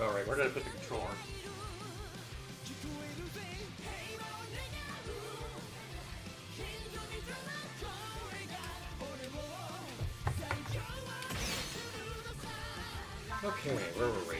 Alright, where did I put the controller? Okay, where were we?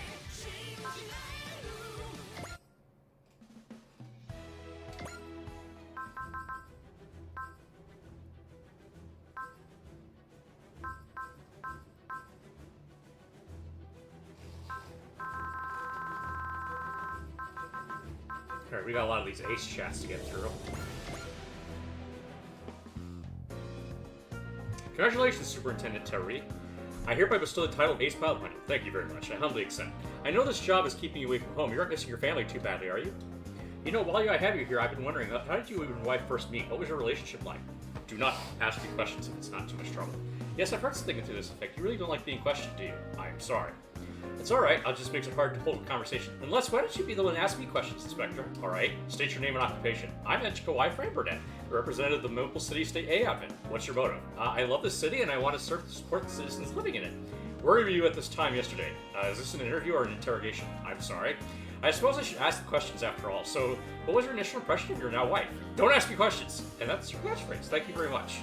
Alright, we got a lot of these ace chats to get through. Congratulations, Superintendent Terry. I hereby bestow the title of Ace Pilot on you. Thank you very much. I humbly accept. I know this job is keeping you away from home. You aren't missing your family too badly, are you? You know, while I have you here, I've been wondering, how did you and your wife first meet? What was your relationship like? Do not ask me questions if it's not too much trouble. Yes, I've heard something to this effect. You really don't like being questioned, do you? I am sorry. It's alright, I'll just make it hard to hold a conversation. Unless, why don't you be the one to ask me questions, Inspector? Alright, state your name and occupation. I'm Echiko Y. Burnett, representative of the Maple City State A Admin. What's your motive? I love the city and I want to serve to support the citizens living in it. Where were you at this time yesterday? Is this an interview or an interrogation? I'm sorry. I suppose I should ask the questions after all. So, what was your initial impression of your now wife? Don't ask me questions! And that's your catchphrase. Thank you very much.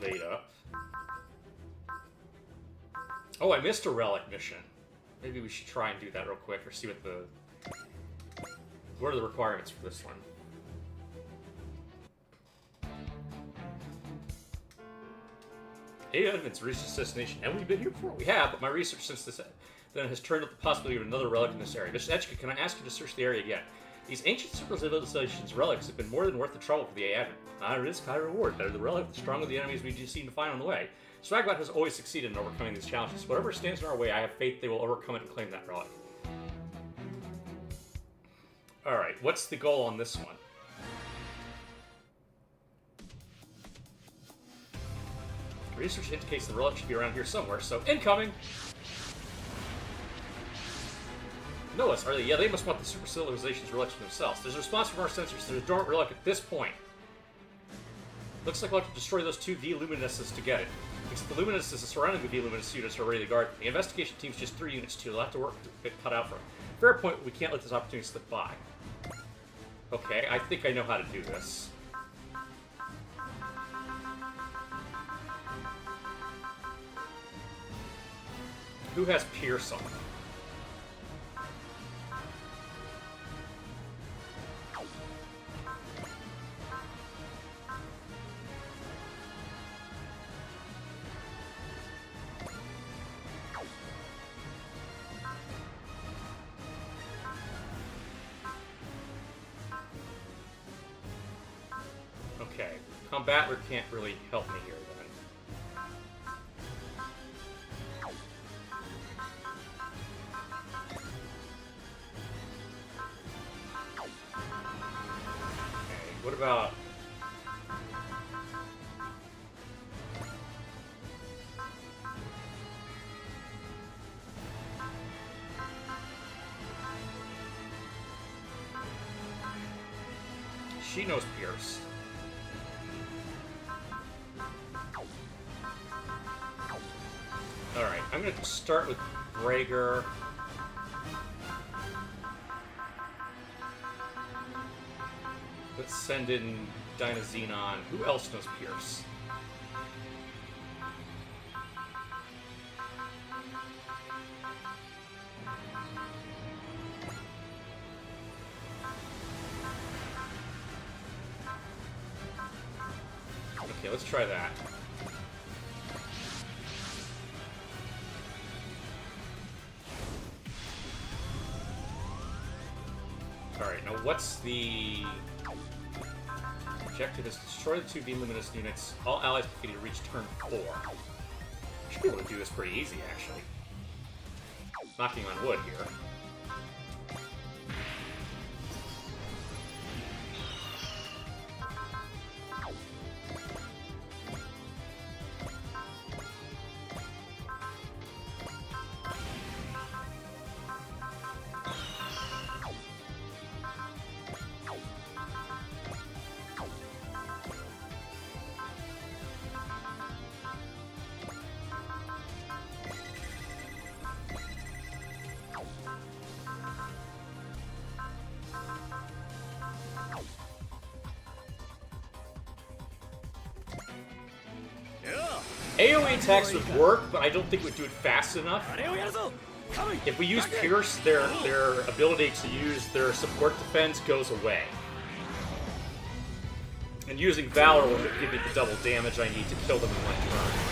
Veda. Oh, I missed a relic mission. Maybe we should try and do that real quick, or see what are the requirements for this one. Hey, Edmonds reached its destination, and we've been here before. We have, but my research since then has turned up the possibility of another relic in this area. Mr. Echika, can I ask you to search the area again? These ancient civilizations' relics have been more than worth the trouble for the Advent. High risk, high reward. Better the relic, the stronger the enemies we just seem to find on the way. Swagbot has always succeeded in overcoming these challenges. Whatever stands in our way, I have faith they will overcome it and claim that relic. Alright, what's the goal on this one? Research indicates the relic should be around here somewhere, so incoming! Noah's, are they? Yeah, they must want the super civilization's relics for themselves. There's a response from our sensors. There's a dormant relic at this point. Looks like we'll have to destroy those two V-Luminuses to get it. Except the Luminuses surrounding the V-Luminus units are ready to guard them. The investigation team's just 3 units too. They'll have to work to get cut out for them. Fair point, we can't let this opportunity slip by. Okay, I think I know how to do this. Who has Pierce on? Okay, Combattler can't really help me here then. Okay, what about... She knows Pierce. Alright, I'm going to start with Brager. Let's send in Dynazenon. Who else knows Pierce? Okay, let's try that. Alright, now what's the... Objective is to destroy the two V-Luminous units. All allies defeated reach turn 4. Should be able to do this pretty easy, actually. Knocking on wood here. AoE attacks would work, but I don't think we'd do it fast enough. If we use Pierce, their ability to use their support defense goes away. And using Valor will give me the double damage I need to kill them in one turn.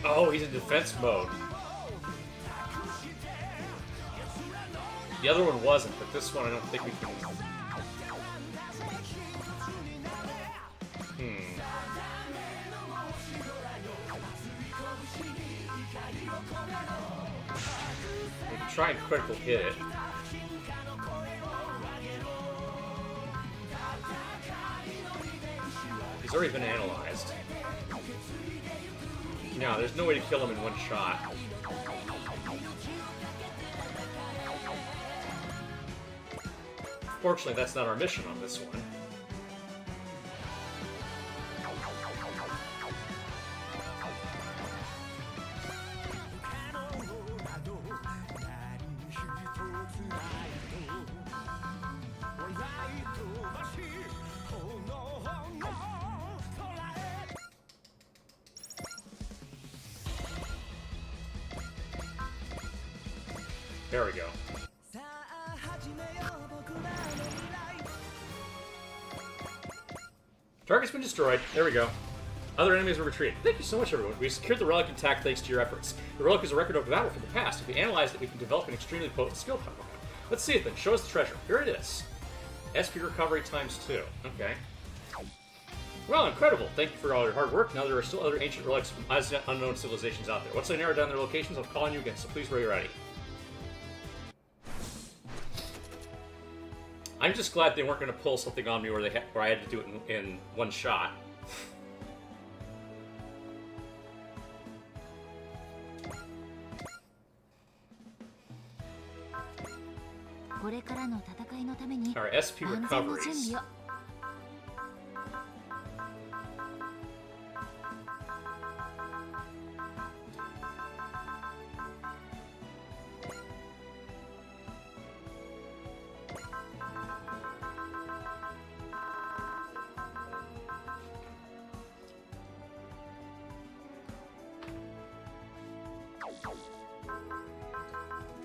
Oh, he's in defense mode. The other one wasn't, but this one I don't think we can... We can try and critical hit it. He's already been analyzed. No, there's no way to kill him in one shot. Fortunately, that's not our mission on this one. There we go. Target's been destroyed. There we go. Other enemies are retreated. Thank you so much, everyone. We secured the relic intact thanks to your efforts. The relic is a record of battle from the past. If we analyze it, we can develop an extremely potent skill combo. Let's see it then. Show us the treasure. Here it is. SP recovery ×2. Okay. Well, incredible. Thank you for all your hard work. Now there are still other ancient relics from as yet unknown civilizations out there. Once I narrow down their locations, I'll call on you again, so please be ready. I'm just glad they weren't going to pull something on me where I had to do it in one shot. Our SP recoveries.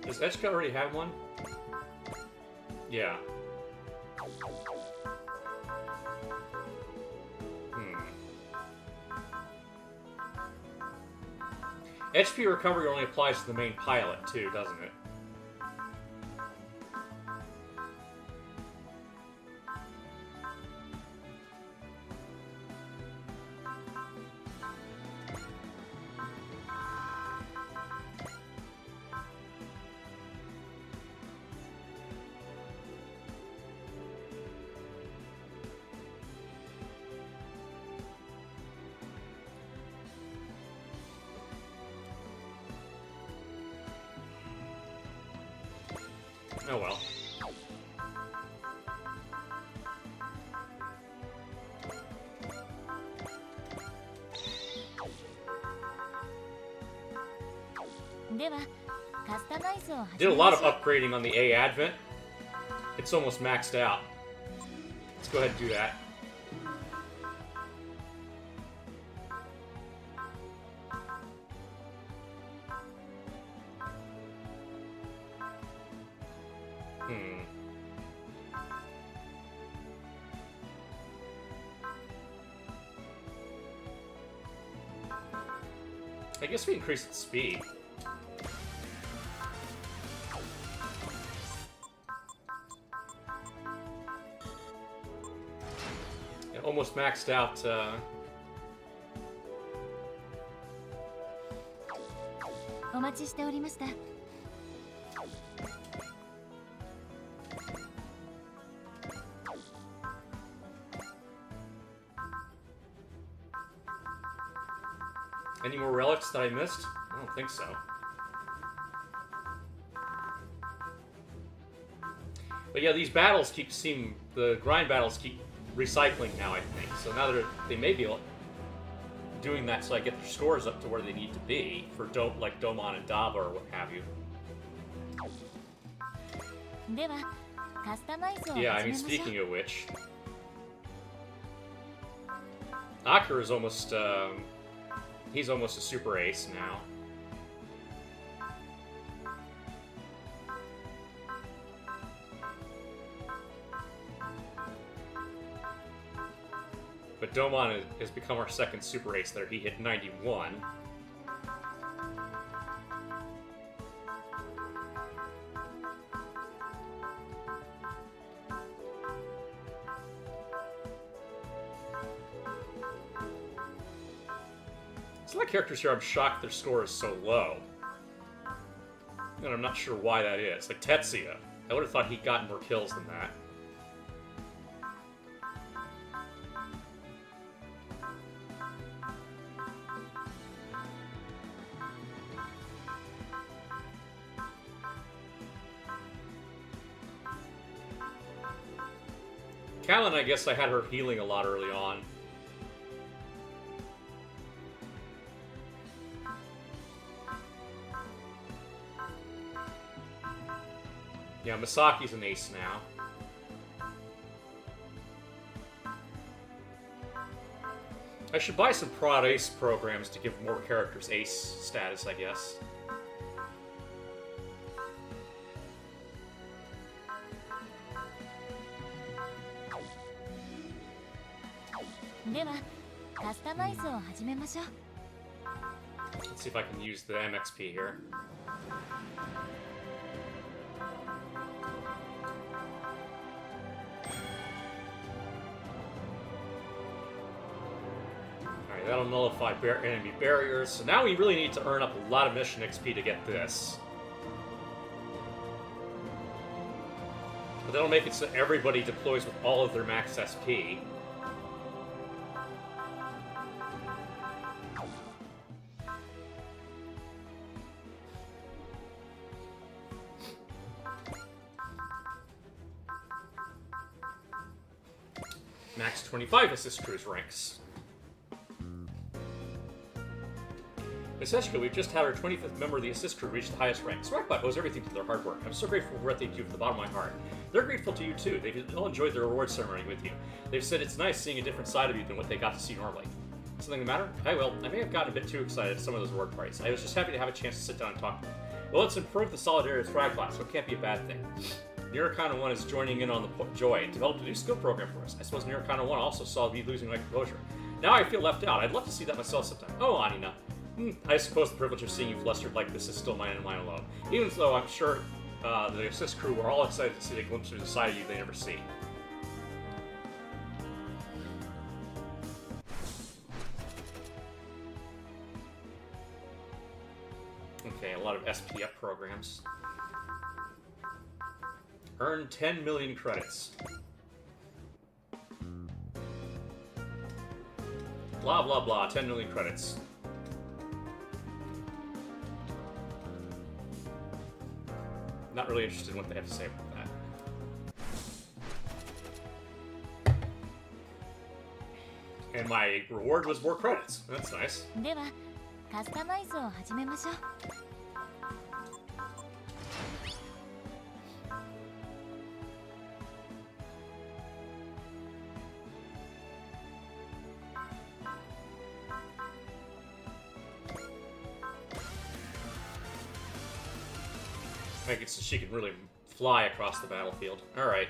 Does Echka already have one? Yeah. HP recovery only applies to the main pilot, too, doesn't it? Oh well. Did a lot of upgrading on the A Advent. It's almost maxed out. Let's go ahead and do that. I guess we increased its speed. It almost maxed out. Any more relics that I missed? I don't think so. But yeah, these battles the grind battles keep recycling now, I think. So now they may be doing that so I get their scores up to where they need to be for like Domon and Dava or what have you. Yeah, I mean, speaking of which, Akira is almost, he's almost a super ace now. But Domon has become our second super ace there. He hit 91. Some of the characters here, I'm shocked their score is so low. And I'm not sure why that is. Like Tetsuya. I would have thought he'd gotten more kills than that. Callan, I guess I had her healing a lot early on. Yeah, Masaki's an ace now. I should buy some prod ace programs to give more characters ace status, I guess. Let's see if I can use the MXP here. Alright, that'll nullify enemy barriers. So now we really need to earn up a lot of mission XP to get this. But that'll make it so everybody deploys with all of their max SP. Max 25 assist crews ranks. Essentially, we've just had our 25th member of the assist crew reach the highest rank. Smartbot owes everything to their hard work. I'm so grateful for what they do from the bottom of my heart. They're grateful to you too. They've all enjoyed the reward ceremony with you. They've said it's nice seeing a different side of you than what they got to see normally. Something the matter? I may have gotten a bit too excited at some of those reward parties. I was just happy to have a chance to sit down and talk to them. Well, it's improved the Solidarity Frag class, so it can't be a bad thing. Neurocon 1 is joining in on the joy and developed a new skill program for us. I suppose Neurocon 1 also saw me losing my composure. Now I feel left out. I'd love to see that myself sometime. Oh, Anina. I suppose the privilege of seeing you flustered like this is still mine and mine alone. Even though I'm sure the assist crew were all excited to see a glimpse of the side of you they never see. Okay, a lot of SPF programs. Earn 10 million credits. Blah, blah, blah. 10 million credits. Not really interested in what they have to say about that. And my reward was more credits. That's nice. Make it so she can really fly across the battlefield. Alright.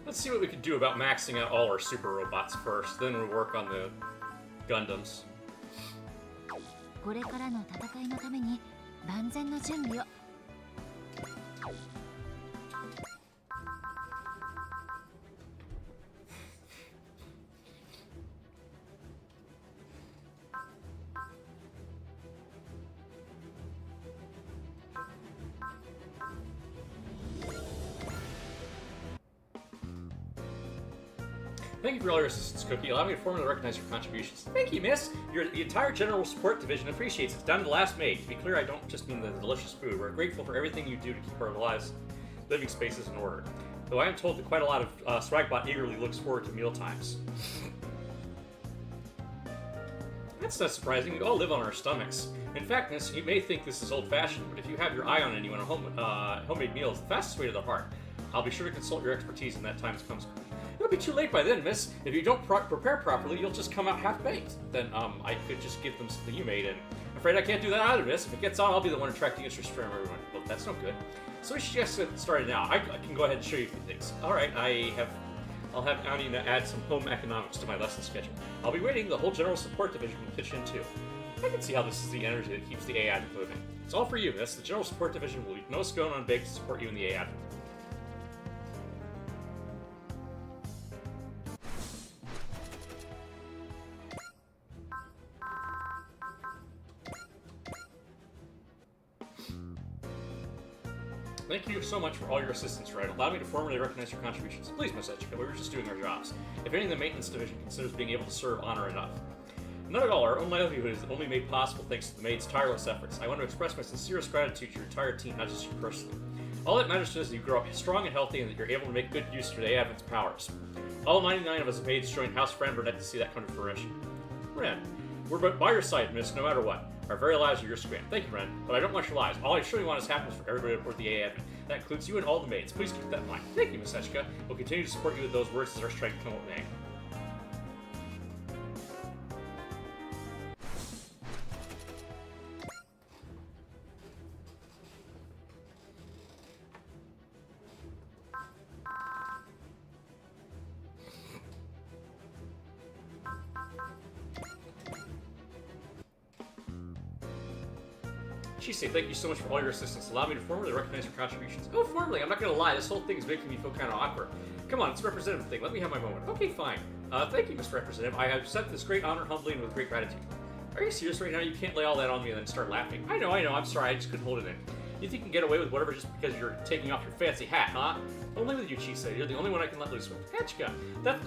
Let's see what we can do about maxing out all our super robots first, then we'll work on the Gundams. Thank you for all your assistance, Cookie. Allow me to formally recognize your contributions. Thank you, miss. The entire General Support Division appreciates it. Down to the last maid. To be clear, I don't just mean the delicious food. We're grateful for everything you do to keep our lives, living spaces in order. Though I am told that quite a lot of Swagbot eagerly looks forward to meal times. That's not surprising. We all live on our stomachs. In fact, miss, you may think this is old-fashioned, but if you have your eye on anyone, homemade meal is the fastest way to the heart. I'll be sure to consult your expertise when that time comes. It'll be too late by then, miss. If you don't prepare properly, you'll just come out half-baked. Then, I could just give them something you made, and I'm afraid I can't do that either, miss. If it gets on, I'll be the one attracting interest from everyone. Well, that's no good. So we should just get started now. I can go ahead and show you a few things. Alright, I'll have Anina add some home economics to my lesson schedule. I'll be waiting. The whole General Support Division will pitch in, too. I can see how this is the energy that keeps the AI moving. It's all for you, miss. The General Support Division will leave no stone unbaked to support you in the AI. Thank you so much for all your assistance, Red. Allow me to formally recognize your contributions. Please, Miss Etchika, we were just doing our jobs. If anything, the Maintenance Division considers being able to serve honor enough. Not at all. Our own livelihood is only made possible thanks to the maid's tireless efforts. I want to express my sincerest gratitude to your entire team, not just you personally. All that matters to us is that you grow up strong and healthy and that you're able to make good use of your Advent's powers. All 99 of us maids joined House Friend Burnett to see that come to fruition. Ren, we're by your side, miss, no matter what. Our very lives are your scram. Thank you, Ren, but I don't want your lives. All I truly want is happiness for everybody aboard the AA Advent. That includes you and all the maids. Please keep that in mind. Thank you, Miss Etchika. We'll continue to support you with those words as our strength come what may. Chise, thank you so much for all your assistance. Allow me to formally recognize your contributions. Oh, formally? I'm not gonna lie, this whole thing is making me feel kind of awkward. Come on, it's a representative thing. Let me have my moment. Okay, fine. Thank you, Mr. Representative. I have accepted this great honor humbly and with great gratitude. Are you serious right now? You can't lay all that on me and then start laughing. I know. I'm sorry. I just couldn't hold it in. You think you can get away with whatever just because you're taking off your fancy hat, huh? Only with you, Chise. You're the only one I can let loose with. Etchika,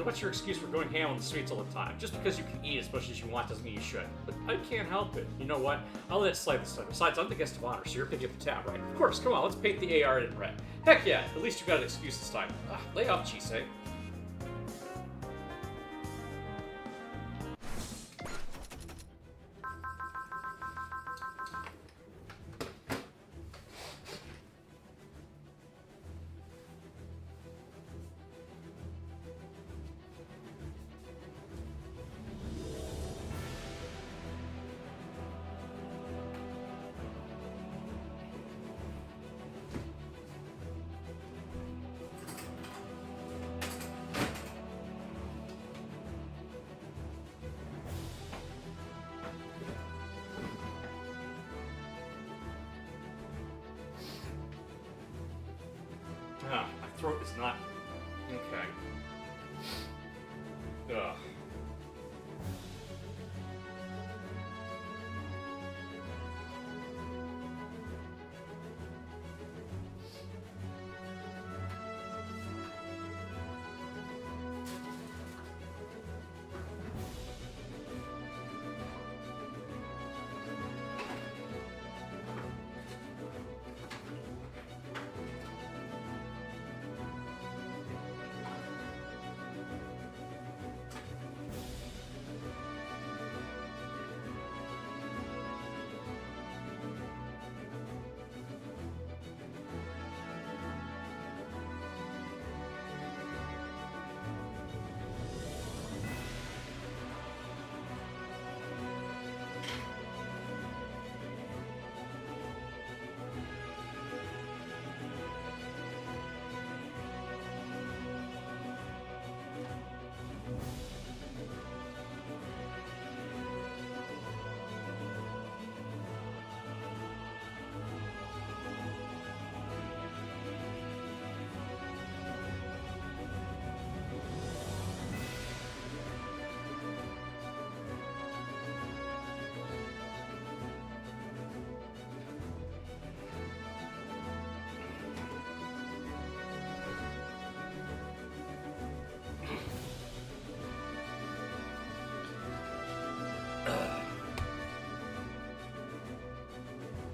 what's your excuse for going ham on the sweets all the time? Just because you can eat as much as you want doesn't mean you should. But I can't help it. You know what? I'll let it slide this time. Besides, I'm the guest of honor, so you're picking up the tab, right? Of course, come on, let's paint the AR in red. Heck yeah, at least you got an excuse this time. Lay off, Chise. My throat is not... Okay. Ugh.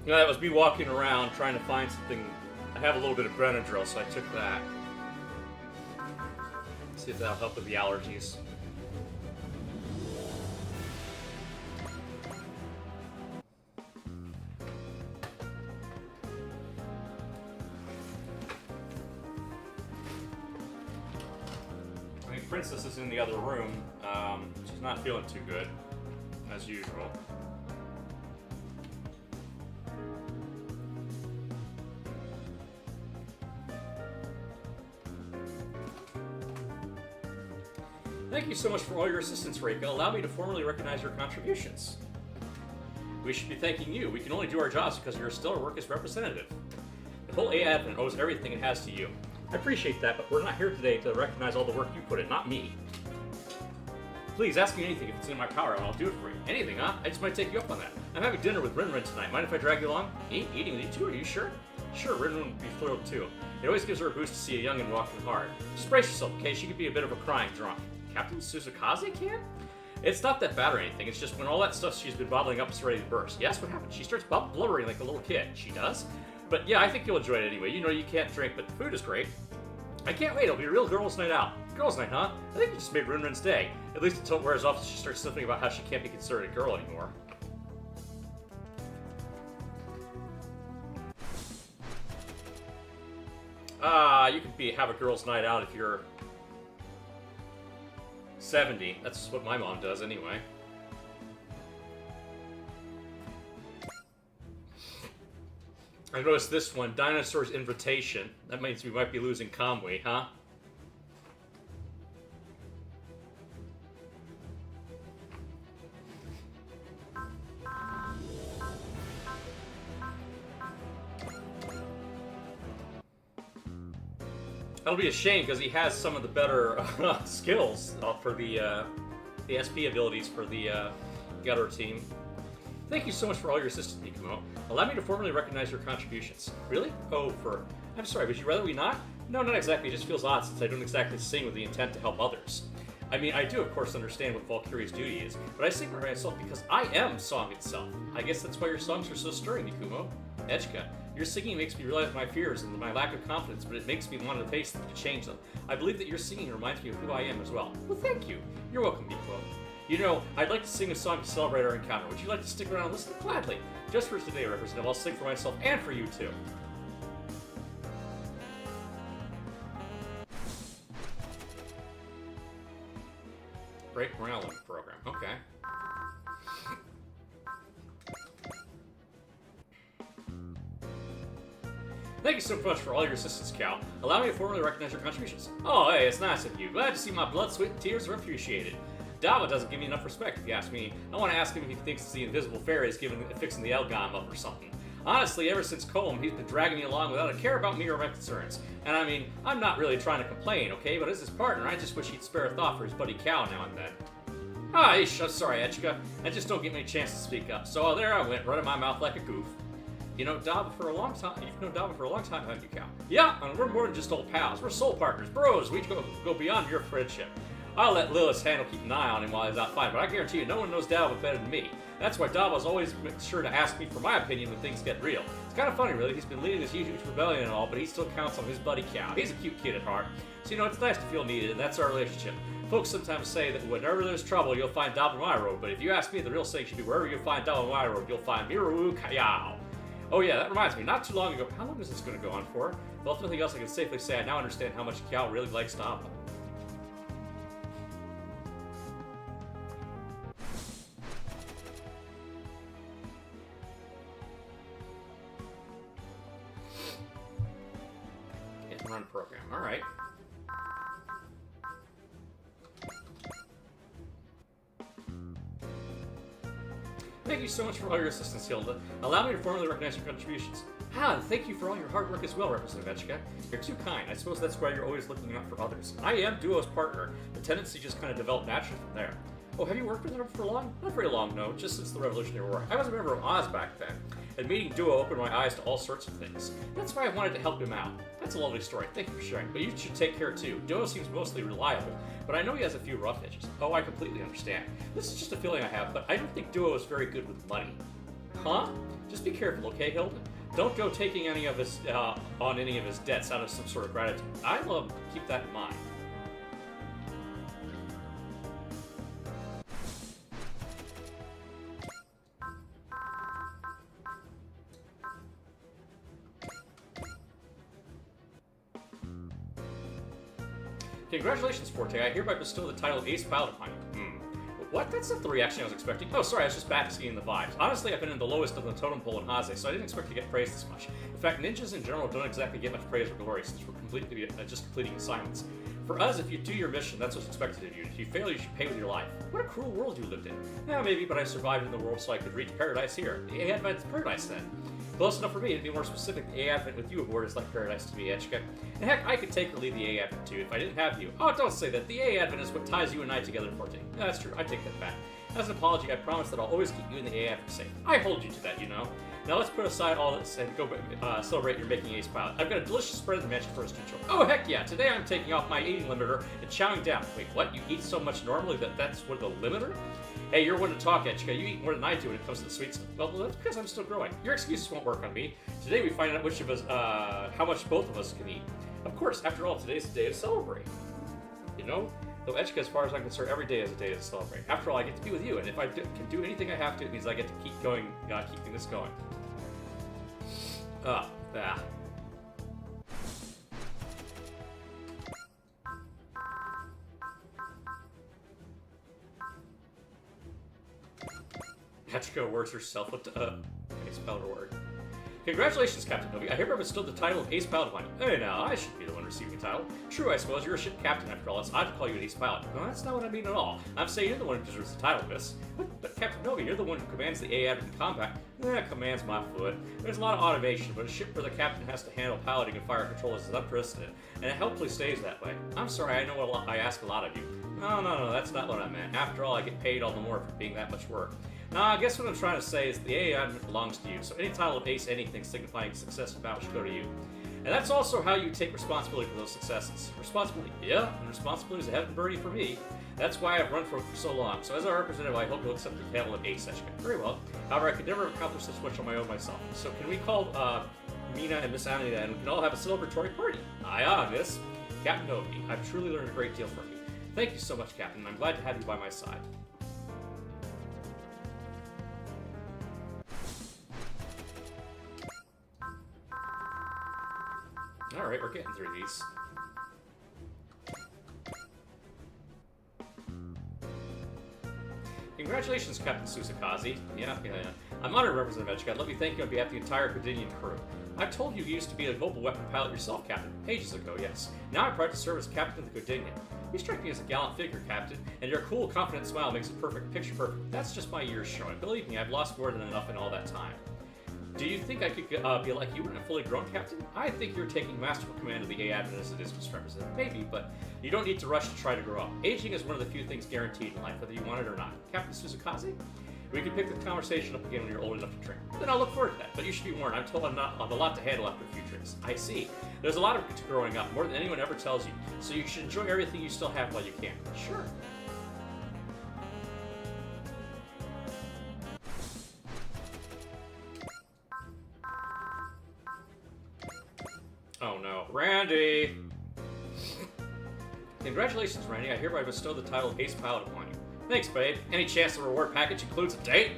Yeah, that was me walking around trying to find something. I have a little bit of Benadryl, so I took that. See if that'll help with the allergies. I mean, Princess is in the other room. She's not feeling too good, as usual. Thank you so much for all your assistance, Reika. Allow me to formally recognize your contributions. We should be thanking you. We can only do our jobs because you're still our work representative. The whole Advent owes everything it has to you. I appreciate that, but we're not here today to recognize all the work you put in, not me. Please, ask me anything if it's in my power, and I'll do it for you. Anything, huh? I just might take you up on that. I'm having dinner with Rin Rin tonight. Mind if I drag you along? Eating with you too? Are you sure? Sure, Rin Rin would be thrilled too. It always gives her a boost to see a youngin' walking hard. Just brace yourself, okay? She could be a bit of a crying drunk. Captain Suzukaze can? It's not that bad or anything. It's just when all that stuff she's been bottling up is ready to burst. Yes, what happened? She starts blubbering like a little kid. She does? But yeah, I think you'll enjoy it anyway. You know you can't drink, but the food is great. I can't wait. It'll be a real girls' night out. Girls' night, huh? I think you just made Rin Rin's day. At least until it wears off and she starts sniffing about how she can't be considered a girl anymore. You could have a girls' night out if you're 70. That's what my mom does anyway. I noticed this one, Dinosaur's Invitation. That means we might be losing Kamui, huh? That'll be a shame because he has some of the better skills for the SP abilities for the Getter team. Thank you so much for all your assistance, Mikumo. Allow me to formally recognize your contributions. Really? Oh, I'm sorry, would you rather we not? No, not exactly. It just feels odd since I don't exactly sing with the intent to help others. I mean, I do, of course, understand what Valkyrie's duty is, but I sing for myself because I am song itself. I guess that's why your songs are so stirring, Mikumo. Echika, your singing makes me realize my fears and my lack of confidence, but it makes me want to face them, to change them. I believe that your singing reminds me of who I am as well. Well, thank you. You're welcome, Mikumo. You know, I'd like to sing a song to celebrate our encounter. Would you like to stick around and listen? Gladly. Just for today, Representative, I'll sing for myself and for you, too. Break morale program. Okay. Thank you so much for all your assistance, Cal. Allow me to formally recognize your contributions. Oh, hey, it's nice of you. Glad to see my blood, sweat, and tears are appreciated. Dava doesn't give me enough respect, if you ask me. I want to ask him if he thinks it's the invisible fairy is fixing the Elgom up or something. Honestly, ever since Colm, he's been dragging me along without a care about me or my concerns. And I mean, I'm not really trying to complain, okay? But as his partner, I just wish he'd spare a thought for his buddy Cal now and then. I'm sorry, Echika. I just don't get many chances to speak up. So there I went, running my mouth like a goof. You know Dava for a long time. You've known Dava for a long time, haven't you, Cal? Yeah, and we're more than just old pals. We're soul partners, bros. We go beyond your friendship. I'll let Lilith handle keep an eye on him while he's out fighting, but I guarantee you no one knows Dava better than me. That's why Dava's always sure to ask me for my opinion when things get real. It's kind of funny, really. He's been leading this huge rebellion and all, but he still counts on his buddy Cal. He's a cute kid at heart. So, you know, it's nice to feel needed, and that's our relationship. Folks sometimes say that whenever there's trouble, you'll find Dava on my road, but if you ask me, the real saying should be wherever you find Dava on my road, you'll find Miru Kayao. Oh yeah, that reminds me, not too long ago, how long is this going to go on for? Well, if nothing else, I can safely say I now understand how much Cal really likes Dava. Run program. All right. Thank you so much for all your assistance, Hilda. Allow me to formally recognize your contributions. And thank you for all your hard work as well, Representative Echika. You're too kind. I suppose that's why you're always looking out for others. I am Duo's partner. The tendency just kind of developed naturally from there. Oh, have you worked with her for long? Not very long, no. Just since the Revolutionary War. I was a member of Oz back then. And meeting Duo opened my eyes to all sorts of things. That's why I wanted to help him out. That's a lovely story. Thank you for sharing. But you should take care too. Duo seems mostly reliable, but I know he has a few rough edges. Oh, I completely understand. This is just a feeling I have, but I don't think Duo is very good with money. Huh? Just be careful, okay, Hilda? Don't go taking any of his on any of his debts out of some sort of gratitude. I will keep that in mind. Congratulations, Forte. I hereby bestow the title of Ace Pilot upon you. What? That's not the reaction I was expecting. Oh, sorry, I was just basking in the vibes. Honestly, I've been in the lowest of the totem pole in Haze, so I didn't expect to get praised this much. In fact, ninjas in general don't exactly get much praise or glory, since we're just completing assignments. For us, if you do your mission, that's what's expected of you. If you fail, you should pay with your life. What a cruel world you lived in. Yeah, maybe, but I survived in the world so I could reach paradise here. The A Advent's paradise, then. Close enough for me. To be more specific, the A Advent with you aboard is like paradise to me, Etchka. And heck, I could take or leave the A Advent too if I didn't have you. Oh, don't say that. The A Advent is what ties you and I together, Forte. Yeah, that's true. I take that back. As an apology, I promise that I'll always keep you and the A Advent safe. I hold you to that, you know. Now let's put aside all this and go celebrate your making Ace Pilot. I've got a delicious spread to mention for us to enjoy. Oh, heck yeah. Today I'm taking off my eating limiter and chowing down. Wait, what? You eat so much normally that's what the limiter? Hey, you're one to talk, Etchka. You eat more than I do when it comes to the sweet stuff. Well, that's because I'm still growing. Your excuses won't work on me. Today we find out which of us, how much both of us can eat. Of course, after all, today's the day to celebrate. You know? Though Etchka, as far as I'm concerned, every day is a day to celebrate. After all, I get to be with you, and if I can do anything I have to, it means I get to keep going, keeping this going. Etchka awards herself with Ace Pilot Award. Congratulations, Captain Novi. I hereby bestow the title of Ace Pilot upon you. Hey, now, I should be the one receiving the title. True, I suppose. You're a ship captain, after all. It's odd to call you an Ace Pilot. No, that's not what I mean at all. I'm saying you're the one who deserves the title, miss. But Captain Novi, you're the one who commands the A Advent in combat. Commands my foot. There's a lot of automation, but a ship where the captain has to handle piloting and fire control is unprecedented, and it hopefully stays that way. I'm sorry, I know I ask a lot of you. No, that's not what I meant. After all, I get paid all the more for being that much work. Now, I guess what I'm trying to say is the A Advent belongs to you, so any title of Ace anything signifying success in battle should go to you. And that's also how you take responsibility for those successes. Responsibility, yeah, and responsibility is a heaven burning for me. That's why I've run for so long. So as our representative, I hope you'll accept the title of Ace, Etchka. Very well. However, I could never accomplish this much on my own myself. So can we call Mina and Miss Anita, and we can all have a celebratory party? Aye, miss. Captain Novi, I've truly learned a great deal from you. Thank you so much, Captain. I'm glad to have you by my side. Alright, we're getting through these. Congratulations, Captain Susakazi. Yeah. I'm honored to represent Etchka. Let me thank you on behalf of the entire Codinian crew. I've told you used to be a global weapon pilot yourself, Captain. Ages ago, yes. Now I'm proud to serve as Captain of the Codinian. You strike me as a gallant figure, Captain, and your cool, confident smile makes it perfect, picture perfect. That's just my years showing. Believe me, I've lost more than enough in all that time. Do you think I could be like you when I'm fully grown, Captain? I think you're taking masterful command of the A Advent as a distance representative. Maybe, but you don't need to rush to try to grow up. Aging is one of the few things guaranteed in life, whether you want it or not. Captain Susakazi? We can pick the conversation up again when you're old enough to drink. Then I'll look forward to that, but you should be warned. I'm told I've a lot to handle after a few drinks. I see. There's a lot of it to growing up, more than anyone ever tells you, so you should enjoy everything you still have while you can. Sure. Oh no. Randy! Congratulations, Randy. I hereby bestow the title of Ace Pilot upon you. Thanks, babe. Any chance the reward package includes a date?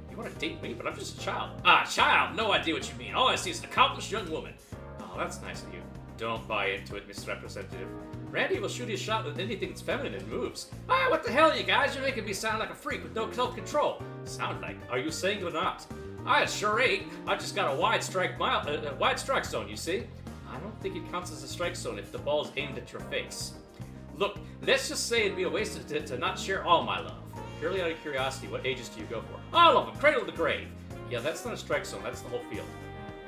You want to date me, but I'm just a child. Child! No idea what you mean. All I see is an accomplished young woman. Oh, that's nice of you. Don't buy into it, Mr. Representative. Randy will shoot his shot with anything that's feminine and moves. What the hell, you guys? You're making me sound like a freak with no self-control. Sound like? Are you saying you're not? I sure ain't. I've just got a wide strike zone, you see? I don't think it counts as a strike zone if the ball's aimed at your face. Look, let's just say it'd be a waste of it to not share all my love. Purely out of curiosity, what ages do you go for? All of them, cradle to grave. Yeah, that's not a strike zone, that's the whole field.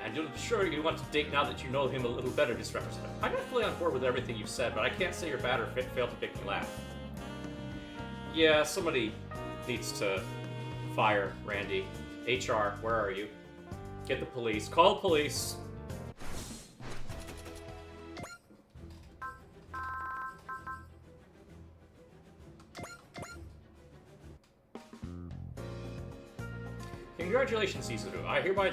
And you'll be sure you want to date now that you know him a little better, Mr. Representative. I'm not fully on board with everything you've said, but I can't say you're bad or fail to make me laugh. Yeah, somebody needs to fire Randy. HR, where are you? Get the police. Call the police. Congratulations, Izuru. I hereby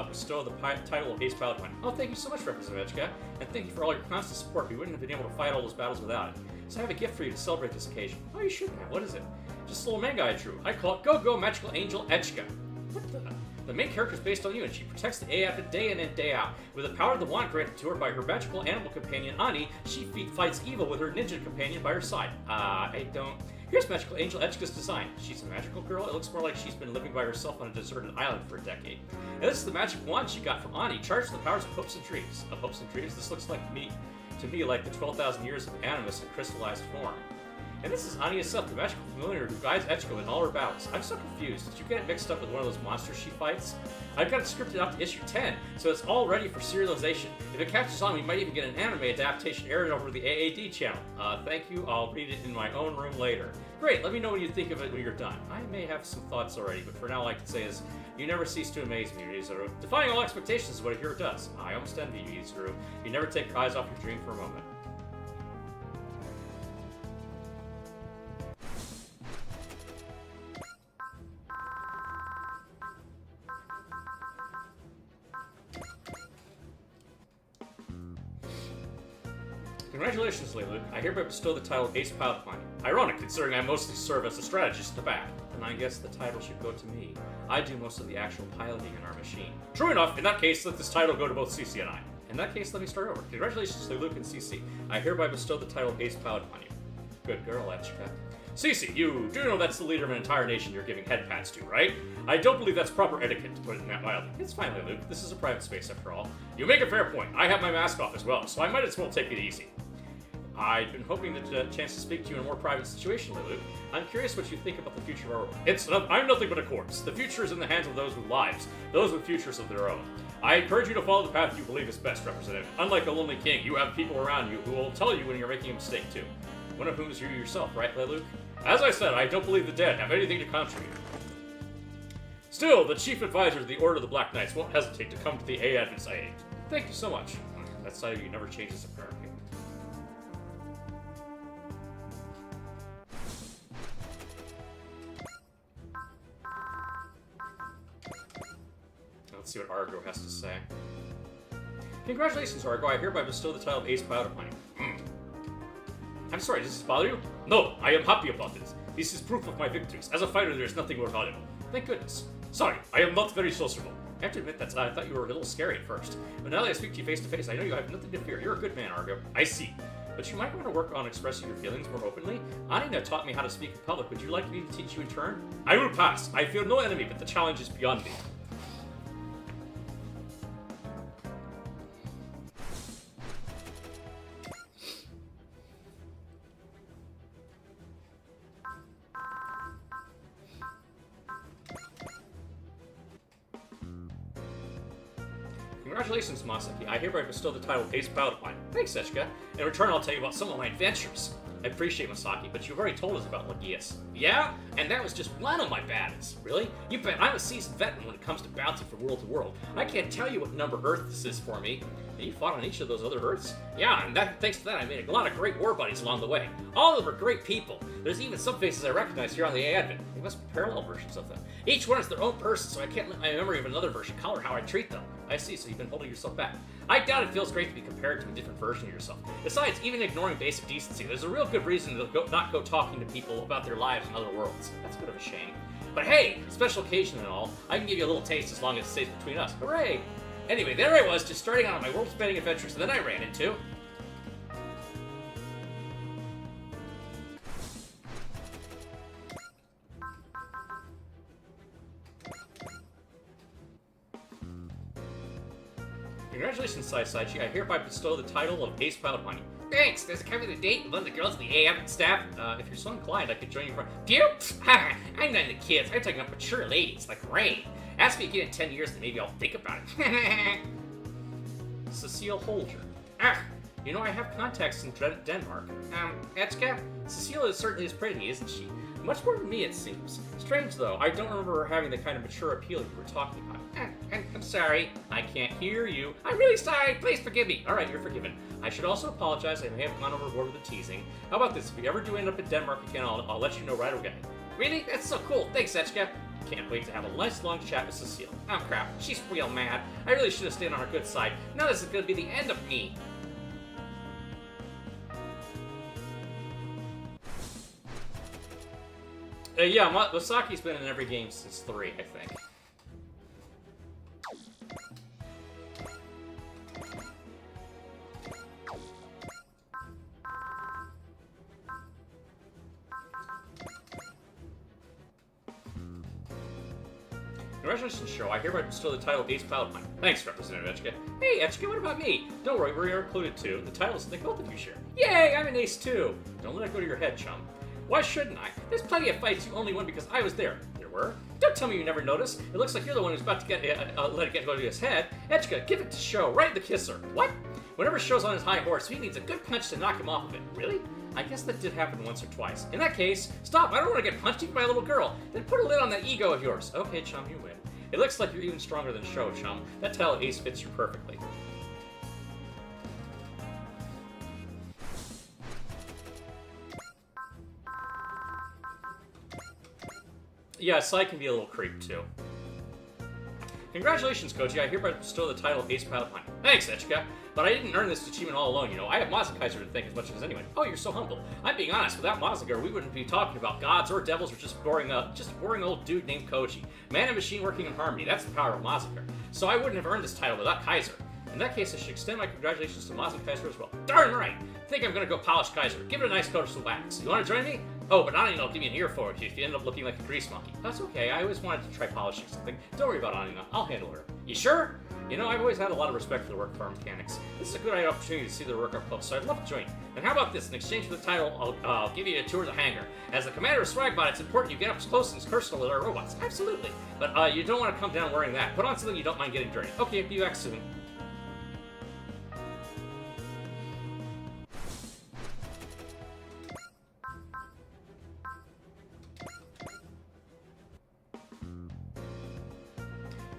bestow the title of Ace Pilot One. Oh, thank you so much, Representative Echka, and thank you for all your constant support. We wouldn't have been able to fight all those battles without it. So I have a gift for you to celebrate this occasion. Oh, you should have. What is it? Just a little manga I drew. I call it Go-Go Magical Angel Echka. What the? The main character is based on you, and she protects the AF day in and day out. With the power of the wand granted to her by her magical animal companion, Ani, she fights evil with her ninja companion by her side. Here's Magical Angel Echka's design. She's a magical girl. It looks more like she's been living by herself on a deserted island for a decade. And this is the magic wand she got from Ani, charged with the powers of hopes and dreams. Of hopes and dreams, this looks to me like the 12,000 years of Animus in crystallized form. And this is Ani herself, the magical familiar who guides Echko in all her battles. I'm so confused. Did you get it mixed up with one of those monsters she fights? I've got it scripted out to issue 10, so it's all ready for serialization. If it catches on, we might even get an anime adaptation aired over the AAD channel. Thank you. I'll read it in my own room later. Great. Let me know what you think of it when you're done. I may have some thoughts already, but for now, all I can say is, you never cease to amaze me, Yuzuru. Defying all expectations is what a hero does. I almost envy you, Yuzuru. You never take your eyes off your dream for a moment. Congratulations, Leiluk. I hereby bestow the title of Ace Pilot One. Ironic, considering I mostly serve as a strategist in the back. And I guess the title should go to me. I do most of the actual piloting in our machine. True enough, in that case, let this title go to both CC and I. In that case, let me start over. Congratulations, Leiluk and CC. I hereby bestow the title of Ace Pilot on you. Good girl, Echka. CC, you do know that's the leader of an entire nation you're giving head pats to, right? I don't believe that's proper etiquette, to put it mildly. It's fine, Leiluk. This is a private space, after all. You make a fair point. I have my mask off as well, so I might as well take it easy. I've been hoping to get a chance to speak to you in a more private situation, Leiluk. I'm curious what you think about the future of our world. I'm nothing but a corpse. The future is in the hands of those with lives, those with futures of their own. I encourage you to follow the path you believe is best, Representative. Unlike a lonely king, you have people around you who will tell you when you're making a mistake, too. One of whom is you yourself, right, Leiluk? As I said, I don't believe the dead have anything to contribute. Still, the chief advisor of the Order of the Black Knights won't hesitate to come to the Advent's aid. Thank you so much. That side of you never changes apparently. Let's see what Argo has to say. Congratulations, Argo. I hereby bestow the title of Ace Pilot upon you. I'm sorry, does this bother you? No, I am happy about this. This is proof of my victories. As a fighter, there is nothing more valuable. Thank goodness. Sorry, I am not very sociable. I have to admit that I thought you were a little scary at first. But now that I speak to you face to face, I know you have nothing to fear. You're a good man, Argo. I see. But you might want to work on expressing your feelings more openly. Anina taught me how to speak in public. Would you like me to teach you in turn? I will pass. I fear no enemy, but the challenge is beyond me. Congratulations, Masaki. I hereby bestow the title of Ace Pilot upon you. Thanks, Echka. In return, I'll tell you about some of my adventures. I appreciate Masaki, but you've already told us about Lagias. Yeah? And that was just one of my battles. Really? You bet I'm a seasoned veteran when it comes to bouncing from world to world. I can't tell you what number Earth this is for me. And you fought on each of those other Earths? Yeah, and thanks to that, I made a lot of great war buddies along the way. All of them are great people. There's even some faces I recognize here on the Advent. They must be parallel versions of them. Each one is their own person, so I can't let my memory of another version color how I treat them. I see, so you've been holding yourself back. I doubt it feels great to be compared to a different version of yourself. Besides, even ignoring basic decency, there's a real good reason to not go talking to people about their lives in other worlds. That's a bit of a shame. But hey, special occasion and all, I can give you a little taste as long as it stays between us. Hooray! Anyway, there I was, just starting out on my world-spanning adventures, and then I ran into... Congratulations, Saichi. I hereby bestow the title of Ace Pilot upon you. Thanks! There's coming a date with one of the girls in the AM staff. If you're so inclined, I could join you for... Ha! I'm not into kids. I'm talking about mature ladies, like Rain. Ask me again in 10 years, and maybe I'll think about it. Cecile Holger. You know, I have contacts in Denmark. Echka? Cecile is certainly as pretty, isn't she? Much more than me, it seems. Strange, though. I don't remember her having the kind of mature appeal you were talking about. I'm sorry. I can't hear you. I'm really sorry. Please forgive me. All right, you're forgiven. I should also apologize. I may have gone overboard with the teasing. How about this? If you ever do end up in Denmark again, I'll let you know right away. Really? That's so cool. Thanks, Echka. can't wait to have a nice long chat with Cecile. Oh crap, she's real mad. I really should have stayed on her good side. Now this is gonna be the end of me. Yeah, Masaki's been in every game since 3, I think. Congratulations, show. I hereby bestow the title of Ace Pilot Mine. Thanks, Representative Etchika. Hey, Etchika, what about me? Don't worry, we're included too. The title is something both of you share. Yay, I'm an ace too. Don't let it go to your head, chum. Why shouldn't I? There's plenty of fights you only won because I was there. There were? Don't tell me you never noticed. It looks like you're the one who's about to let it go to his head. Etchika, give it to Sho, right in the kisser. What? Whenever Sho's on his high horse, he needs a good punch to knock him off of it. Really? I guess that did happen once or twice. In that case, stop. I don't want to get punched even by a little girl. Then put a lid on that ego of yours. Okay, chum, you win. It looks like you're even stronger than Sho, chum. That title of ace fits you perfectly. Yeah, Sai can be a little creep, too. Congratulations, Koji. I hereby bestow the title of Ace Pilot Mine. Thanks, Etchika. But I didn't earn this achievement all alone, you know. I have Mazakaiser to thank as much as anyone. Oh, you're so humble. I'm being honest. Without Mazakar, we wouldn't be talking about gods or devils or just a boring old dude named Koji. Man and machine working in harmony. That's the power of Mazakar. So I wouldn't have earned this title without Kaiser. In that case, I should extend my congratulations to Mazakaiser as well. Darn right! I think I'm gonna go polish Kaiser. Give it a nice coat of wax. You wanna join me? Oh, but Anina will give me an ear for it if you end up looking like a grease monkey. That's okay. I always wanted to try polishing something. Don't worry about Anina. I'll handle her. You sure? You know, I've always had a lot of respect for the work of our mechanics. This is a good opportunity to see their work up close, so I'd love to join. And how about this? In exchange for the title, I'll give you a tour of the hangar. As the commander of Swagbot, it's important you get up close and personal with our robots. Absolutely. But you don't want to come down wearing that. Put on something you don't mind getting dirty. Okay, be back soon.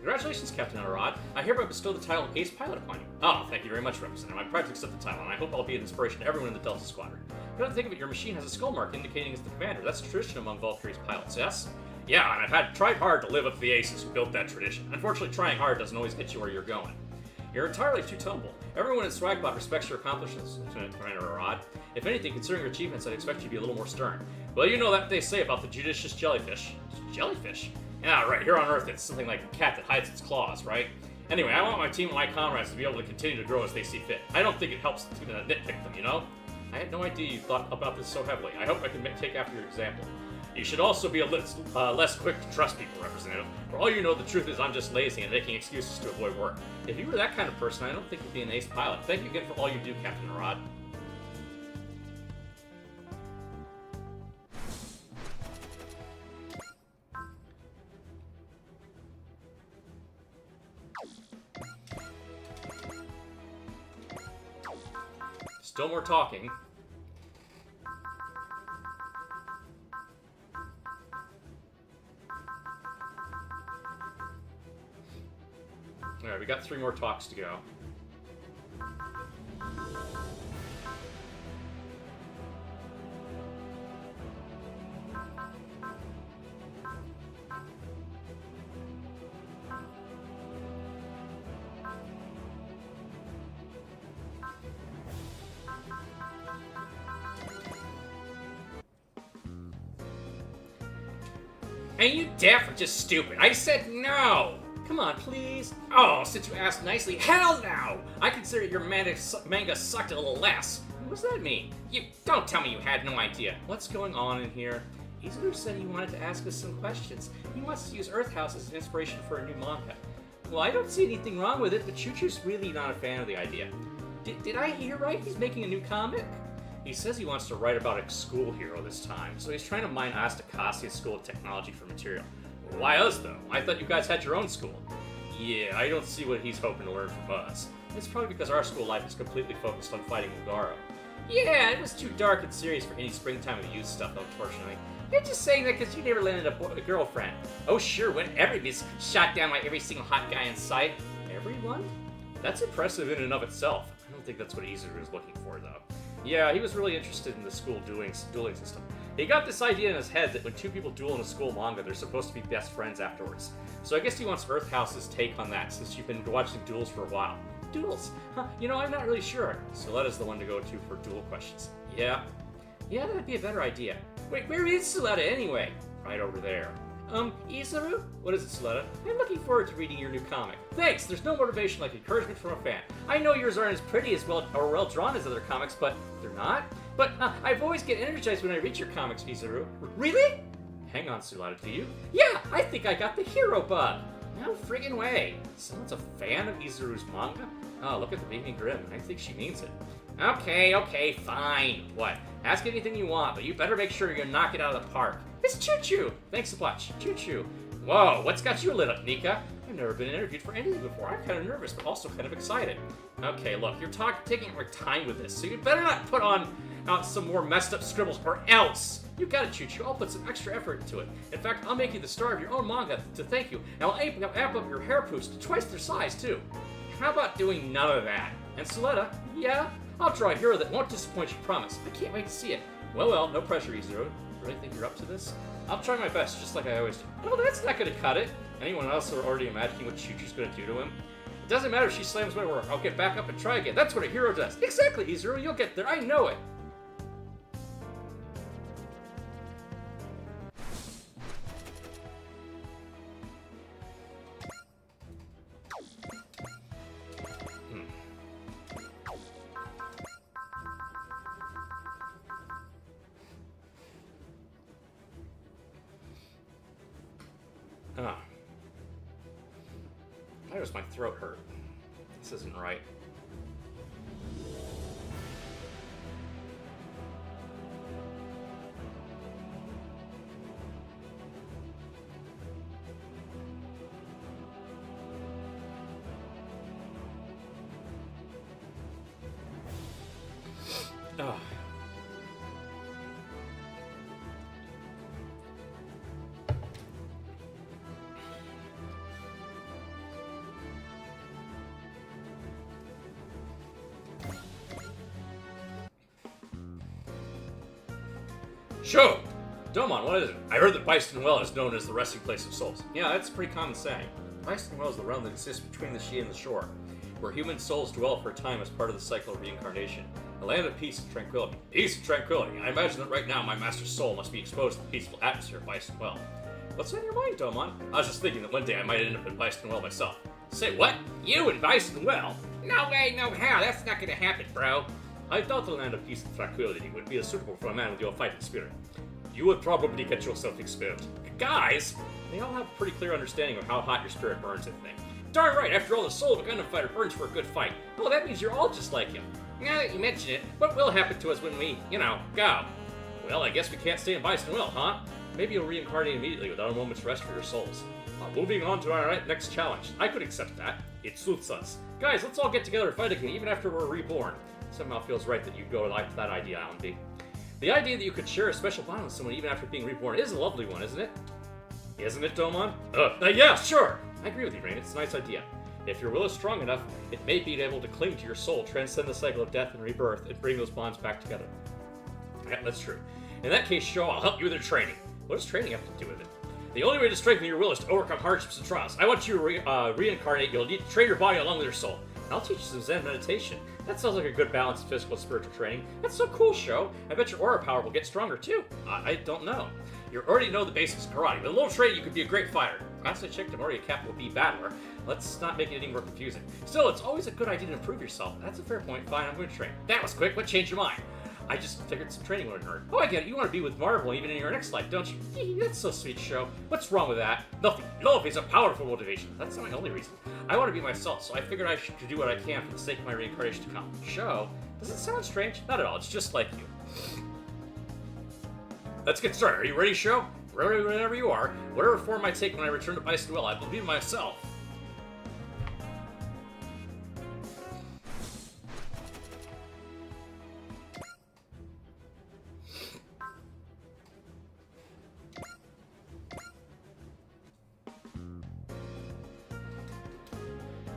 Congratulations, Captain Arad. I hereby bestow the title of Ace Pilot upon you. Oh, thank you very much, Representative. I'm proud to accept the title, and I hope I'll be an inspiration to everyone in the Delta Squadron. Come to think of it, your machine has a skull mark indicating it's the commander. That's a tradition among Valkyrie's pilots, yes? Yeah, and I've tried hard to live up to the aces who built that tradition. Unfortunately, trying hard doesn't always get you where you're going. You're entirely too humble. Everyone in Swagbot respects your accomplishments, Lieutenant Commander Arad. If anything, considering your achievements, I'd expect you to be a little more stern. Well, you know that they say about the judicious jellyfish. Jellyfish? Yeah, right. Here on Earth, it's something like a cat that hides its claws, right? Anyway, I want my team and my comrades to be able to continue to grow as they see fit. I don't think it helps to nitpick them, you know? I had no idea you thought about this so heavily. I hope I can take after your example. You should also be a little less quick to trust people, Representative. For all you know, the truth is I'm just lazy and making excuses to avoid work. If you were that kind of person, I don't think you'd be an ace pilot. Thank you again for all you do, Captain Arad. Still more talking. Alright, we got 3 more talks to go. And you deaf or just stupid? I said no! Come on, please. Oh, since you asked nicely, hell no! I consider your manga sucked a little less. What does that mean? You don't tell me you had no idea. What's going on in here? Izuru said he wanted to ask us some questions. He wants to use Earth House as an inspiration for a new manga. Well, I don't see anything wrong with it, but Chuchu's really not a fan of the idea. Did I hear right? He's making a new comic? He says he wants to write about a school hero this time, so he's trying to mine Astakasia's School of Technology for material. Why us, though? I thought you guys had your own school. Yeah, I don't see what he's hoping to learn from us. It's probably because our school life is completely focused on fighting Ugaro. Yeah, it was too dark and serious for any springtime of youth stuff, unfortunately. You're just saying that because you never landed a girlfriend. Oh, sure, when everybody's shot down by every single hot guy in sight. Everyone? That's impressive in and of itself. I don't think that's what Izuru is looking for, though. Yeah, he was really interested in the school dueling system. He got this idea in his head that when two people duel in a school manga, they're supposed to be best friends afterwards. So I guess he wants Earth House's take on that, since you've been watching duels for a while. Duels? Huh, I'm not really sure. Soletta's the one to go to for duel questions. Yeah, that'd be a better idea. Wait, where is Suletta anyway? Right over there. Izuru? What is it, Suletta? I'm looking forward to reading your new comic. Thanks! There's no motivation like encouragement from a fan. I know yours aren't as pretty as well drawn as other comics, but they're not? But I've always get energized when I read your comics, Izuru. Really? Hang on, Suletta, do you? Yeah, I think I got the hero bug. No friggin' way. Someone's a fan of Izuru's manga? Oh, look at the baby grin. I think she means it. Okay, fine. What? Ask anything you want, but you better make sure you knock it out of the park. It's Choo-Choo! Thanks a bunch. Choo-Choo. Whoa, what's got you lit up, Nika? I've never been interviewed for anything before. I'm kind of nervous, but also kind of excited. Okay, look, you're taking your time with this, so you better not put on some more messed up scribbles, or else! You got it, Choo-Choo. I'll put some extra effort into it. In fact, I'll make you the star of your own manga to thank you, and I'll amp up your hair poofs to twice their size, too. How about doing none of that? And Suletta, yeah? I'll draw a hero that won't disappoint you, promise. I can't wait to see it. Well, no pressure, Izuru. Really think you're up to this? I'll try my best, just like I always do. Well, that's not gonna cut it. Anyone else are already imagining what Choo-Choo's gonna do to him? It doesn't matter if she slams my work. I'll get back up and try again. That's what a hero does. Exactly, Izuru. You'll get there. I know it. Why does my throat hurt? This isn't right. Sho! Domon, what is it? I heard that Byston Well is known as the resting place of souls. Yeah, that's a pretty common saying. Byston Well is the realm that exists between the sea and the shore, where human souls dwell for a time as part of the cycle of reincarnation. A land of peace and tranquility. Peace and tranquility. I imagine that right now my master's soul must be exposed to the peaceful atmosphere of Byston Well. What's on your mind, Domon? I was just thinking that one day I might end up in Byston Well myself. Say what? You in Byston Well? No way, no how. That's not gonna happen, bro. I thought the land of peace and tranquility would be suitable for a man with your fighting spirit. You would probably get yourself expelled. Guys, they all have a pretty clear understanding of how hot your spirit burns, I think. Darn right, after all, the soul of a Gundam fighter burns for a good fight. Well, that means you're all just like him. Now that you mention it, what will happen to us when we, go? Well, I guess we can't stay in Byston Well, huh? Maybe you'll reincarnate immediately without a moment's rest for your souls. Moving on to our next challenge. I could accept that. It suits us. Guys, let's all get together and fight again, even after we're reborn. Somehow feels right that you'd go like that idea, Allenby. The idea that you could share a special bond with someone even after being reborn is a lovely one, isn't it? Isn't it, Domon? Yeah, sure! I agree with you, Rain. It's a nice idea. If your will is strong enough, it may be able to cling to your soul, transcend the cycle of death and rebirth, and bring those bonds back together. Yeah, that's true. In that case, Sho, I'll help you with your training. What does training have to do with it? The only way to strengthen your will is to overcome hardships and trials. I want you to reincarnate. You'll need to train your body along with your soul. I'll teach you some Zen meditation. That sounds like a good balance of physical and spiritual training. That's so cool, Sho. I bet your aura power will get stronger, too. I don't know. You already know the basics of karate. With a little training, you could be a great fighter. Last I checked, I'm already a capital B battler. Let's not make it any more confusing. Still, it's always a good idea to improve yourself. That's a fair point. Fine, I'm going to train. That was quick. What changed your mind? I just figured some training would hurt. Oh, I get it. You want to be with Marvel even in your next life, don't you? That's so sweet, Sho. What's wrong with that? Nothing. Love is a powerful motivation. That's not my only reason. I want to be myself, so I figured I should do what I can for the sake of my reincarnation to come. Sho, does it sound strange? Not at all. It's just like you. Let's get started. Are you ready, Sho? Ready whenever you are. Whatever form I take when I return to Byston Well, I believe in myself.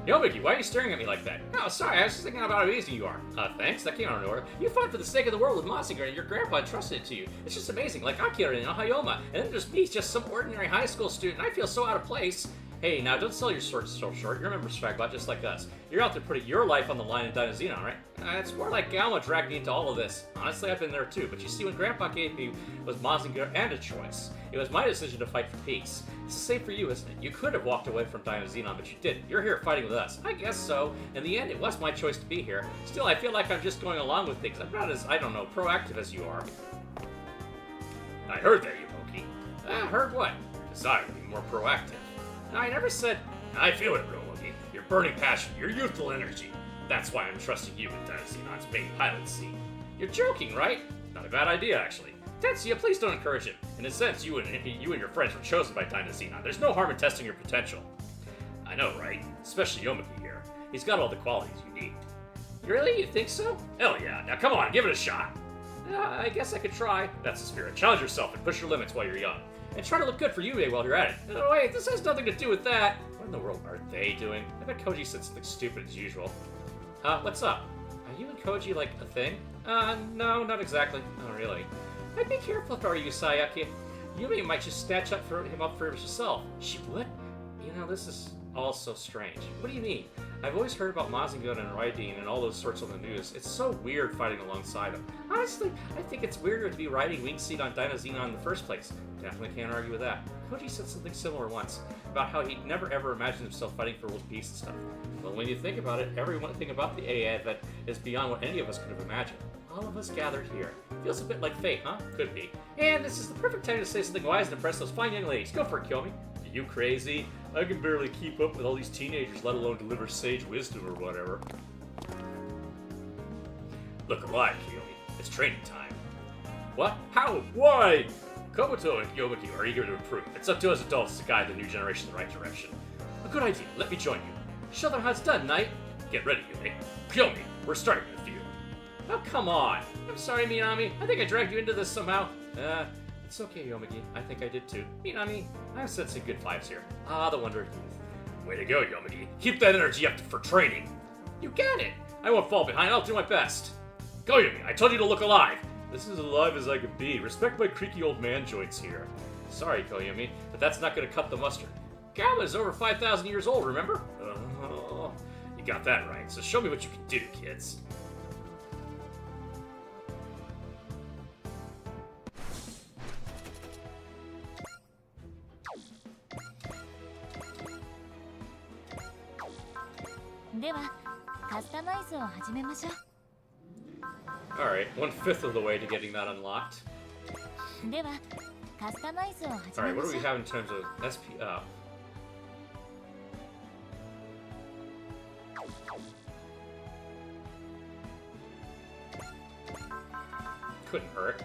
Yo, Mickey, why are you staring at me like that? Oh, sorry, I was just thinking about how amazing you are. Thanks, that came out of nowhere. You fought for the sake of the world with Mazinger, and your grandpa entrusted it to you. It's just amazing, like Akira and Hayoma, and then there's me, just some ordinary high school student. I feel so out of place. Hey, now don't sell your sword so short. You're a member of Spragbot just like us. You're out there putting your life on the line in Dynazenon, right? It's more like Galma dragged me into all of this. Honestly, I've been there too, but you see, when Grandpa gave me was Mazinger and a choice. It was my decision to fight for peace. It's the same for you, isn't it? You could have walked away from Dynazenon, but you didn't. You're here fighting with us. I guess so. In the end, it was my choice to be here. Still, I feel like I'm just going along with things. I'm not as, I don't know, proactive as you are. I heard that, Yumoki. Heard what? Desire to be more proactive. I never said... I feel it, Romogi. Your burning passion, your youthful energy. That's why I'm trusting you with Dynazenon's main pilot seat. You're joking, right? Not a bad idea, actually. Tetsuya, please don't encourage him. In a sense, you and your friends were chosen by Dynazenon. There's no harm in testing your potential. I know, right? Especially Yomogi here. He's got all the qualities you need. Really? You think so? Hell yeah. Now come on, give it a shot. I guess I could try. That's the spirit. Challenge yourself and push your limits while you're young. And try to look good for Yue while you're at it. No, wait, this has nothing to do with that. What in the world are they doing? I bet Koji said something stupid as usual. What's up? Are you and Koji, like, a thing? No, not exactly. Oh, really? I'd be careful if I were you, Sayaki. Yue might just snatch him up for herself. She would? You know, this is all so strange. What do you mean? I've always heard about Mazinger and Raideen and all those sorts on the news. It's so weird fighting alongside them. Honestly, I think it's weirder to be riding Winged Seat on Dynazenon in the first place. Definitely can't argue with that. Koji said something similar once, about how he'd never ever imagined himself fighting for world peace and stuff. Well, when you think about it, everything about the AA event is beyond what any of us could have imagined. All of us gathered here. Feels a bit like fate, huh? Could be. And this is the perfect time to say something wise and impress those fine young ladies. Go for it, Kiyomi. Are you crazy? I can barely keep up with all these teenagers, let alone deliver sage wisdom or whatever. Look alive, Kiyomi. It's training time. What? How? Why? Komoto and Yomogi are eager to improve. It's up to us adults to guide the new generation in the right direction. A good idea. Let me join you. Show them how it's done, Knight. Get ready, Yumi. Kiyomi, we're starting with you. Oh, come on. I'm sorry, Minami. I think I dragged you into this somehow. It's okay, Yomogi. I think I did too. Minami, I'm sensing good vibes here. Ah, the wonder of youth. Way to go, Yomogi. Keep that energy up for training. You got it. I won't fall behind. I'll do my best. Go, Yumi. I told you to look alive. This is as alive as I could be. Respect my creaky old man joints here. Sorry, Koyumi, but that's not going to cut the mustard. Galma is over 5,000 years old, remember? Oh, you got that right. So show me what you can do, kids. Alright, 1/5 of the way to getting that unlocked. Alright, what do we have in terms of SP up? Couldn't hurt.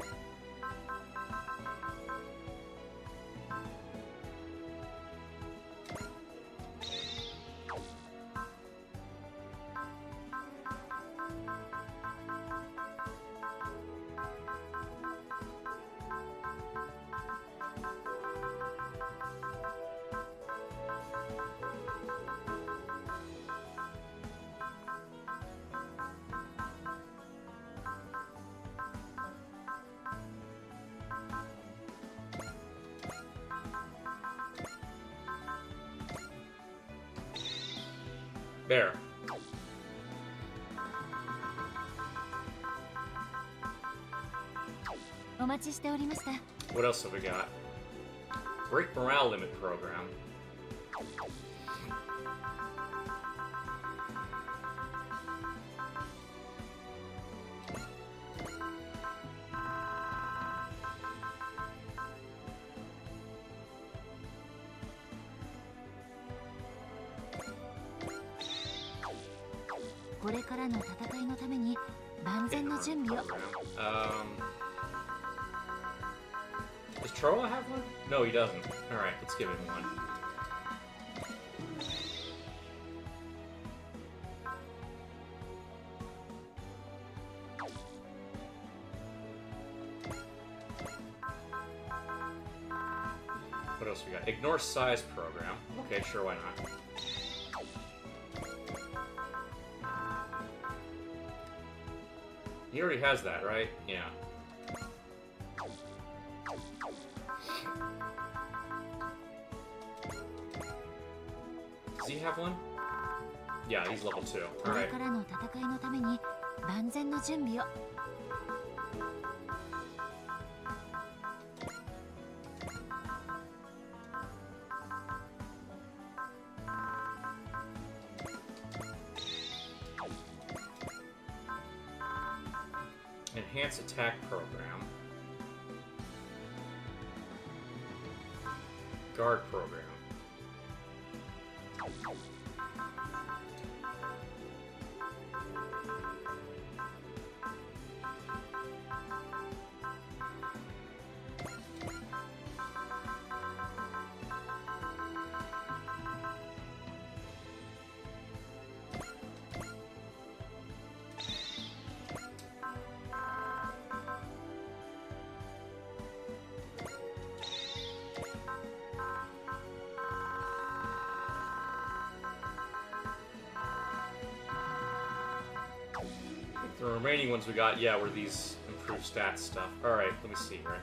There. What else have we got? Break morale limit program. Does Troa have one? No, he doesn't. Alright, let's give him one. What else we got? Ignore size program. Okay, sure, why not? He already has that, right? Yeah. Does he have one? Yeah, he's level 2. Alright. Enhance attack program. Guard program. The remaining ones we got, yeah, were these improved stats stuff. Alright, let me see here.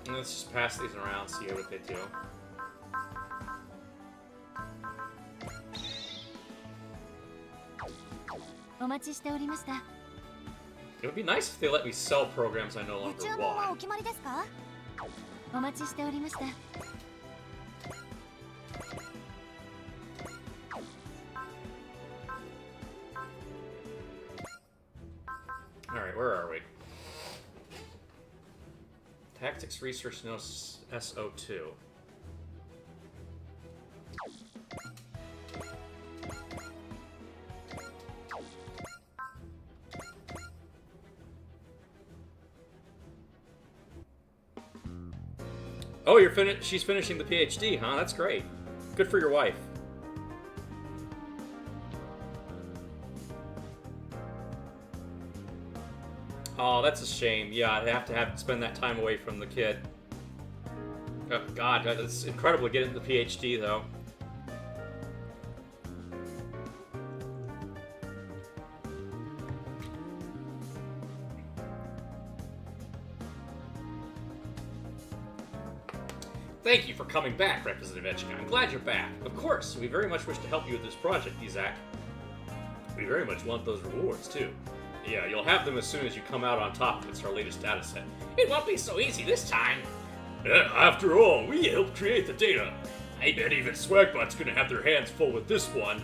Let's just pass these around, see what they do. It would be nice if they let me sell programs I no longer want. Alright, where are we? Tactics Research No SO2. Oh, she's finishing the PhD, huh? That's great. Good for your wife. Oh, that's a shame. Yeah, I'd have to spend that time away from the kid. Oh, God, it's incredible to get into the PhD, though. Thank you for coming back, Representative Etchinger. I'm glad you're back. Of course, we very much wish to help you with this project, Isaac. We very much want those rewards, too. Yeah, you'll have them as soon as you come out on top. It's our latest data set. It won't be so easy this time. After all, we helped create the data. I bet even Swagbot's gonna have their hands full with this one.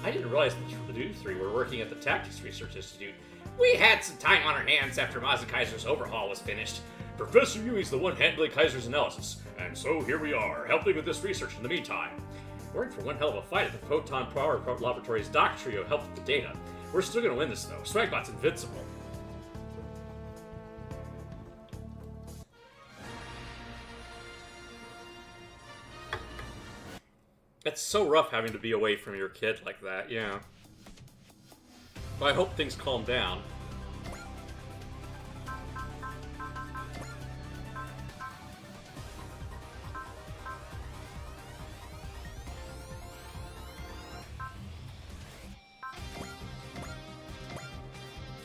I didn't realize that you three were working at the Tactics Research Institute. We had some time on our hands after Maza Kaiser's overhaul was finished. Professor Yui's the one handling Kaiser's analysis, and so here we are, helping with this research in the meantime. We're in for one hell of a fight at the Photon Power Laboratory's Doc Trio helped with the data. We're still gonna win this, though. Swagbot's invincible. It's so rough having to be away from your kid like that, yeah. But I hope things calm down.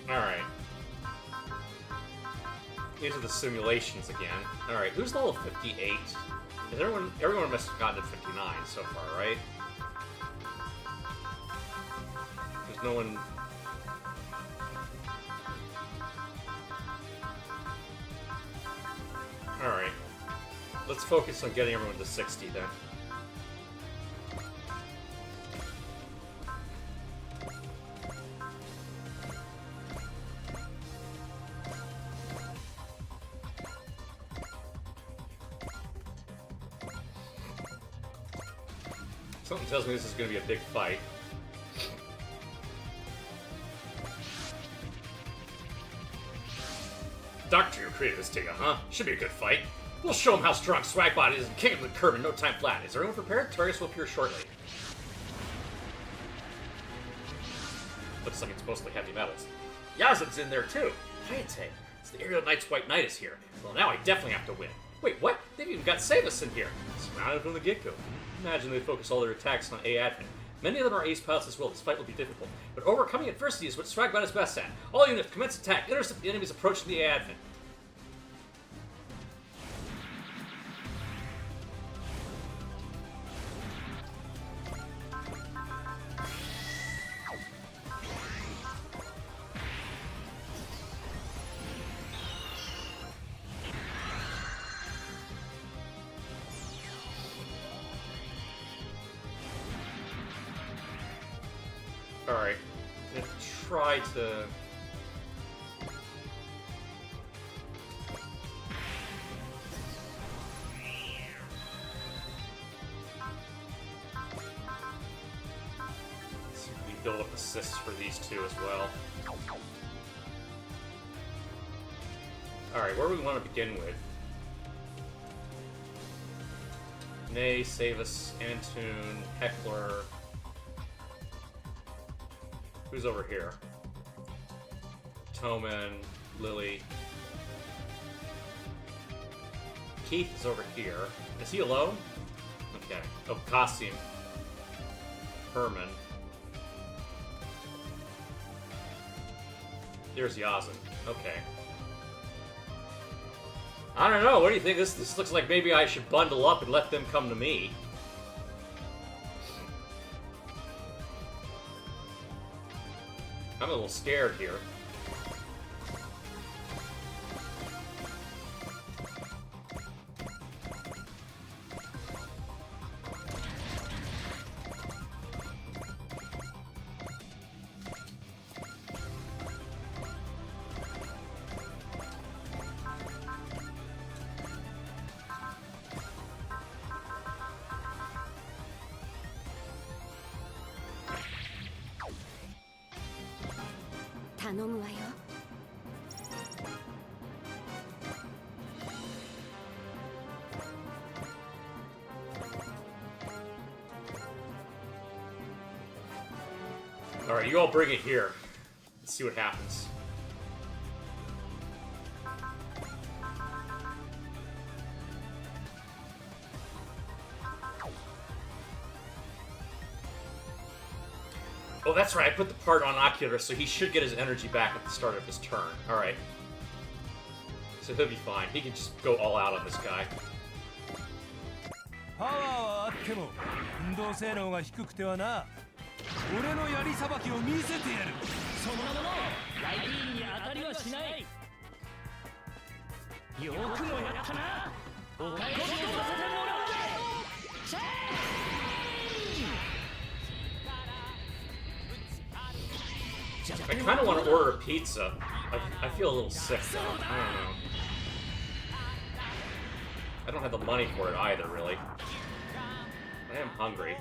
Alright. Into the simulations again. Alright, who's level 58? Is everyone must have gotten to 59 so far, right? There's no one... Alright. Let's focus on getting everyone to 60 then. Something tells me this is going to be a big fight. Doctor, who created this Tiga, huh? Should be a good fight. We'll show him how strong Swagbot is and kick him to the curb in no time flat. Is everyone prepared? Targus will appear shortly. Looks like it's mostly heavy metals. Yazan's in there too. Hayate, it's the Aerial Knight's White Knight is here. Well, now I definitely have to win. Wait, what? They've even got Savus in here. Surrounded from the get-go. Imagine they focus all their attacks on A Advent. Many of them are ace pilots as well. This fight will be difficult. But overcoming adversity is what Swagbot is best at. All units, commence attack. Intercept the enemies approaching the A Advent. Alright, I'm gonna try to... see if we can build up assists for these two as well. Alright, where do we want to begin with? Nay, Savus, Antoon, Heckler... Who's over here? Toman, Lily. Keith is over here. Is he alone? Okay. Oh, Kasim. Herman. There's Yazan. Okay. I don't know. What do you think? This looks like maybe I should bundle up and let them come to me. I'm a little scared here. Alright, you all bring it here. Let's see what happens. Oh, that's right. I put the part on Ocular, so he should get his energy back at the start of his turn. Alright. So he'll be fine. He can just go all out on this guy. I kind of want to order a pizza. I feel a little sick though. I don't know. I don't have the money for it either, really. I am hungry.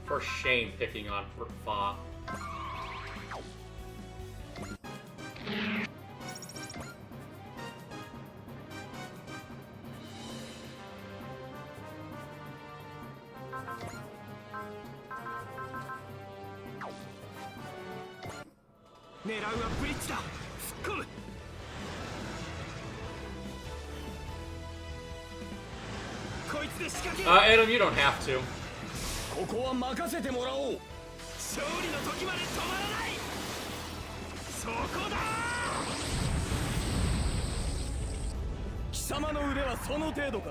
For shame picking on Fa. Adam, you don't have to. 様の腕はその程度か。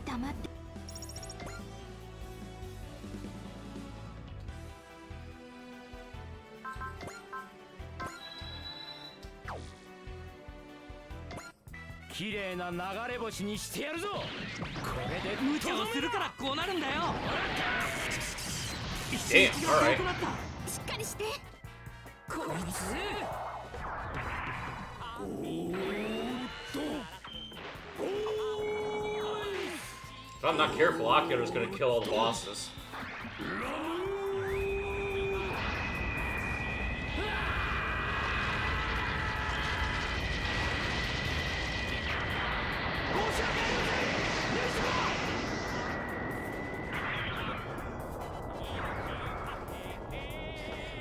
黙って。綺麗な流れ星にしてやるぞ。これで無茶をするからこうなるんだよ。Damn, alright. しっかりして。こいつ If I'm not careful, Akira's gonna kill all the bosses.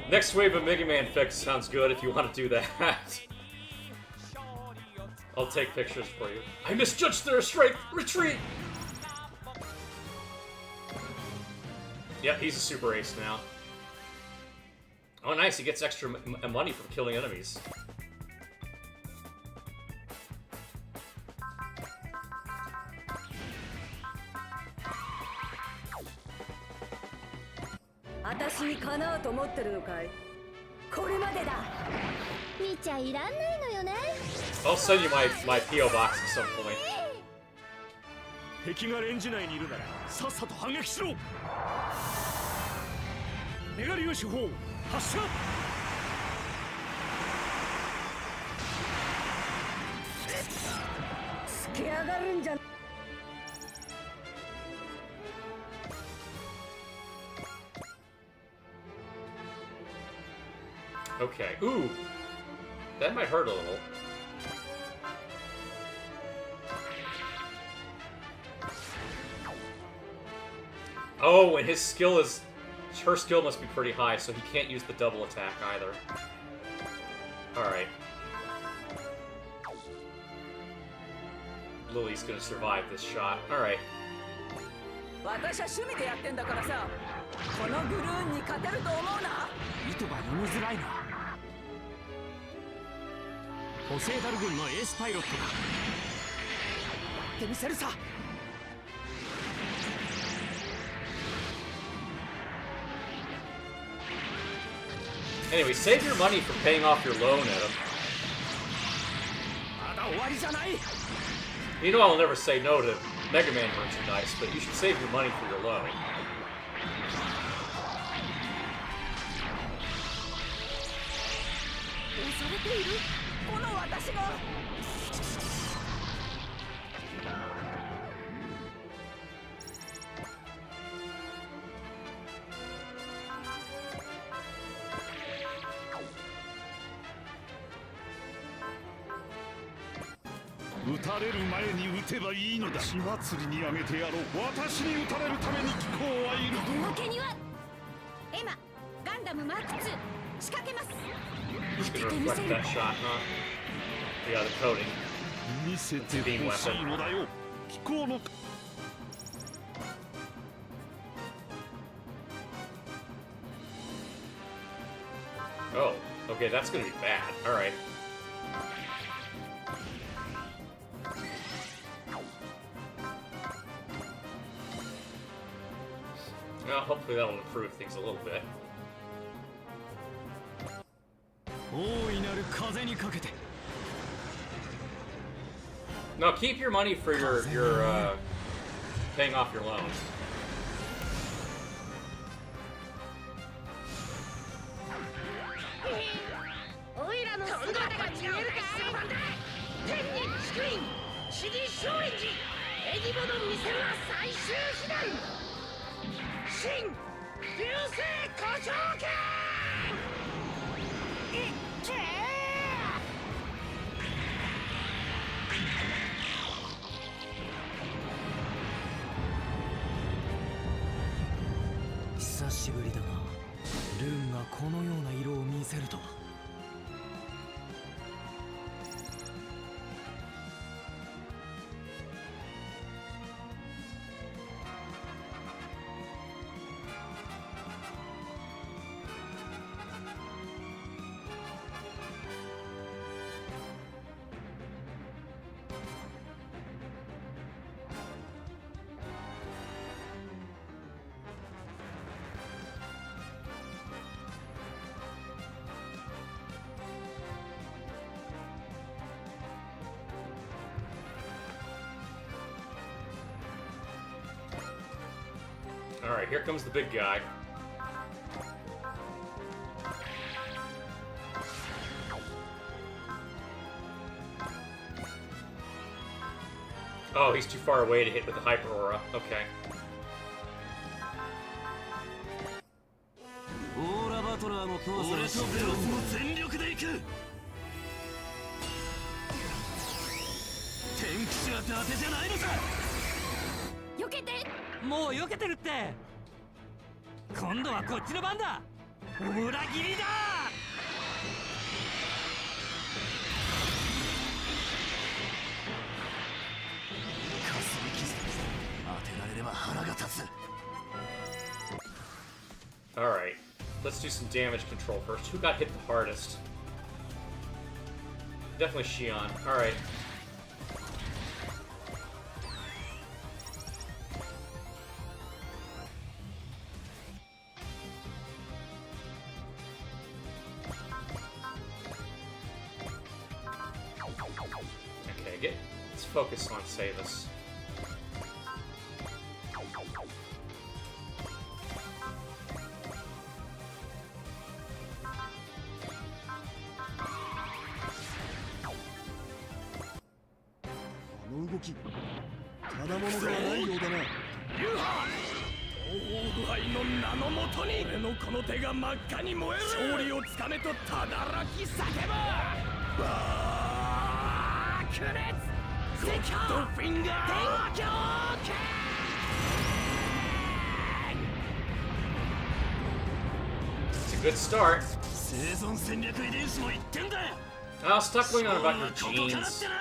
Next wave of Mega Man fix sounds good if you want to do that. I'll take pictures for you. I misjudged their strength! Retreat! Yep, he's a super ace now. Oh nice, he gets extra money from killing enemies. I'll send you my P.O. box at some point. 敵がレンジ内にいるならさっさと反撃しろ。メガリオ手法発射。つけ上がるんじゃ。Okay. Ooh. That might hurt a little. Oh, and his skill is... Her skill must be pretty high, so he can't use the double attack either. Alright. Lily's gonna survive this shot. Alright. 私は趣味でやってんだからさ、このグルーンに勝てると思うな。意図が読みづらいな。ポセイダル軍のエースパイロットだ。やってみせるさ。Anyway, save your money for paying off your loan at him. まだ終わりじゃない。You know I'll never say no to Mega Man merchandise, but you should save your money for your loan. 恐れている。この私が。撃たれる前に撃てばいいのだ。血祭りにあげてやろう。私に撃たれるために貴公はいる。おまけにはエマガンダムマーク2仕掛けます。 Just gonna reflect that shot, huh? Yeah, the coating. 見せてほしいのだよ。貴公の。Oh, okay, that's gonna be bad. Alright. Well, hopefully that'll improve things a little bit. 大いなる風にかけて。 No, keep your money for your paying off your loans. Yeah! 久しぶりだな。ルーンがこのような色を見せるとは。Alright, here comes the big guy. Oh, he's too far away to hit with the Hyper Aura. Okay. オーラバトラーも通されてベロスも全力で行く天気は伊達じゃないのさ避けて。もう避けてるって今度はこっちの番だ裏切りだ霞傷当てられれば腹が立つ Alright. Let's do some damage control first. Who got hit the hardest? Definitely Shion. Alright. Okay, let's focus on Savus. This ただものではないようだな。流派東方腐敗の名のもとに俺のこの手が真っ赤に燃える勝利をつかめとただらき叫ぶバークレッツゴッドフィンガー天狂剣 It's a good start. 生存戦略遺伝子も一点だ I'll stop going on about your ここからっ genes. てな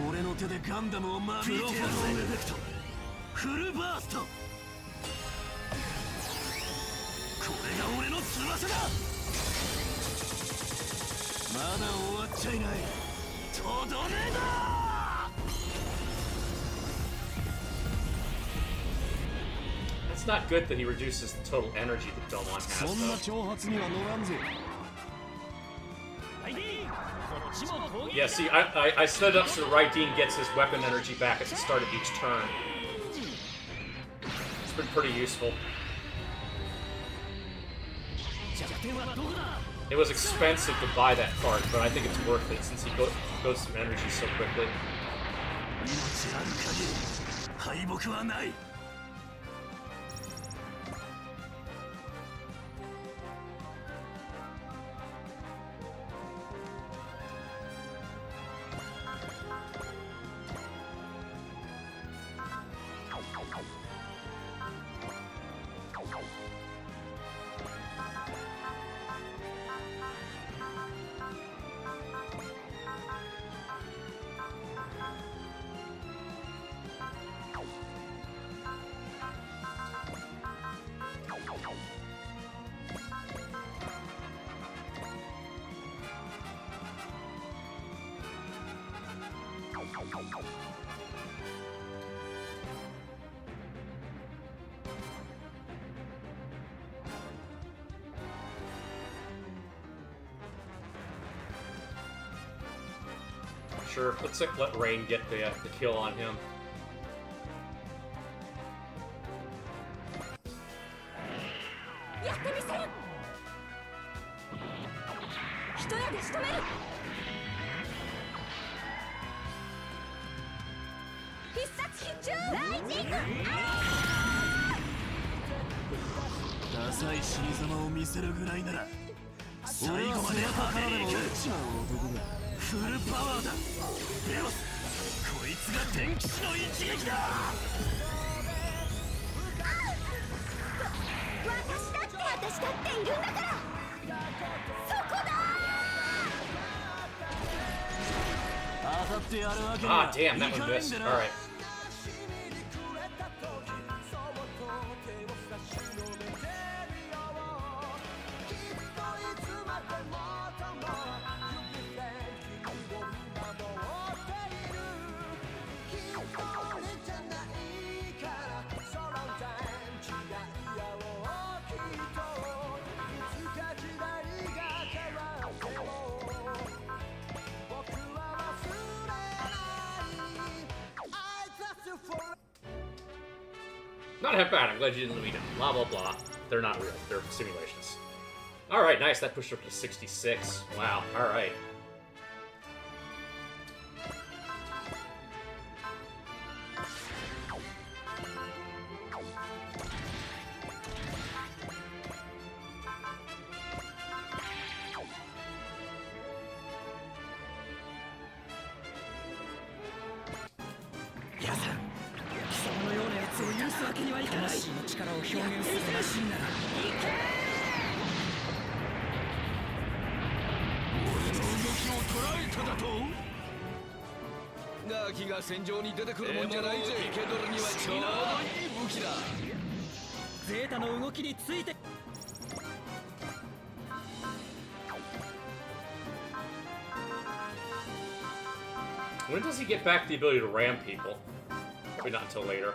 俺の手でガンダムを間引いてやるぜフルバーストこれが俺の翼だまだ終わっちゃいないとどめだ It's not good that he reduces the total energy that Belmont has, そんな though. 挑発には乗らんぜ。 Yeah, see, I set it up so Raideen gets his weapon energy back at the start of each turn. It's been pretty useful. It was expensive to buy that card, but I think it's worth it since he goes through energy so quickly. 命ある限り敗北はない Sure, let's let Rain get the kill on him. やってみせる。一夜で仕留める。必殺必中。ライジング。ダサい死に様を見せるぐらいなら最後まで派手に行くフルパワーだベロスこいつが天騎士の一撃だ私だっているんだからそこだ 当たってやるわけに Ah, は damn, い that か one ねえん missed. で All な right. Not half bad. I'm glad you didn't lead it. Blah, blah, blah. They're not real. They're simulations. Alright, nice. That pushed up to 66. Wow. Alright.ガキが戦場に出てくるもんじゃないぜ。生け捕るにはちょうどいい武器だ。ゼータの動きについて When does he get back the ability to ram people? Probably not until later.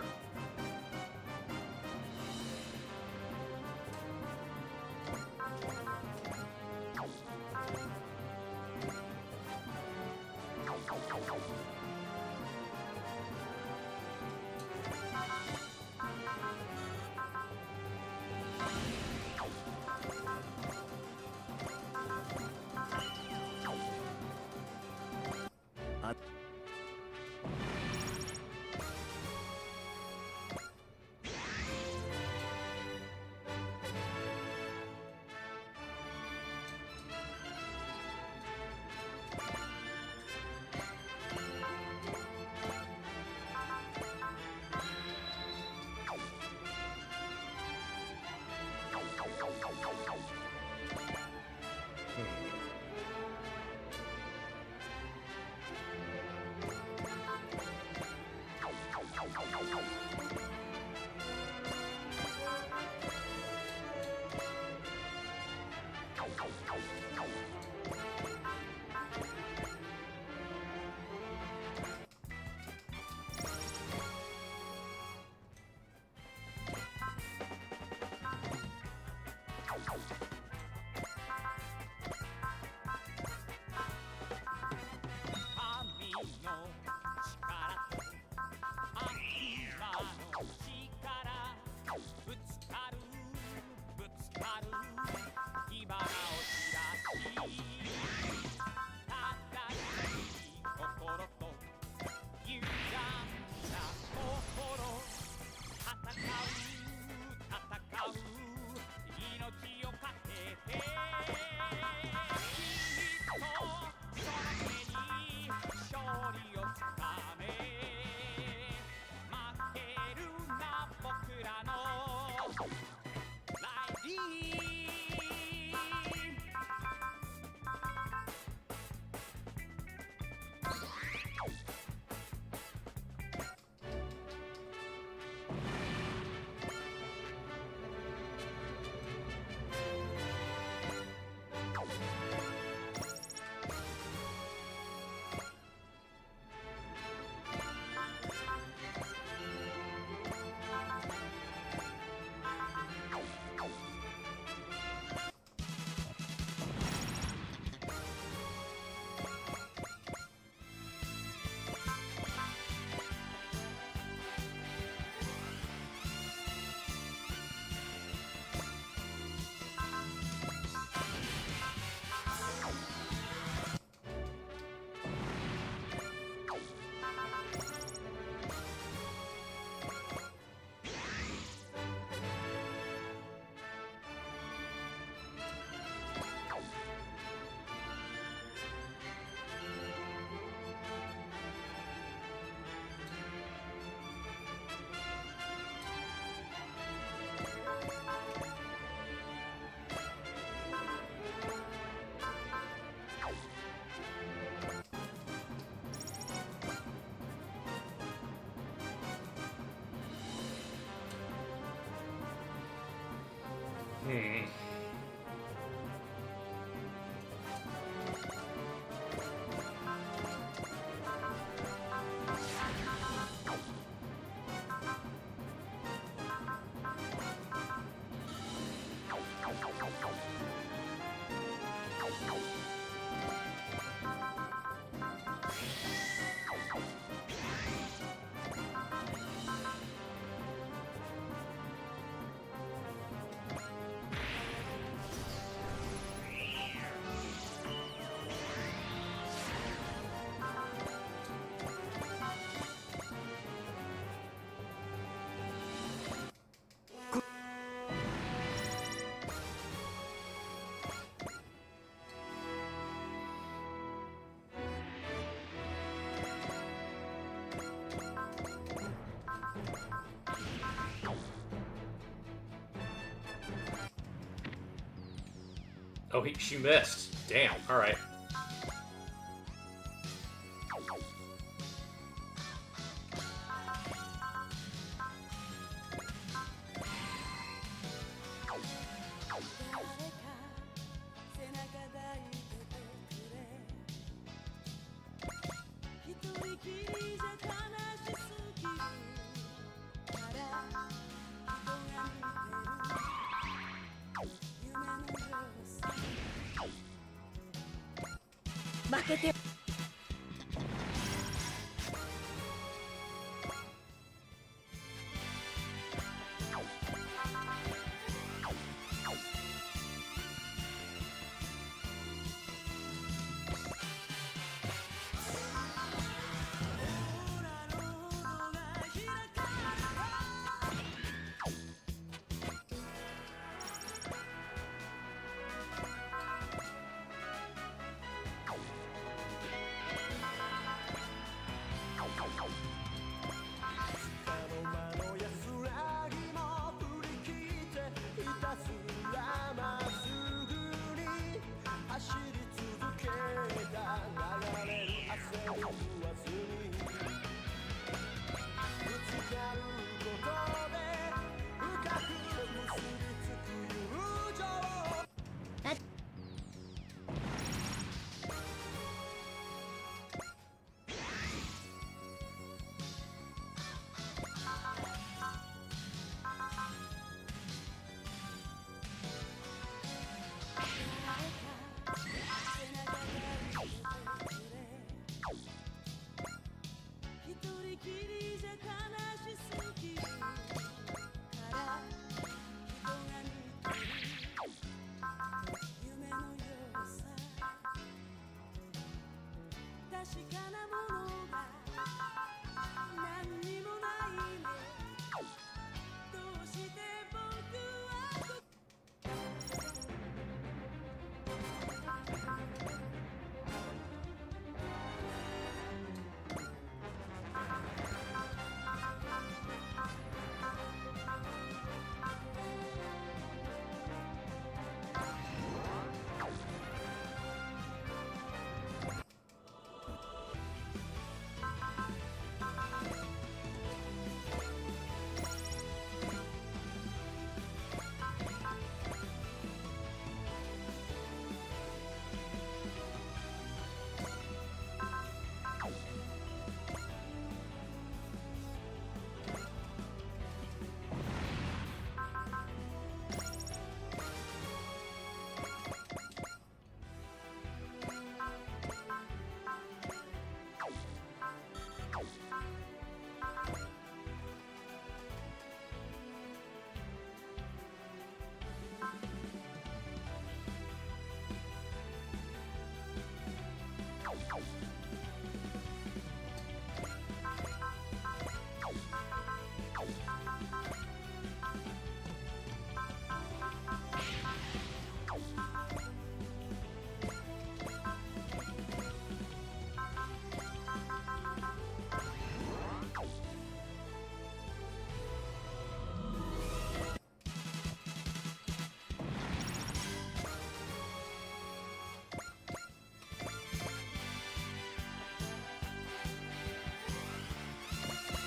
Oh, she missed. Damn. All right.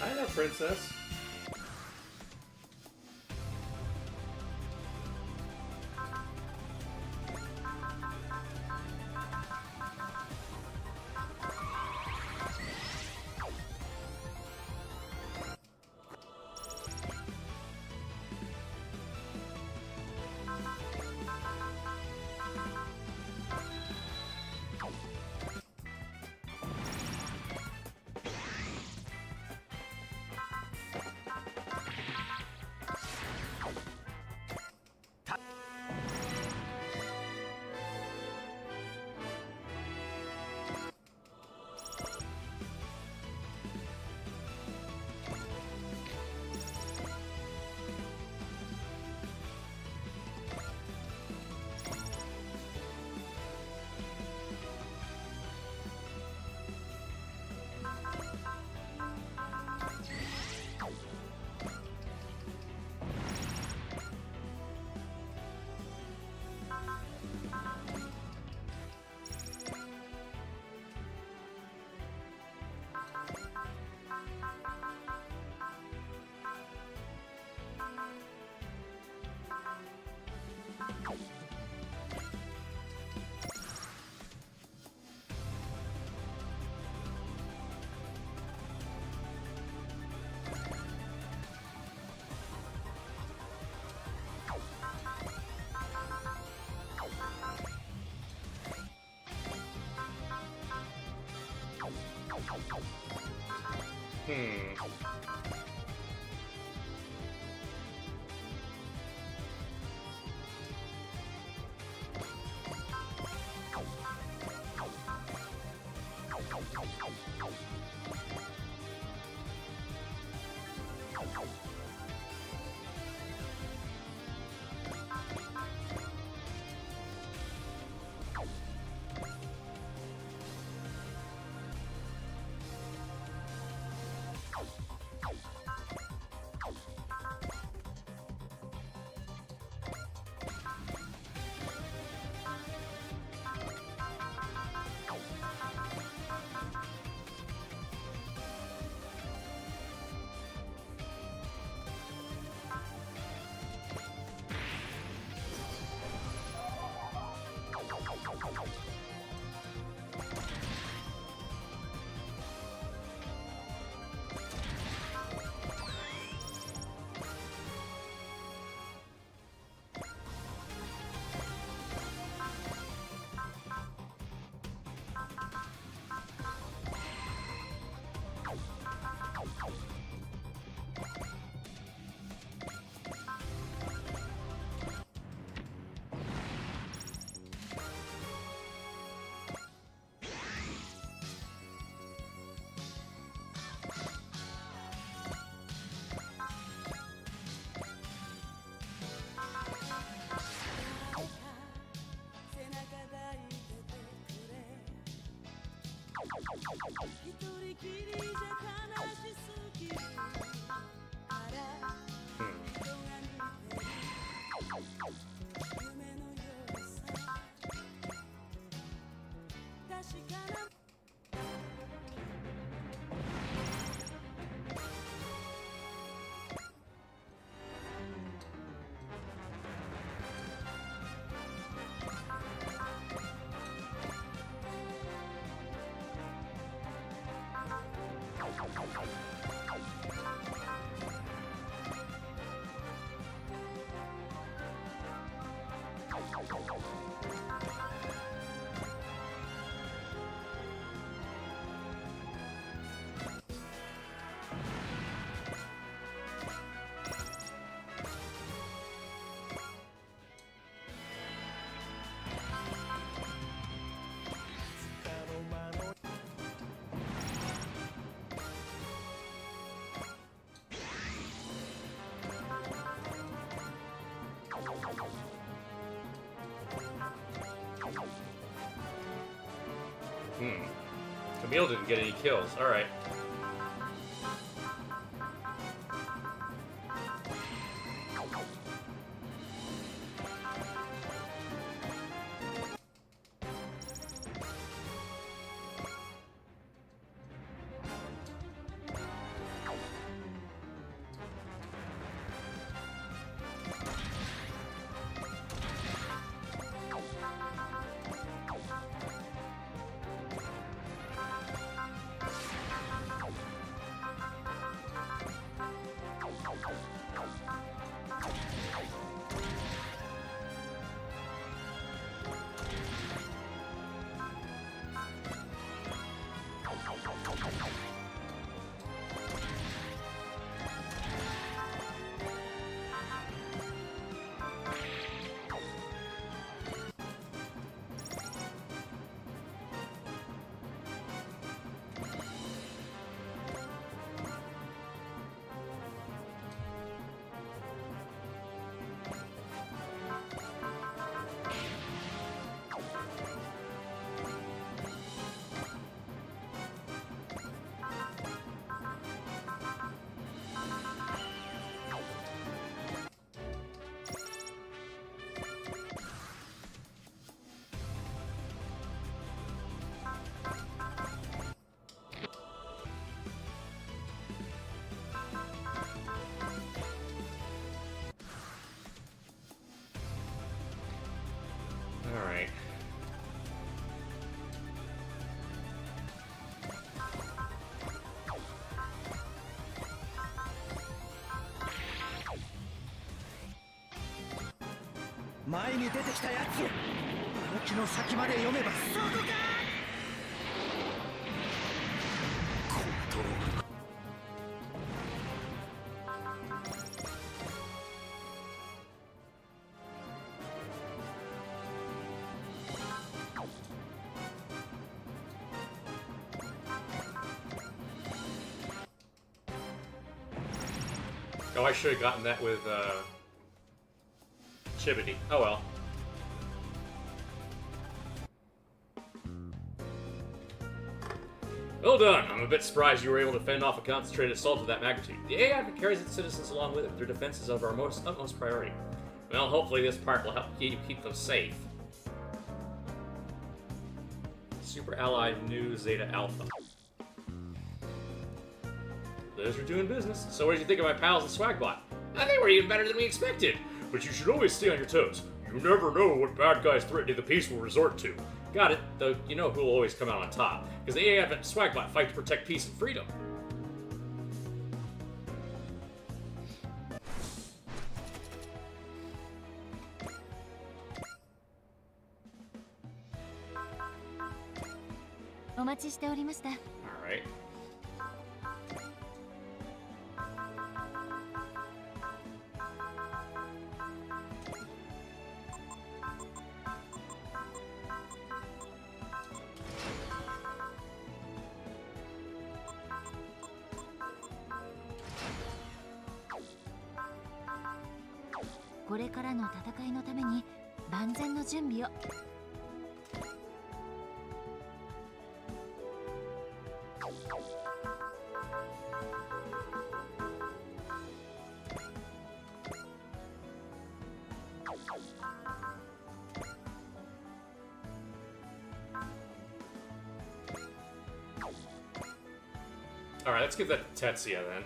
I know, princess. Camille didn't get any kills. Alright. Alright.前に出てきたやつ、歩きの先まで読めばそこか。Oh, I should have gotten that with, Chibity. Oh well. Well done! I'm a bit surprised you were able to fend off a concentrated assault of that magnitude. The AI carries its citizens along with it. Their defense is of our utmost priority. Well, hopefully this part will help you keep them safe. Super Ally New Zeta Alpha. Those are doing business. So what did you think of my pals at Swagbot? They were even better than we expected. But you should always stay on your toes. You never know what bad guys threatening the peace will resort to. Got it, though you know who will always come out on top. Because the AI at Swagbot fight to protect peace and freedom. Alright. Alright, let's give that to Tetsuya then.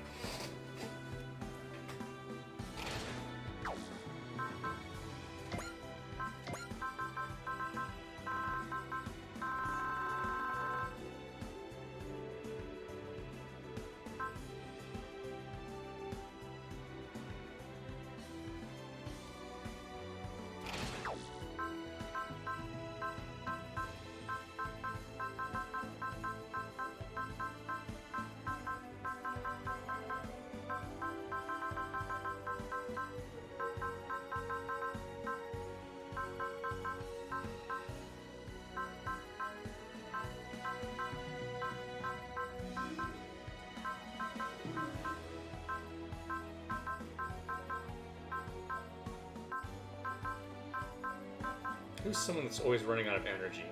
Who's someone that's always running out of energy?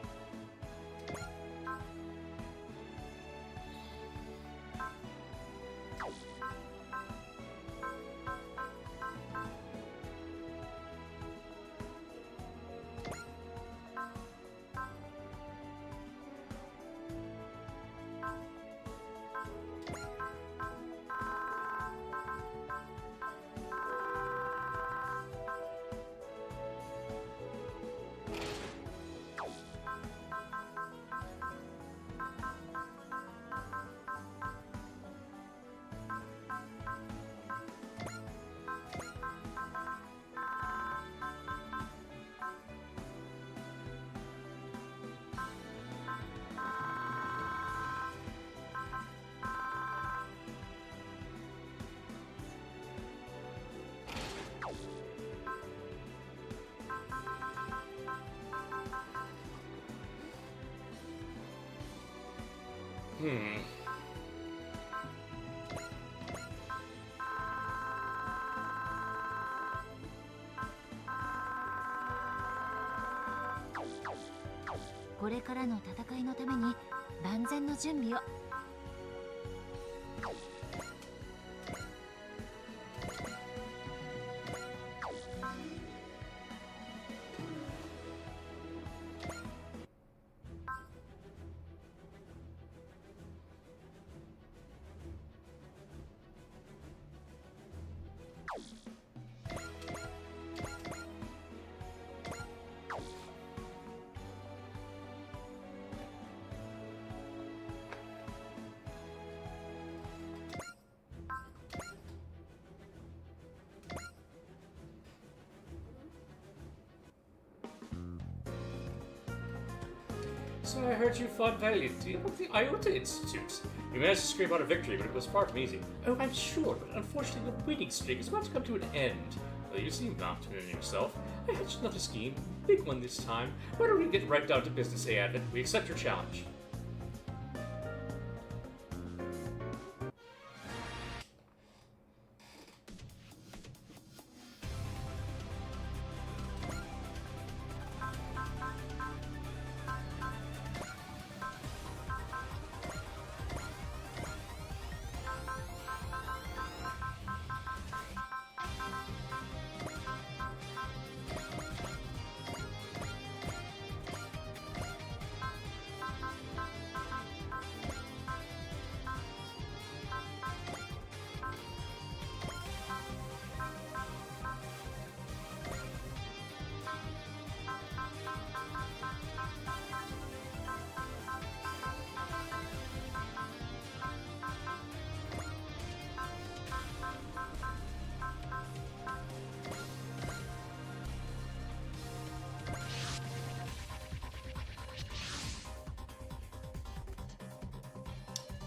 Hmm. So I heard you fought valiantly at the Iota Institute. You managed to scrape out a victory, but it was far from easy. Oh, I'm sure, but unfortunately the winning streak is about to come to an end. Well, you seem confident in yourself. I hatched another scheme. Big one this time. Why don't we get right down to business, hey Advent? We accept your challenge.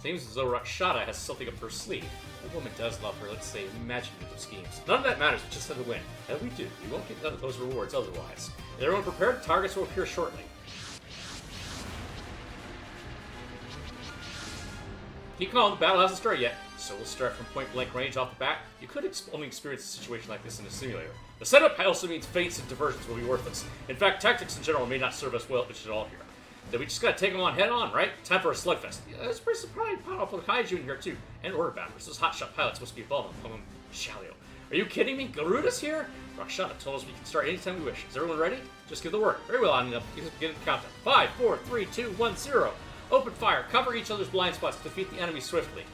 Seems as though Rakshata has something up her sleeve. The woman does love her, let's say, imaginative schemes. None of that matters, we just have to win. And we do. We won't get none of those rewards otherwise. Is everyone prepared? Targets will appear shortly. Keep calm, the battle hasn't started yet, so we'll start from point-blank range off the bat. You could only experience a situation like this in a simulator. The setup also means feints and diversions will be worthless. In fact, tactics in general may not serve us well at all here. Then we just gotta take them on head on, right? Time for a slugfest. Yeah, it's pretty surprising powerful kaiju in here too, and order batters. Those hotshot pilots must be involved in Shalio. Are you kidding me? Garuda's here? Rakshata told us we can start anytime we wish. Is everyone ready? Just give the word. Very well, I'm gonna begin the countdown. 5, 4, 3, 2, 1, 0. Open fire. Cover each other's blind spots. Defeat the enemy swiftly.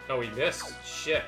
Oh, we missed. Shit.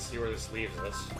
Let's see where this leaves us.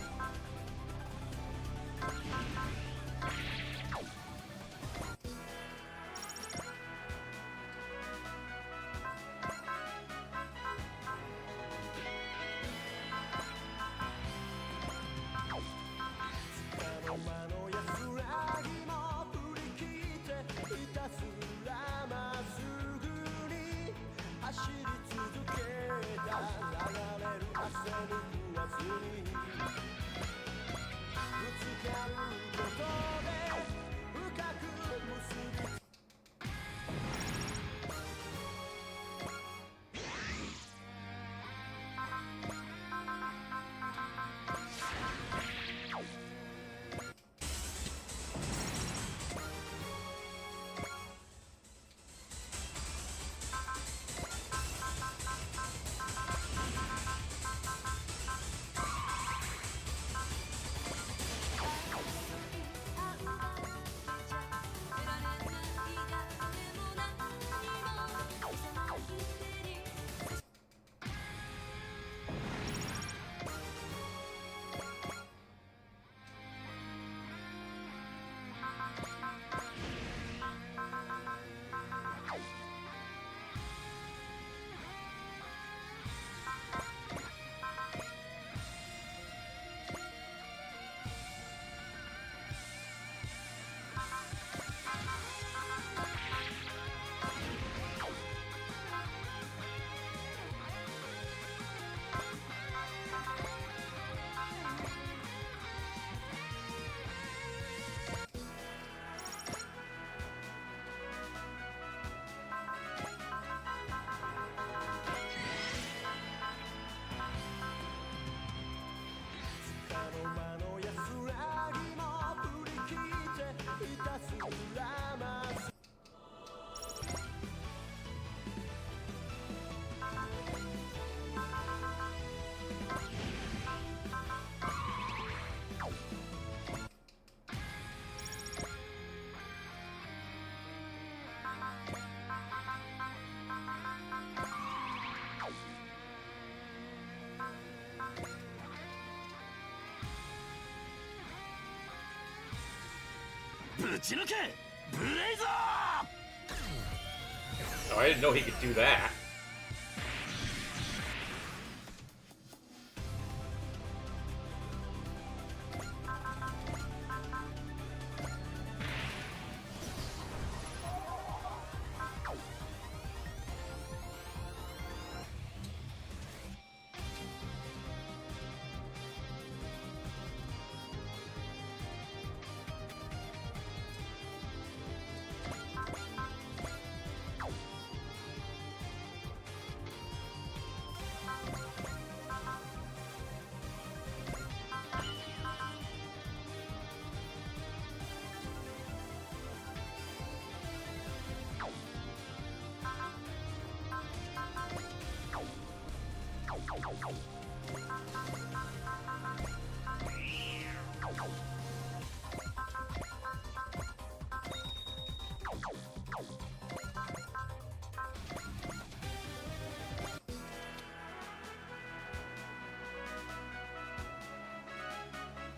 Oh, I didn't know he could do that.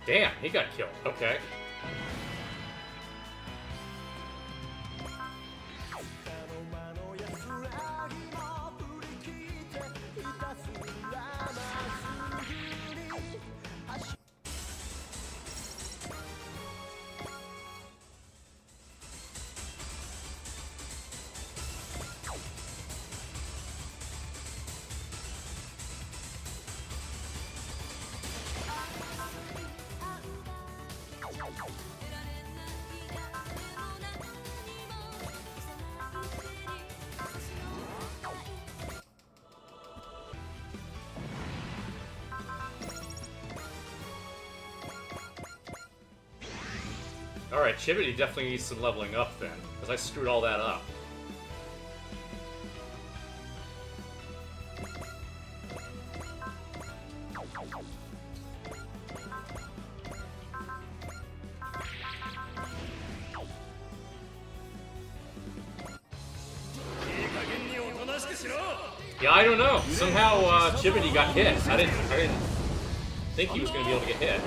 Damn, he got killed. Okay. Alright, Chibity definitely needs some leveling up then, because I screwed all that up. Yeah, I don't know. Somehow Chibity got hit. I didn't think he was going to be able to get hit.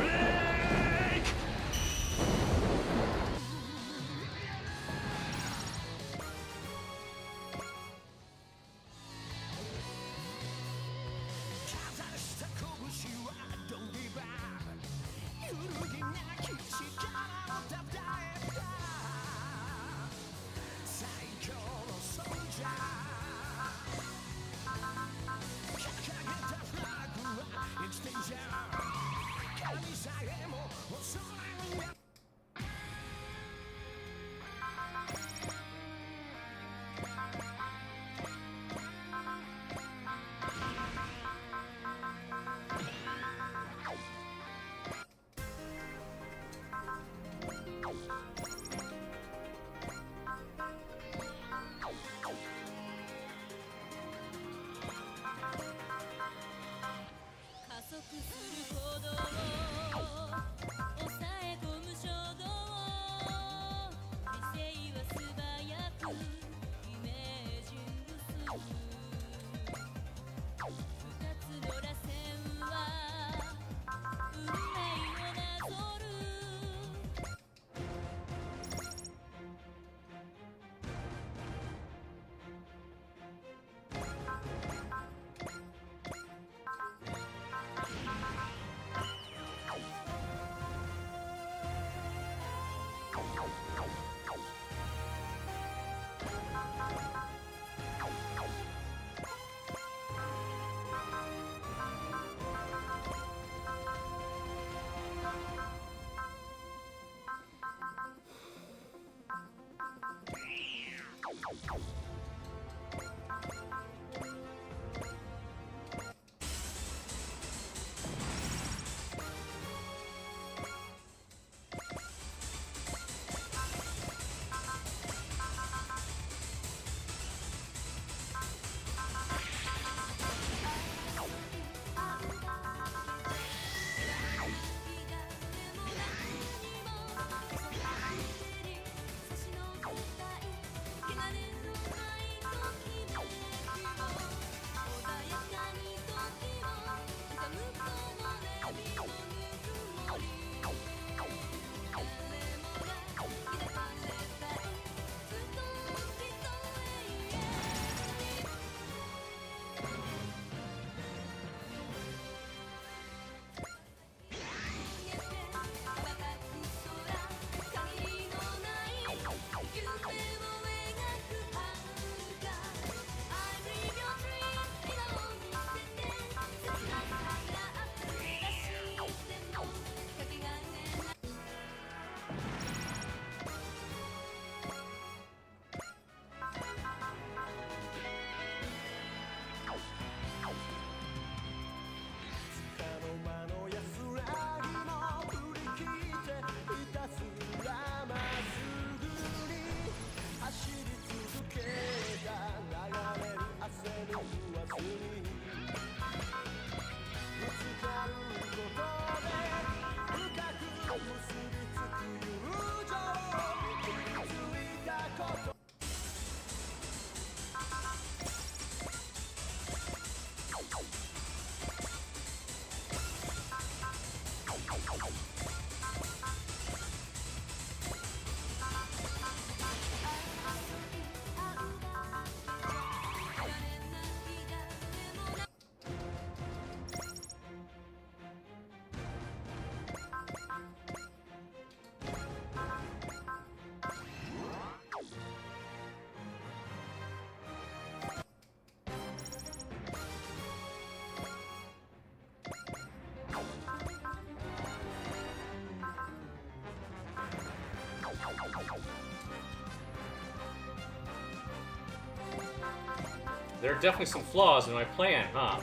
There are definitely some flaws in my plan, huh?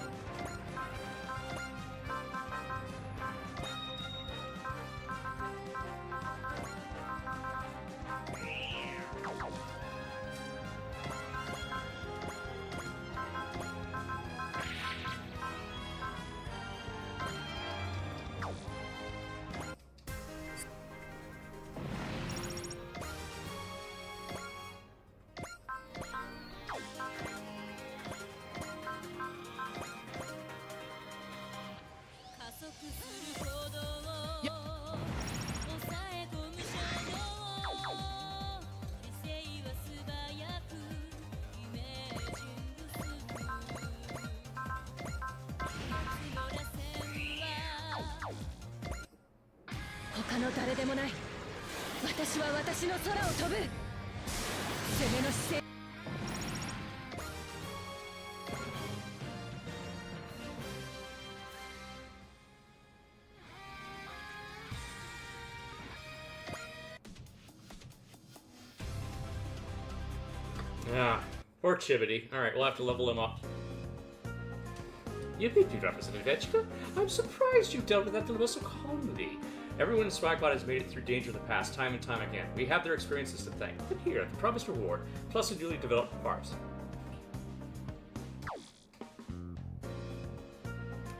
でもない。私は私の空を飛ぶ。攻めの姿勢。Ah, poor Chibity. Alright, we'll have to level him up. You beat me, Representative Echika. I'm surprised you dealt with that dilemma so calmly. Everyone in Swagbot has made it through danger in the past, time and time again. We have their experiences to thank. But here, the promised reward, plus a newly developed farce.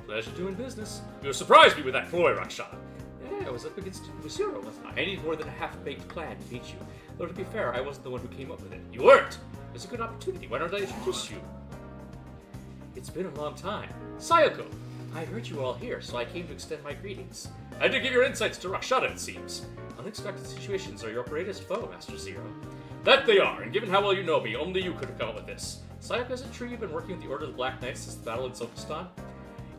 Pleasure doing business. You surprised me with that ploy, Rakshana. Yeah, I was up against Zero, wasn't I? I need more than a half-baked plan to beat you. Though to be fair, I wasn't the one who came up with it. You weren't! It's a good opportunity. Why don't I introduce you? It's been a long time. Sayoko! I heard you all here, so I came to extend my greetings. I did give your insights to Rakshana, it seems. Unexpected situations are your greatest foe, Master Zero. That they are, and given how well you know me, only you could have come up with this. Sayoko, is it true you've been working with the Order of the Black Knights since the battle in Sokistan?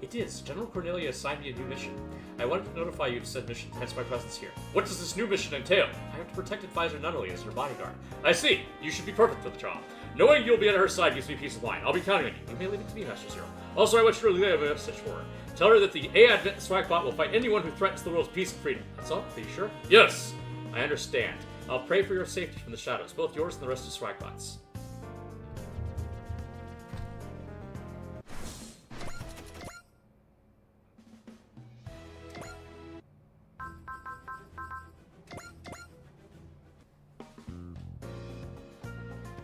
It is. General Cornelia assigned me a new mission. I wanted to notify you of said mission, hence my presence here. What does this new mission entail? I have to protect Advisor Nunnally as her bodyguard. I see. You should be perfect for the job. Knowing you'll be at her side gives me peace of mind. I'll be counting on you. You may leave it to me, Master Zero. Also, I want you to relay a message for her. Tell her that the Advent Swagbot will fight anyone who threatens the world's peace and freedom. That's all? Are you sure? Yes! I understand. I'll pray for your safety from the shadows, both yours and the rest of Swagbots.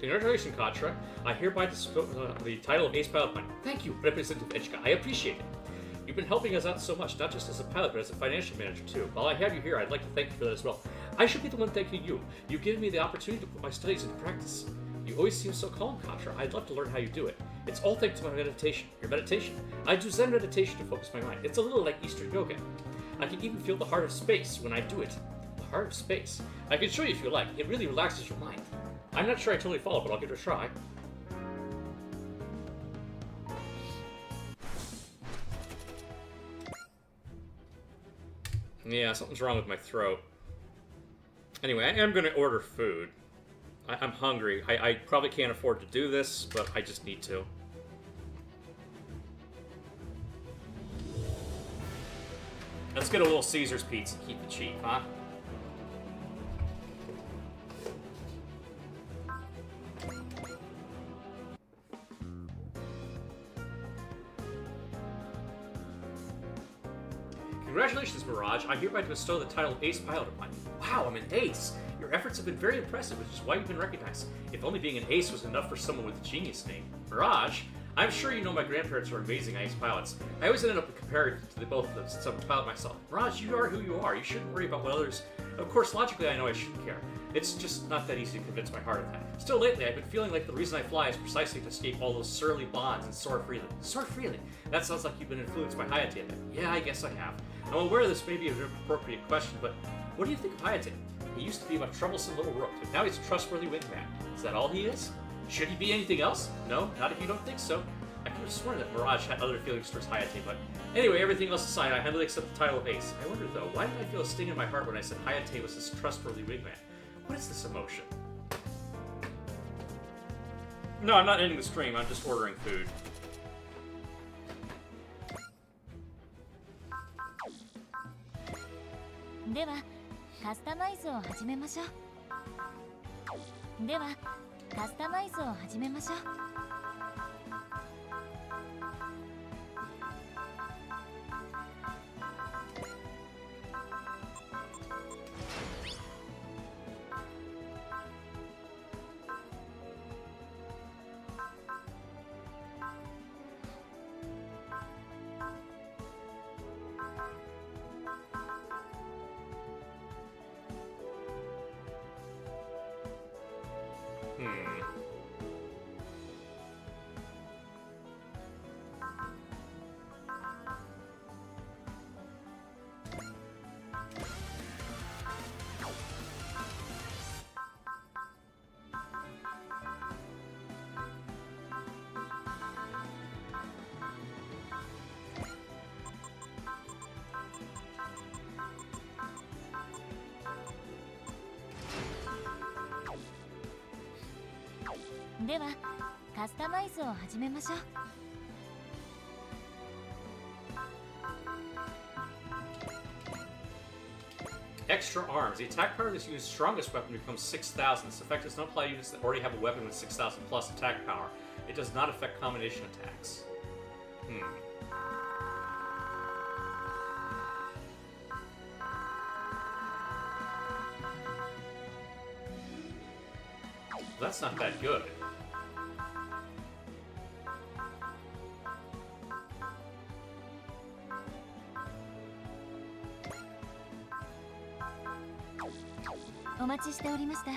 Congratulations, Contra. I hereby dispose the title of Ace Pilot Money. Thank you, Representative Echika. I appreciate it. You've been helping us out so much, not just as a pilot, but as a financial manager, too. While I have you here, I'd like to thank you for that as well. I should be the one thanking you. You've given me the opportunity to put my studies into practice. You always seem so calm, Contra. I'd love to learn how you do it. It's all thanks to my meditation. Your meditation? I do Zen meditation to focus my mind. It's a little like Eastern yoga. I can even feel the heart of space when I do it. The heart of space. I can show you if you like. It really relaxes your mind. I'm not sure I totally follow, but I'll give it a try. Yeah, something's wrong with my throat. Anyway, I am going to order food. I'm hungry. I probably can't afford to do this, but I just need to. Let's get a little Caesar's pizza. Keep it cheap, huh? Congratulations, Mirage. I hereby bestow the title of Ace Pilot upon you. Wow, I'm an ace! Your efforts have been very impressive, which is why you've been recognized. If only being an ace was enough for someone with a genius name. Mirage, I'm sure you know my grandparents were amazing ace pilots. I always ended up comparing to the both of them since I'm a pilot myself. Mirage, you are who you are. You shouldn't worry about what others... Of course, logically, I know I shouldn't care. It's just not that easy to convince my heart of that. Still, lately, I've been feeling like the reason I fly is precisely to escape all those surly bonds and soar freely. Soar freely? That sounds like you've been influenced by Hayate a bit. Yeah, I guess I have. I'm aware this may be an inappropriate question, but what do you think of Hayate? He used to be a troublesome little rook, but now he's a trustworthy wingman. Is that all he is? Should he be anything else? No, not if you don't think so. I could have sworn that Mirage had other feelings towards Hayate, but anyway, everything else aside, I humbly accept the title of Ace. I wonder, though, why did I feel a sting in my heart when I said Hayate was this trustworthy wingman? What is this emotion? No, I'm not ending the stream, I'm just ordering food.カスタマイズを始めましょう。では、カスタマイズを始めましょう。ではカスタマイズを始めましょう。 Extra arms. The attack power of this unit's strongest weapon becomes 6,000. This effect does not apply to units that already have a weapon with 6,000 plus attack power. It does not affect combination attacks. That's not that good.お待ちしておりました。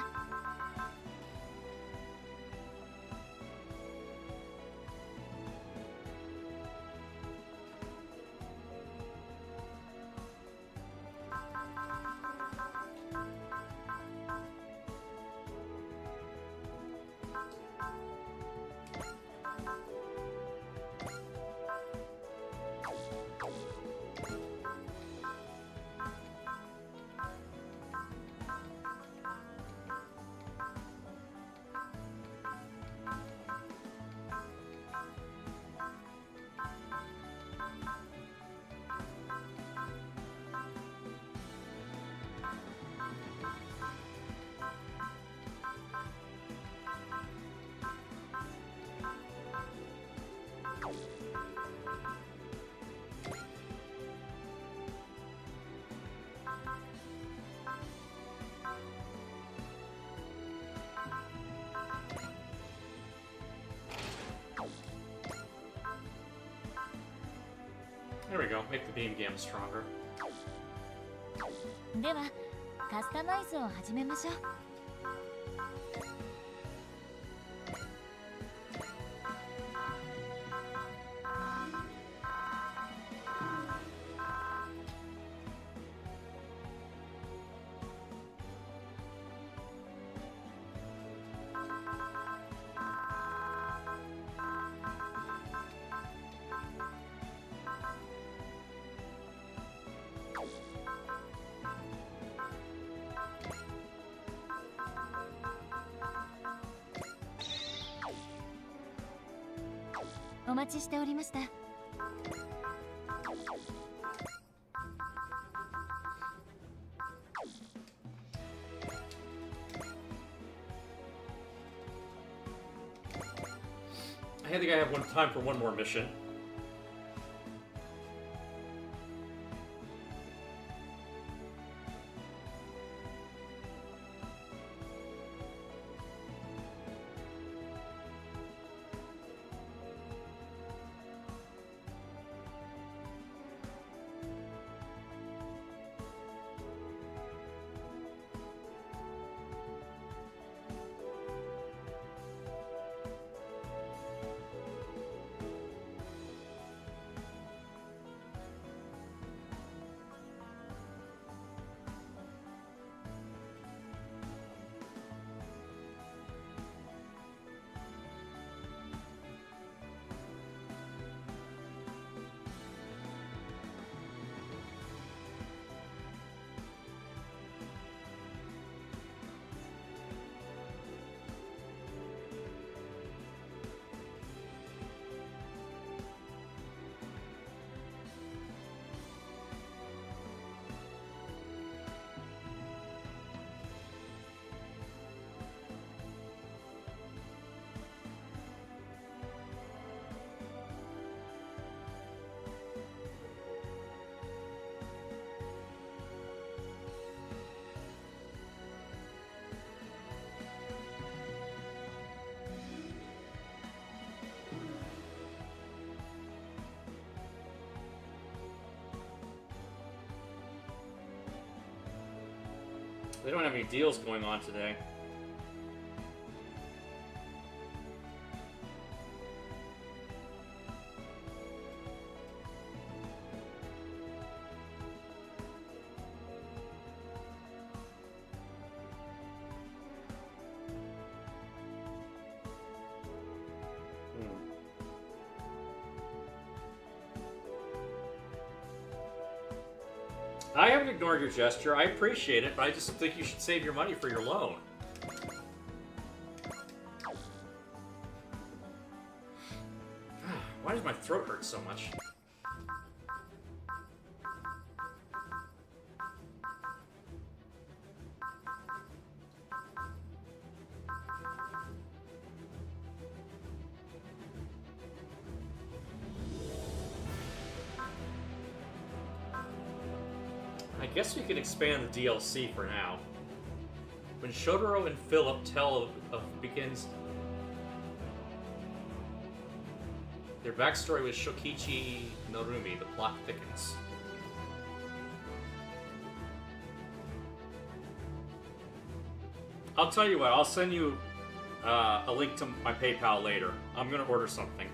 There we go. Make the beam gamma stronger. ではカスタマイズを始めましょう。 お待ちしておりました。 I think I have time for one more mission. They don't have any deals going on today. I haven't ignored your gesture. I appreciate it, but I just think you should save your money for your loan. Why does my throat hurt so much? I guess we can expand the DLC for now. When Shotaro and Philip tell of begins their backstory with Shokichi Narumi, the plot thickens. I'll tell you what, I'll send you a link to my PayPal later. I'm gonna order something.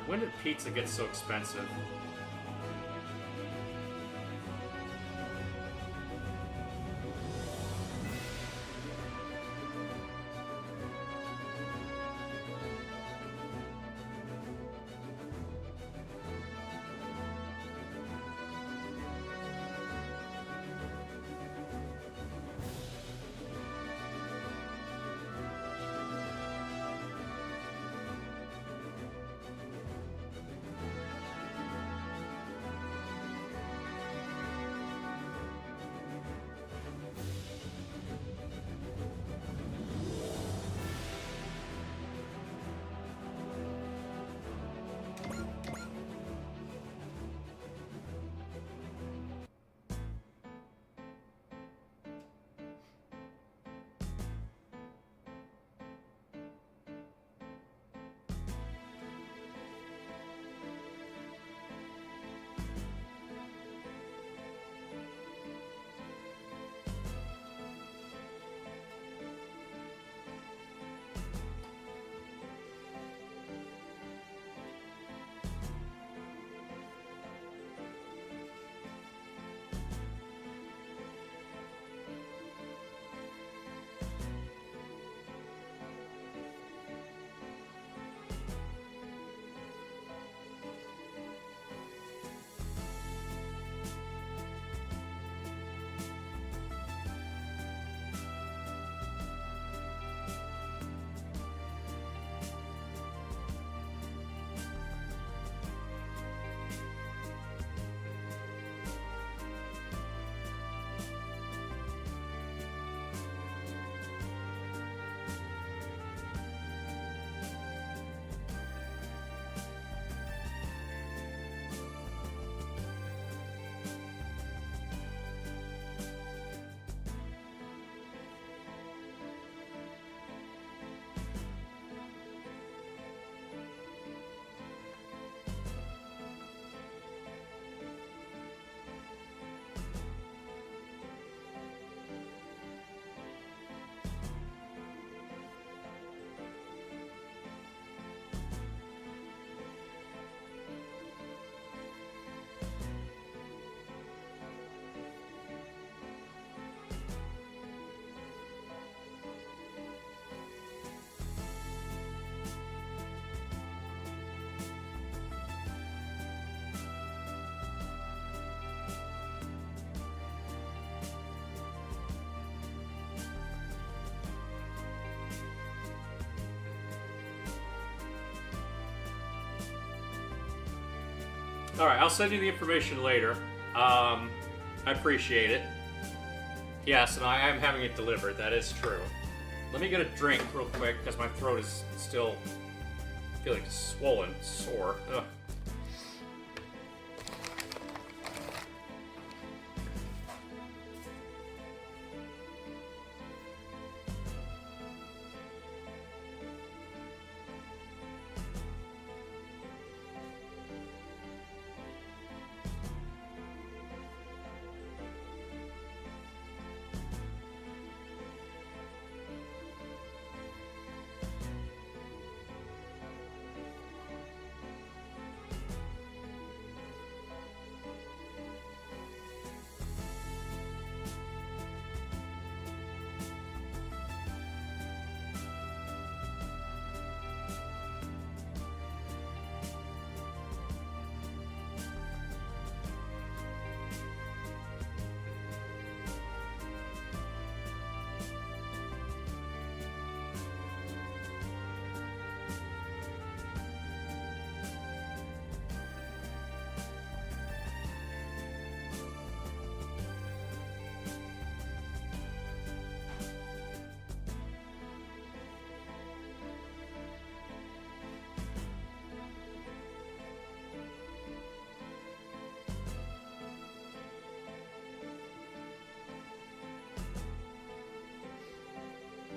When did pizza get so expensive? Alright, I'll send you the information later. I appreciate it. Yes, and I am having it delivered, that is true. Let me get a drink real quick, because my throat is still feeling swollen, sore. Ugh.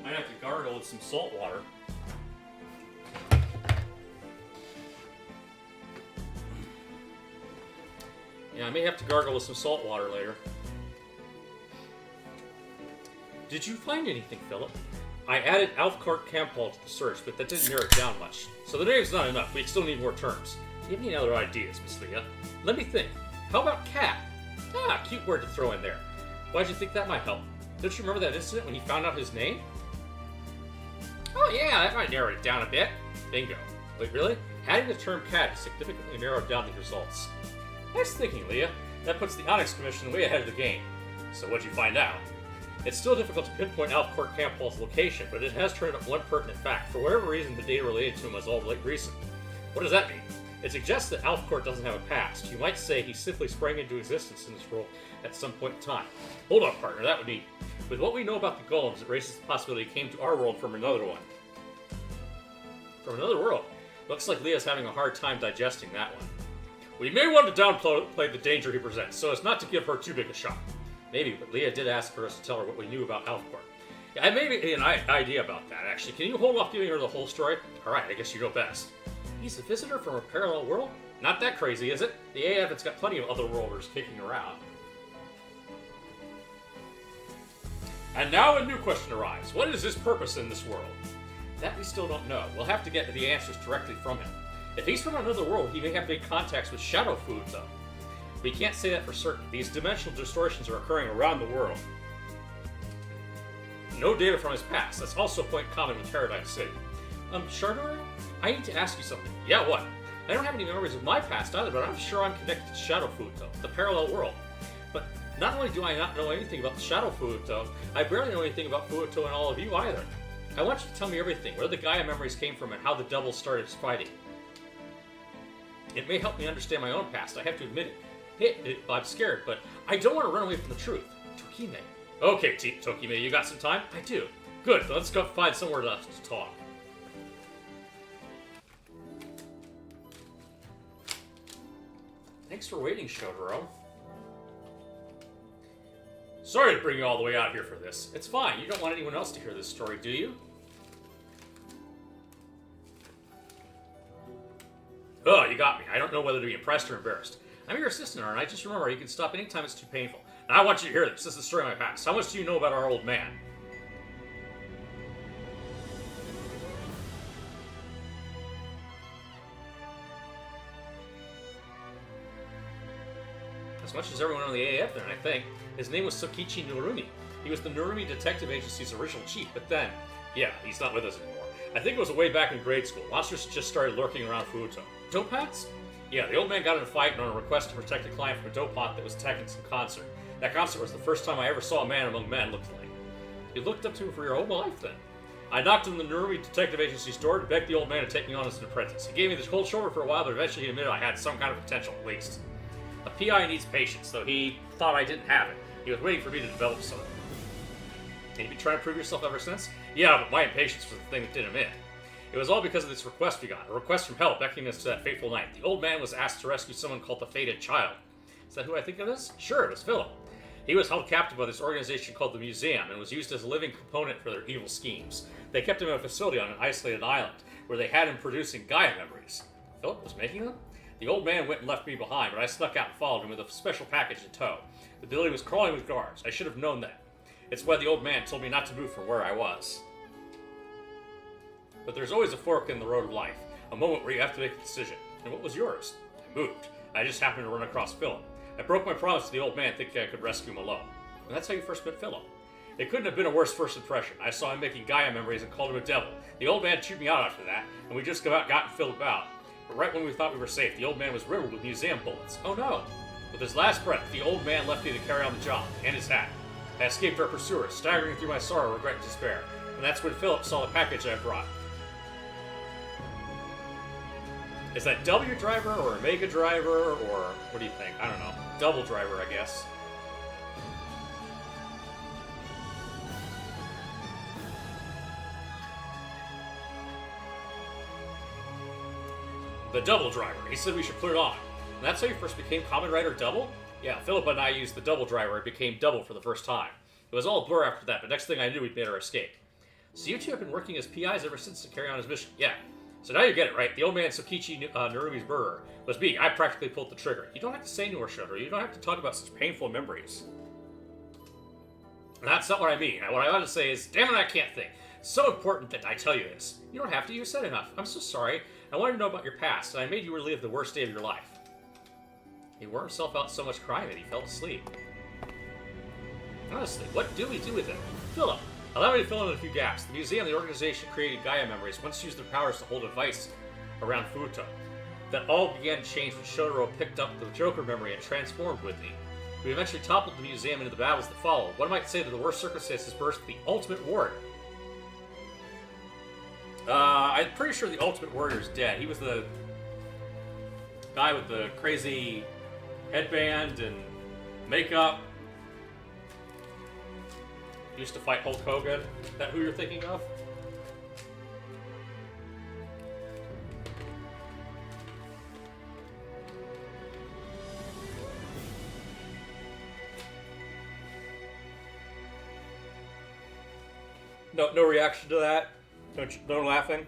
I'd have to gargle with some salt water. Yeah, I may have to gargle with some salt water later. Did you find anything, Philip? I added Alfkart Campbell to the search, but that didn't narrow it down much. So the name's not enough. We still need more terms. Do you have any other ideas, Miss Leah? Let me think. How about cat? Ah, cute word to throw in there. Why'd you think that might help? Don't you remember that incident when he found out his name? Oh yeah, that might narrow it down a bit. Bingo. Wait, really? Adding the term cat has significantly narrowed down the results. Nice thinking, Leah. That puts the Onyx Commission way ahead of the game. So what'd you find out? It's still difficult to pinpoint Alfkort Campbell's location, but it has turned up one pertinent fact. For whatever reason, the data related to him was all recent. What does that mean? It suggests that Alfkort doesn't have a past. You might say he simply sprang into existence in this world at some point in time. Hold on, partner, that would be... With what we know about the golems, it raises the possibility he came to our world from another one. From another world? Looks like Leah's having a hard time digesting that one. We may want to downplay the danger he presents, so as not to give her too big a shock. Maybe, but Leah did ask for us to tell her what we knew about Alfkort. Yeah, I may be an idea about that, actually. Can you hold off giving her the whole story? Alright, I guess you know best. He's a visitor from a parallel world? Not that crazy, is it? The AF has got plenty of other worlders kicking around. And now a new question arrives. What is his purpose in this world? That we still don't know. We'll have to get the answers directly from him. If he's from another world, he may have made contacts with Shadow Food, though. We can't say that for certain. These dimensional distortions are occurring around the world. No data from his past. That's also a point common with Paradigm City. Shardora? I need to ask you something. Yeah, what? I don't have any memories of my past either, but I'm sure I'm connected to Shadow Food, though. The parallel world. But not only do I not know anything about the Shadow Fuuto, I barely know anything about Fuuto and all of you either. I want you to tell me everything, where the Gaia memories came from and how the doubles started fighting. It may help me understand my own past, I have to admit it. I'm scared, but I don't want to run away from the truth. Tokime. Okay, Tokime, you got some time? I do. Good, let's go find somewhere to talk. Thanks for waiting, Shotaro. Sorry to bring you all the way out here for this. It's fine, you don't want anyone else to hear this story, do you? Oh, you got me. I don't know whether to be impressed or embarrassed. I'm your assistant, aren't I? Just remember, you can stop anytime it's too painful. And I want you to hear this. This is the story of my past. How much do you know about our old man? As much as everyone on the AF then, I think. His name was Sokichi Narumi. He was the Narumi Detective Agency's original chief, but then, yeah, he's not with us anymore. I think it was way back in grade school. Monsters just started lurking around Fuuto. Dope hats? Yeah, the old man got in a fight on a request to protect a client from a dope pot that was attacking some concert. That concert was the first time I ever saw a man among men looked like. You looked up to him for your whole life, then. I knocked on the Narumi Detective Agency's door to beg the old man to take me on as an apprentice. He gave me the cold shoulder for a while, but eventually he admitted I had some kind of potential, at least. A PI needs patience, though he thought I didn't have it. He was waiting for me to develop some. And you've been trying to prove yourself ever since? Yeah, but my impatience was the thing that did him in. It was all because of this request we got, a request from hell beckoning us to that fateful night. The old man was asked to rescue someone called the Fated Child. Is that who I think of as? Sure, it was Philip. He was held captive by this organization called the Museum and was used as a living component for their evil schemes. They kept him in a facility on an isolated island, where they had him producing Gaia memories. Philip was making them? The old man went and left me behind, but I snuck out and followed him with a special package in tow. The building was crawling with guards. I should have known that. It's why the old man told me not to move from where I was. But there's always a fork in the road of life, a moment where you have to make a decision. And what was yours? I moved. I just happened to run across Philip. I broke my promise to the old man thinking I could rescue him alone. And that's how you first met Philip. It couldn't have been a worse first impression. I saw him making Gaia memories and called him a devil. The old man chewed me out after that, and we just gotten Philip out. But right when we thought we were safe, the old man was riddled with museum bullets. Oh no! With his last breath, the old man left me to carry on the job, and his hat. I escaped our pursuers, staggering through my sorrow, regret, and despair. And that's when Philip saw the package I brought. Is that W driver, or Omega driver, or what do you think? I don't know. Double driver, I guess. The Double driver. He said we should put it on. And that's how you first became Kamen Rider Double? Yeah, Philip and I used the Double driver and became Double for the first time. It was all a blur after that, but next thing I knew, we'd made our escape. So you two have been working as PIs ever since to carry on his mission? Yeah. So now you get it, right? The old man Tsukichi Narumi's murderer was me. I practically pulled the trigger. You don't have to say anymore, Shotaro. You don't have to talk about such painful memories. And that's not what I mean. What I ought to say is, damn it, I can't think. It's so important that I tell you this. You don't have to. You said enough. I'm so sorry. I wanted to know about your past, and I made you relive the worst day of your life. He wore himself out so much crying that he fell asleep. Honestly, what do we do with him? Philip. Allow me to fill in a few gaps. The museum, the organization created Gaia memories, once used their powers to hold a vice around Futo. That all began to change when Shotaro picked up the Joker memory and transformed with me. We eventually toppled the museum into the battles that followed. One might say that the worst circumstances birthed the Ultimate Warrior. I'm pretty sure the Ultimate Warrior is dead. He was the guy with the crazy headband and makeup. Used to fight Hulk Hogan. Is that who you're thinking of? No reaction to that? No laughing?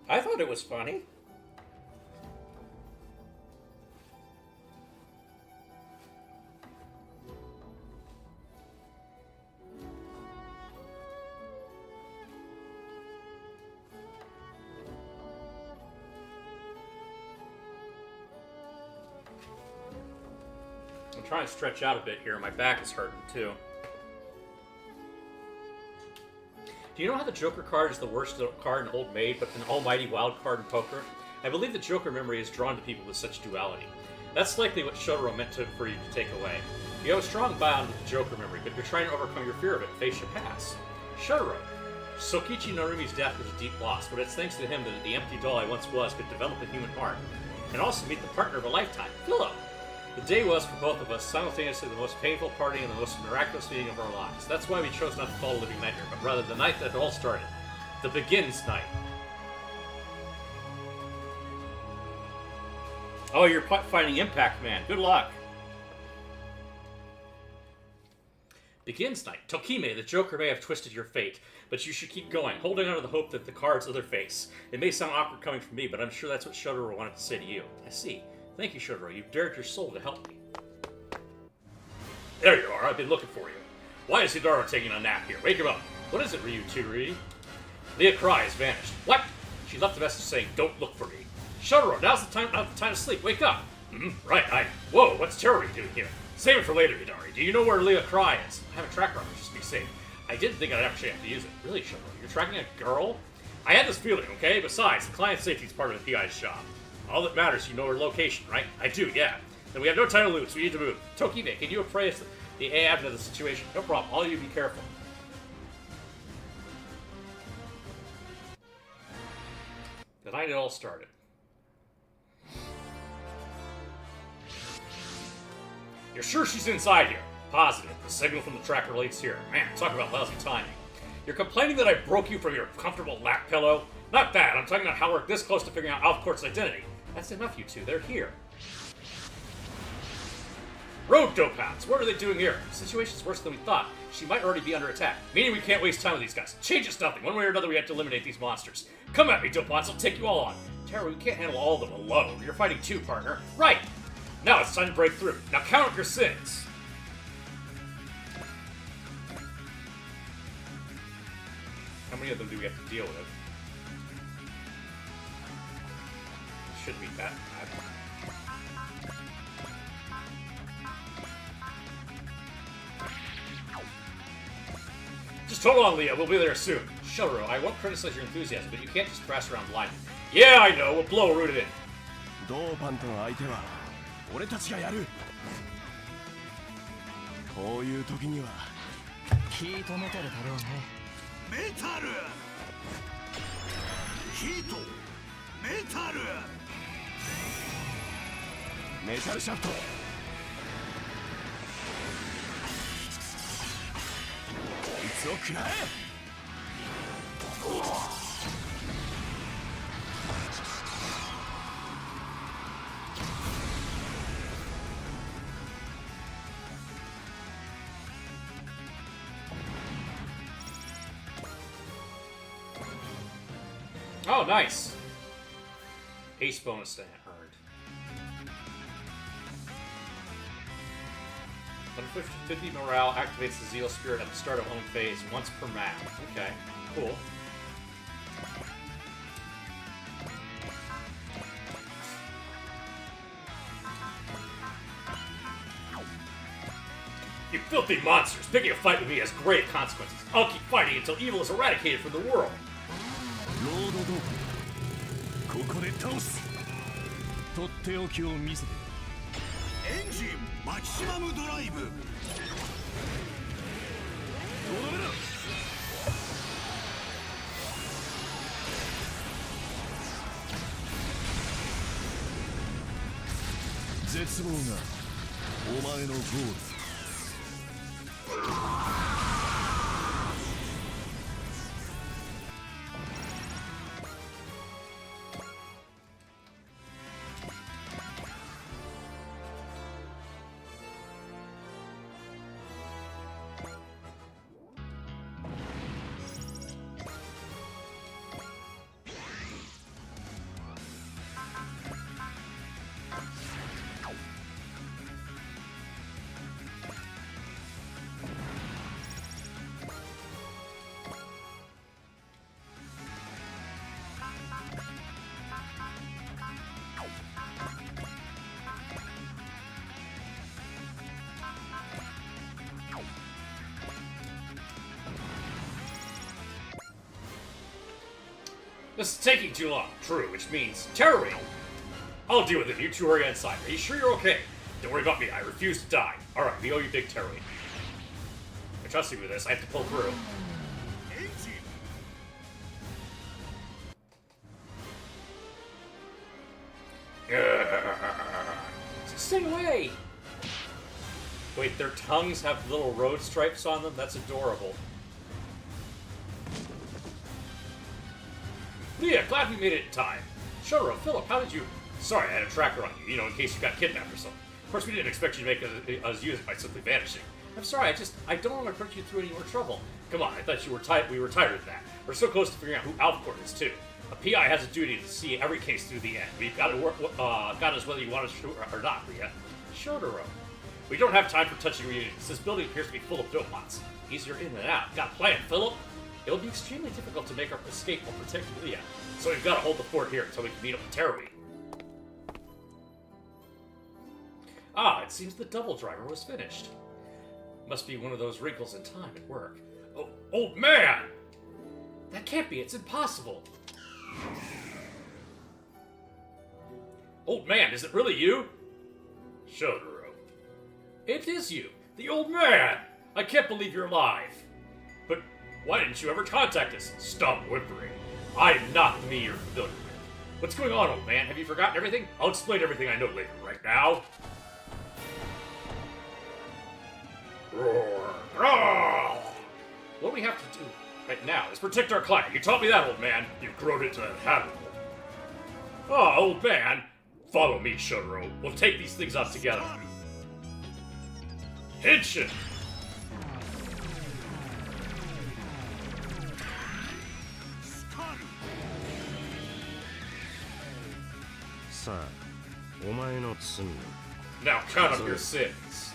I thought it was funny. I'm trying to stretch out a bit here. My back is hurting too. Do you know how the Joker card is the worst card in Old Maid, but an almighty wild card in poker? I believe the Joker memory is drawn to people with such duality. That's likely what Shotaro meant for you to take away. You have a strong bond with the Joker memory, but you're trying to overcome your fear of it and face your past. Shotaro. Sokichi Narumi's death was a deep loss, but it's thanks to him that the empty doll I once was could develop a human heart, and also meet the partner of a lifetime, Philip. The day was, for both of us, simultaneously the most painful party and the most miraculous meeting of our lives. That's why we chose not to call it Living Nightmare, but rather the night that it all started. The Begins night. Oh, you're fighting Impact Man. Good luck. Begins night. Tokime, the Joker may have twisted your fate, but you should keep going, holding on to the hope that the card's other face. It may sound awkward coming from me, but I'm sure that's what Shotaro wanted to say to you. I see. Thank you, Shotaro. You've dared your soul to help me. There you are. I've been looking for you. Why is Hidaro taking a nap here? Wake him up. What is it, Ryu Turi? Leah Cry has vanished. What? She left a message saying, don't look for me. Shotaro, now's the time, not the time to sleep. Wake up. Right. Whoa, what's Terry doing here? Save it for later, Hidari. Do you know where Leah Cry is? I have a tracker on her, just to be safe. I didn't think I'd actually have to use it. Really, Shotaro? You're tracking a girl? I had this feeling, okay? Besides, the client safety is part of the PI's job. All that matters is you know her location, right? I do, yeah. Then we have no time to lose. We need to move. Tokime, can you appraise the admin of the situation? No problem. All of you be careful. Because night it all started. You're sure she's inside here? Positive. The signal from the tracker relates here. Man, talk about lousy timing. You're complaining that I broke you from your comfortable lap pillow? Not that. I'm talking about how we're this close to figuring out Alfcourt's identity. That's enough, you two. They're here. Road dopeouts! What are they doing here? The situation's worse than we thought. She might already be under attack, meaning we can't waste time with these guys. Change is nothing. One way or another, we have to eliminate these monsters. Come at me, dopeouts. I'll take you all on. Terra, we can't handle all of them alone. You're fighting two, partner. Right! Now it's time to break through. Now count up your sins. How many of them do we have to deal with? Shouldn't be that bad. Just hold on, Leah. We'll be there soon. Shotaro, I won't criticize your enthusiasm, but you can't just thrash around blindly. Yeah, I know. We'll blow a root in. ドーパンとの相手は俺たちがやる。こういう時にはヒートメタルだろうね。メタルヒートメタルメタルシャフト。こいつを食らえ。Oh, nice. Ace bonus earned. 150 morale activates the Zeal Spirit at the start of own phase once per map. Okay, cool. You filthy monsters! Picking a fight with me has grave consequences. I'll keep fighting until evil is eradicated from the world. ロードドープここで倒す。とっておきを見せて。エンジンマキシマムドライブ。とどめだ。絶望がお前のゴール。This is taking too long. True, which means Terra Ring. I'll deal with it. You two hurry inside. Are you sure you're okay? Don't worry about me. I refuse to die. Alright, we owe you big Terra Ring. I trust you with this. I have to pull through. Stay away! Wait, their tongues have little road stripes on them? That's adorable. Leah, glad we made it in time. Shotaro, Philip, how did you... Sorry, I had a tracker on you, in case you got kidnapped or something. Of course, we didn't expect you to make us use it by simply vanishing. I'm sorry, I don't want to put you through any more trouble. Come on, I thought we were tired of that. We're so close to figuring out who Alfcourt is, too. A PI has a duty to see every case through the end. We've got to work, got us whether you want us to or not, Leah. Shotaro. We don't have time for touching reunions. This building appears to be full of dopemots. Easier in than out. Got a plan, Philip? It'll be extremely difficult to make our escape while protecting Leah. So we've got to hold the fort here until we can meet up with Terra Ring. Ah, it seems the double driver was finished. Must be one of those wrinkles in time at work. Oh, old man! That can't be, it's impossible. Old man, is it really you? Shotaro. It is you, the old man! I can't believe you're alive. Why didn't you ever contact us? Stop whimpering. I am not the me you're familiar with. What's going on, old man? Have you forgotten everything? I'll explain everything I know later. Right now... Roar. Roar. What we have to do right now is protect our client. You taught me that, old man. You've grown into an habitable. Oh, old man. Follow me, Shotaro. We'll take these things out together. Henshin! さあお前の罪を Now count up your sins.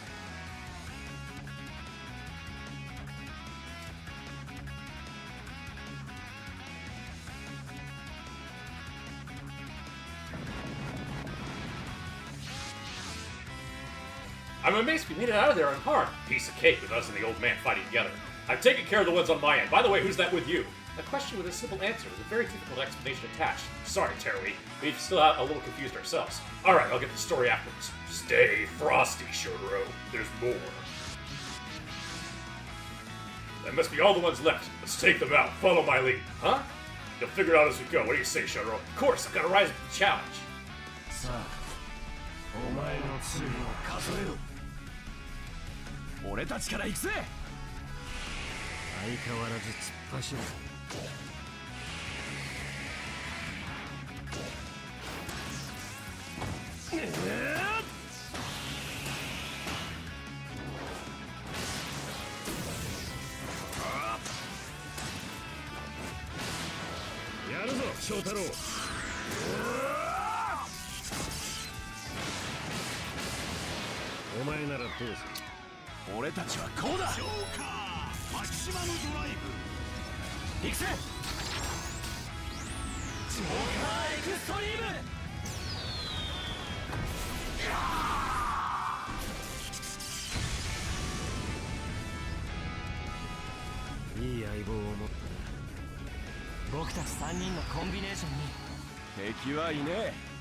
I'm amazed we made it out of there unharmed. Piece of cake with us and the old man fighting together. I've taken care of the ones on my end. By the way, who's that with you? A question with a simple answer with a very difficult explanation attached. Sorry, Teruo. We've still a little confused ourselves. Alright, I'll get the story afterwards. Stay frosty, Shotaro. There's more. That must be all the ones left. Let's take them out. Follow my lead. Huh? You'll figure it out as we go. What do you say, Shotaro? Of course, I've got to rise to the challenge. さあお前の罪を数えろ俺たちから行くぜ相変わらず突っ走るやるぞ翔太郎お前ならどうする俺たちはこうだジョーカーマキシマムドライブ行くぜジョーカーエクストリームいい相棒を持ったな僕たち3人のコンビネーションに敵はいねえ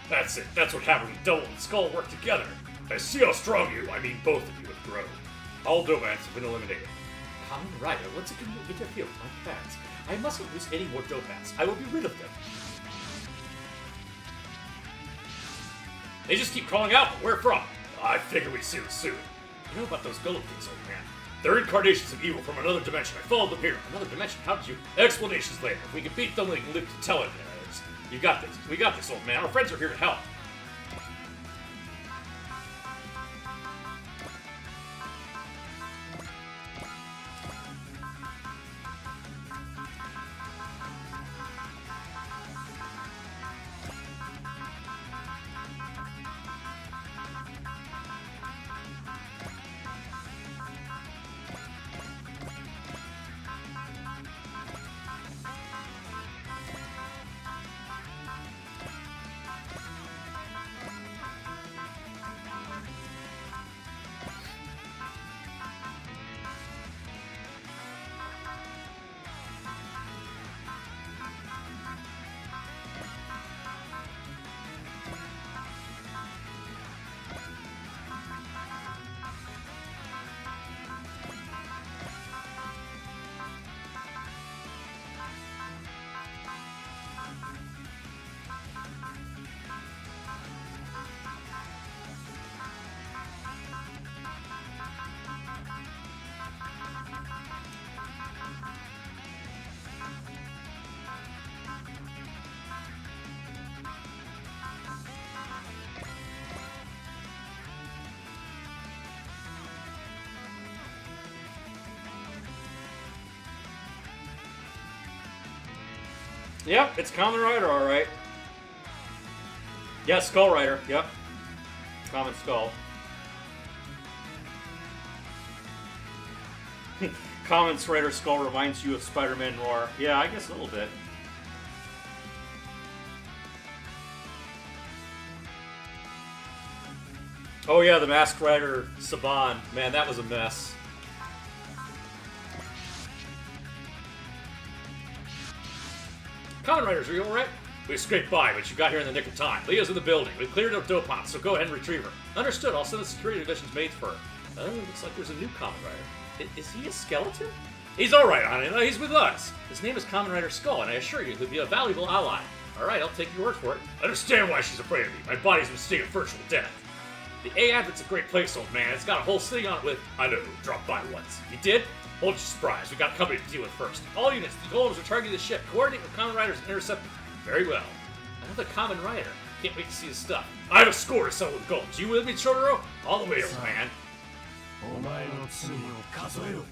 That's it. That's what happened when Double and Skull work together. I see how strong you, I mean both of you, have grown. All Domans have been eliminated. Kamen Rider, once again will interfere with my plans. I mustn't lose any more Domans. I will be rid of them. They just keep crawling out, but where from? I figure we'd see them soon. You know about those golem things, old man? They're incarnations of evil from another dimension. I followed them here. Another dimension? How did you? Explanations later. If we can beat them, we can live to tell it. You got this. We got this, old man. Our friends are here to help. Yep, it's Kamen Rider, alright. Yeah, Skull Rider, yep. Common Skull. Kamen Rider Skull reminds you of Spider-Man Noir. Yeah, I guess a little bit. Oh yeah, the Masked Rider Saban. Man, that was a mess. Kamen Riders, are you alright? We scraped by, but you got here in the nick of time. Leah's in the building. We cleared up Dopant, so go ahead and retrieve her. Understood. I'll send the security division's mates for her. Oh, looks like there's a new Kamen Rider. Is he a skeleton? He's alright, Anina. He's with us. His name is Kamen Rider Skull, and I assure you he'll be a valuable ally. Alright, I'll take your word for it. I understand why she's afraid of me. My body's in a state of virtual death. The A Advent's a great place, old man. It's got a whole city on it with... I know who dropped by once. You did? Hold your surprise. We got company to deal with first. All units, the golems are targeting the ship. Coordinate with Kamen Riders and intercept them. Very well. Another Kamen Rider. Can't wait to see his stuff. I have a score to settle with golems. You with me, Chotaro? All the way, old man. お前の罪を数えろ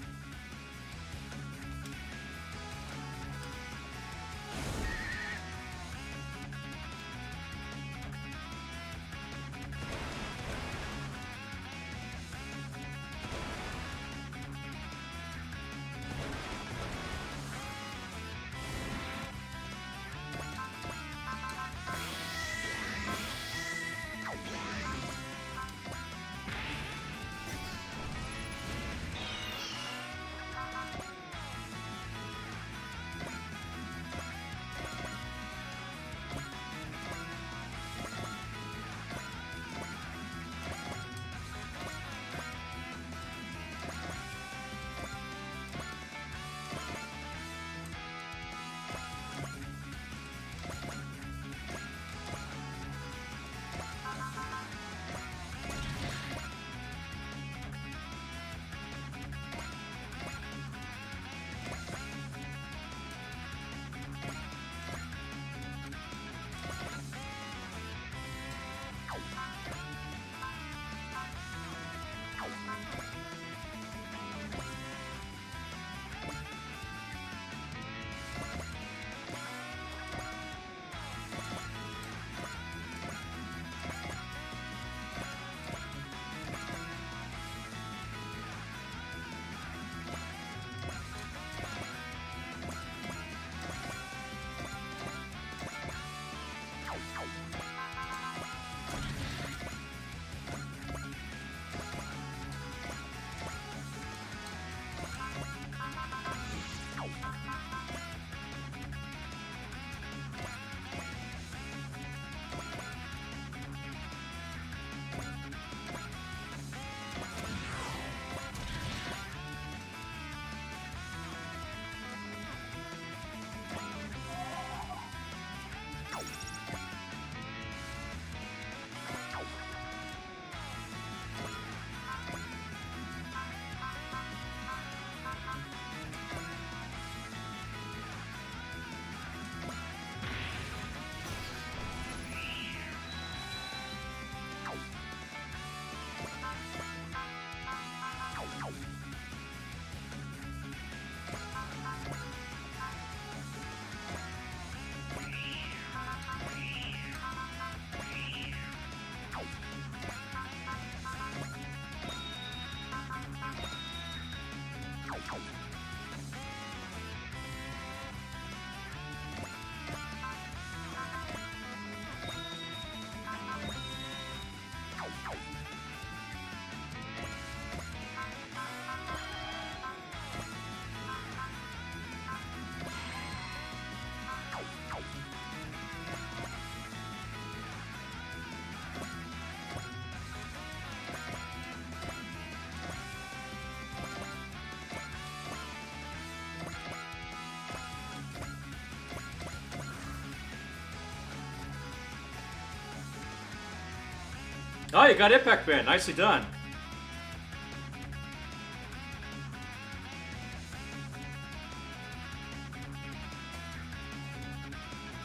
Oh, you got Impact Band. Nicely done.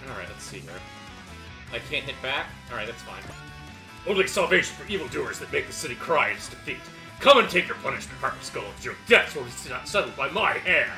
Alright, let's see here. I can't hit back? Alright, that's fine. Only salvation for evildoers that make the city cry in its defeat. Come and take your punishment, Heart of Skulls. Your deaths will be settled by my hand.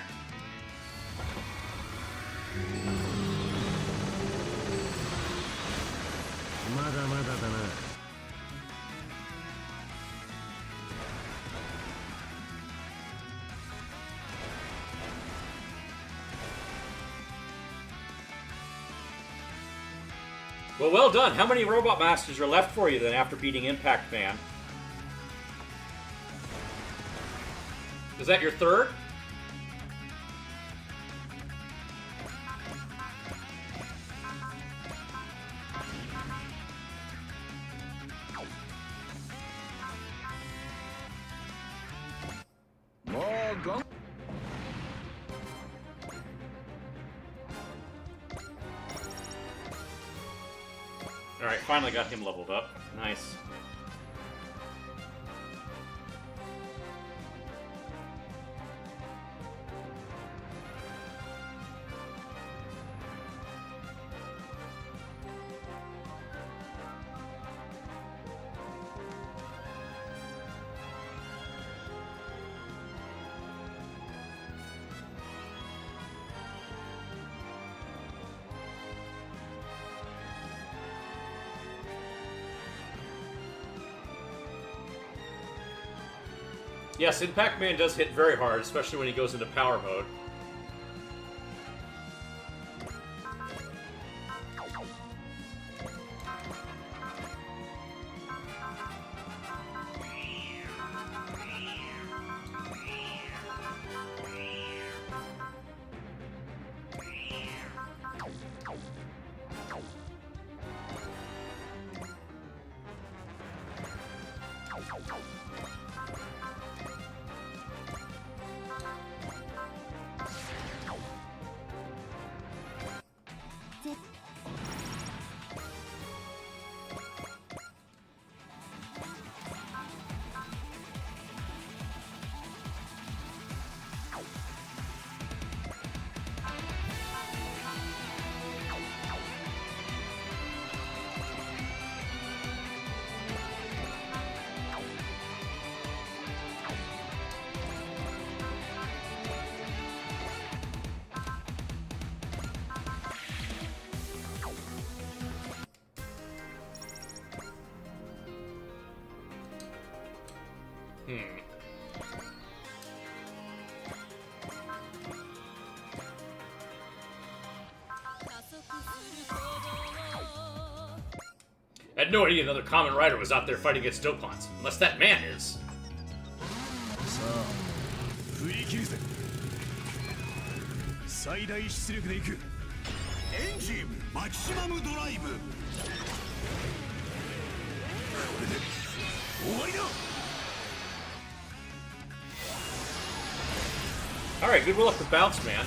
Well done. How many Robot Masters are left for you then after beating Impact Man? Is that your third? Alright, finally got him leveled up. Nice. Yes, Impact Man does hit very hard, especially when he goes into power mode. I had no idea another common rider was out there fighting against Dopants, unless that man is. さあ振り切るぜ最大出力でいくエンジンマキシマムドライブこれで終わりだ Alright, good luck with Bounce Man.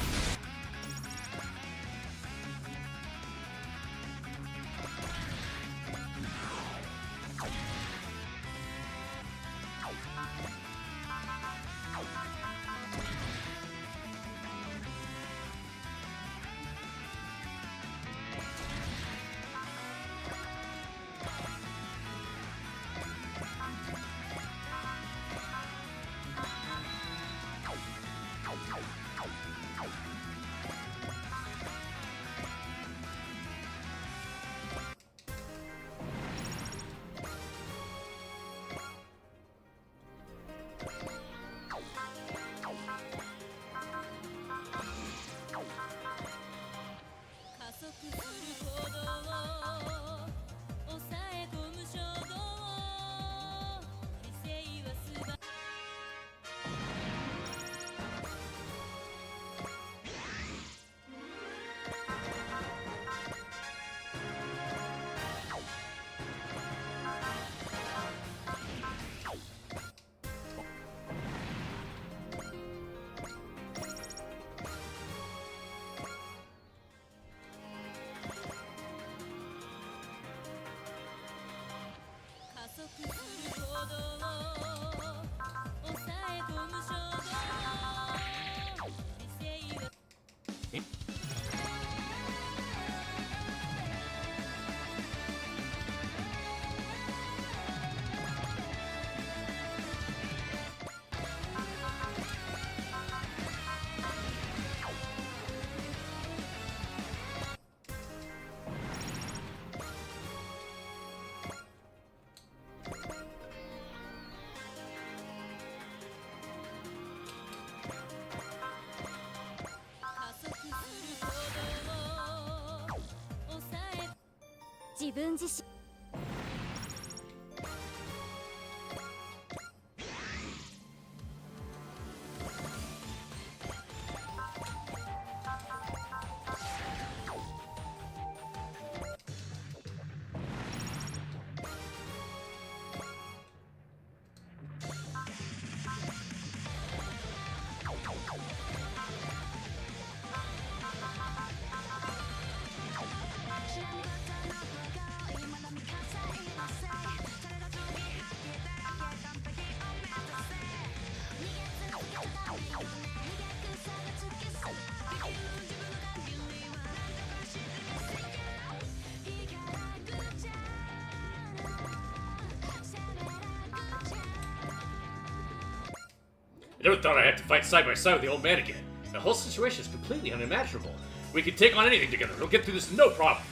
I never thought I'd have to fight side by side with the old man again. The whole situation is completely unimaginable. We can take on anything together. We'll get through this no problem.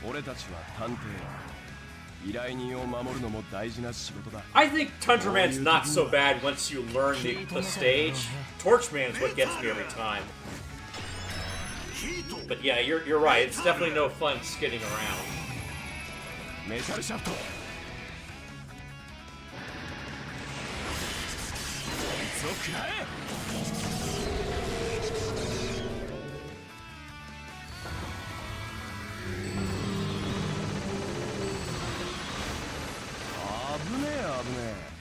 俺たちは探偵依頼人を守るのも大事な仕事だ I think Tundra Man's not so bad once you learn the stage. Torchman is what gets me every time. But yeah, you're right. It's definitely no fun skidding around. メタルシャフトこいつを食らえ 危ねえ危ねえ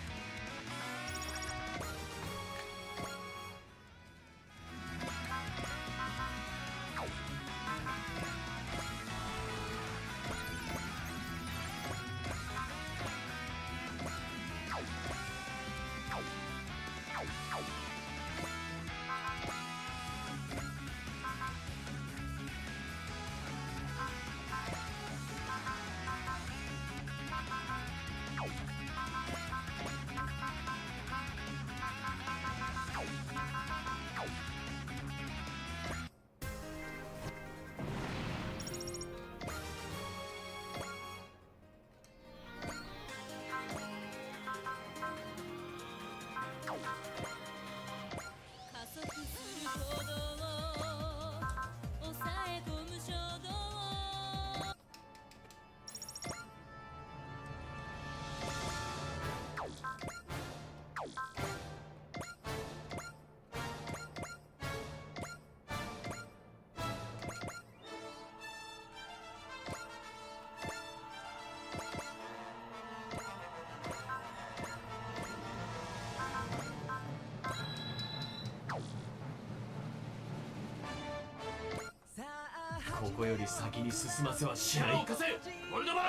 ここより先に進ませはしない。行かせ、ボルドバー。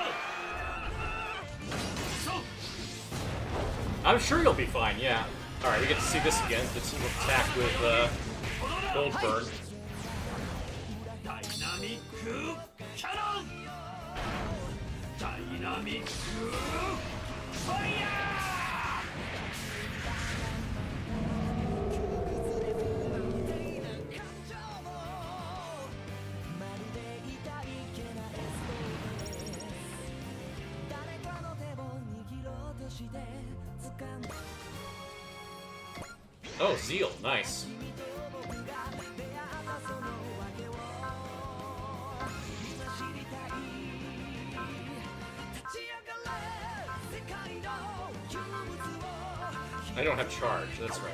I'm sure you'll be fine. Yeah. All right, we get to see this again. The team attack with Goldburn. Dynamic cannon. Dynamic fire. Oh, Zeal, nice. I don't have charge, that's right.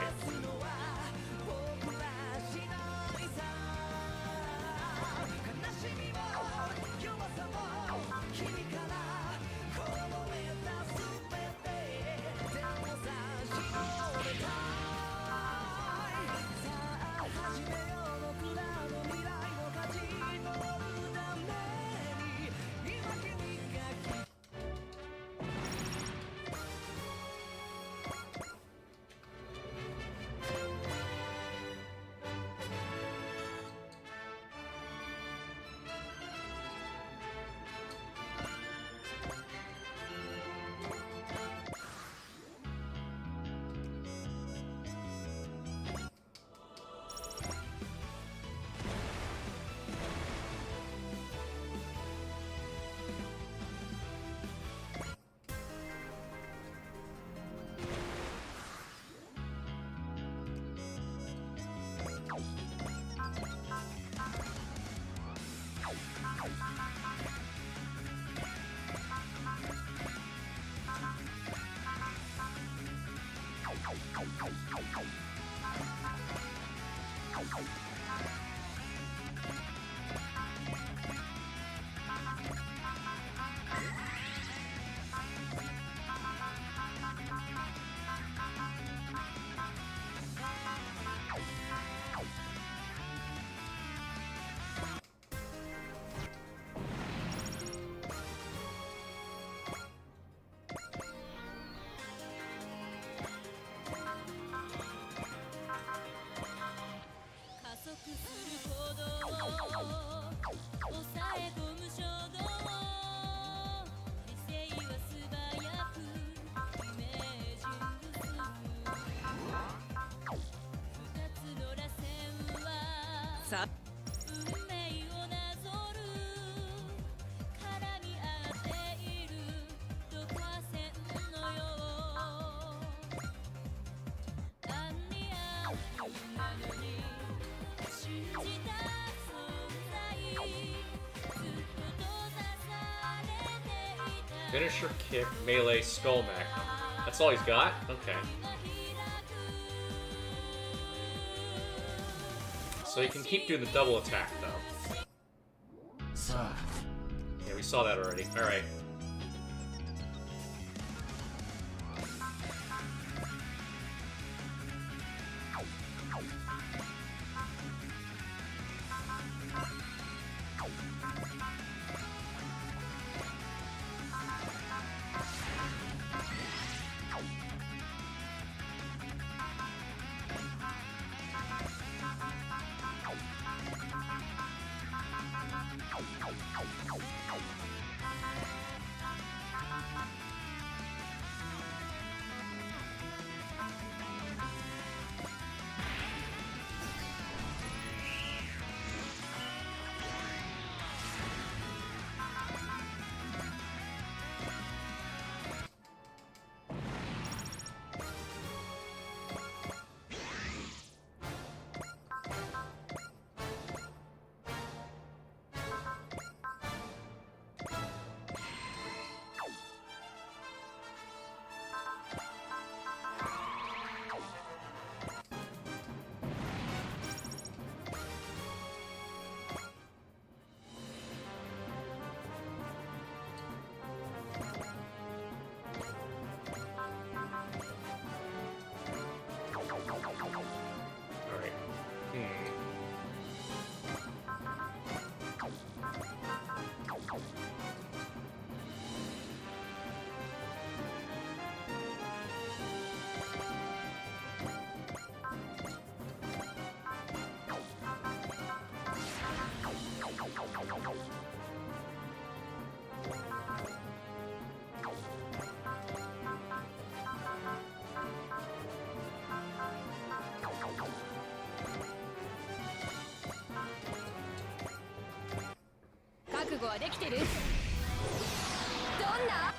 さFinisher, kick, melee, skull magnum. That's all he's got? Okay. So he can keep doing the double attack, though. さあ Yeah, we saw that already. Alright. Alright. Hmm. 覚悟はできてる？どんな？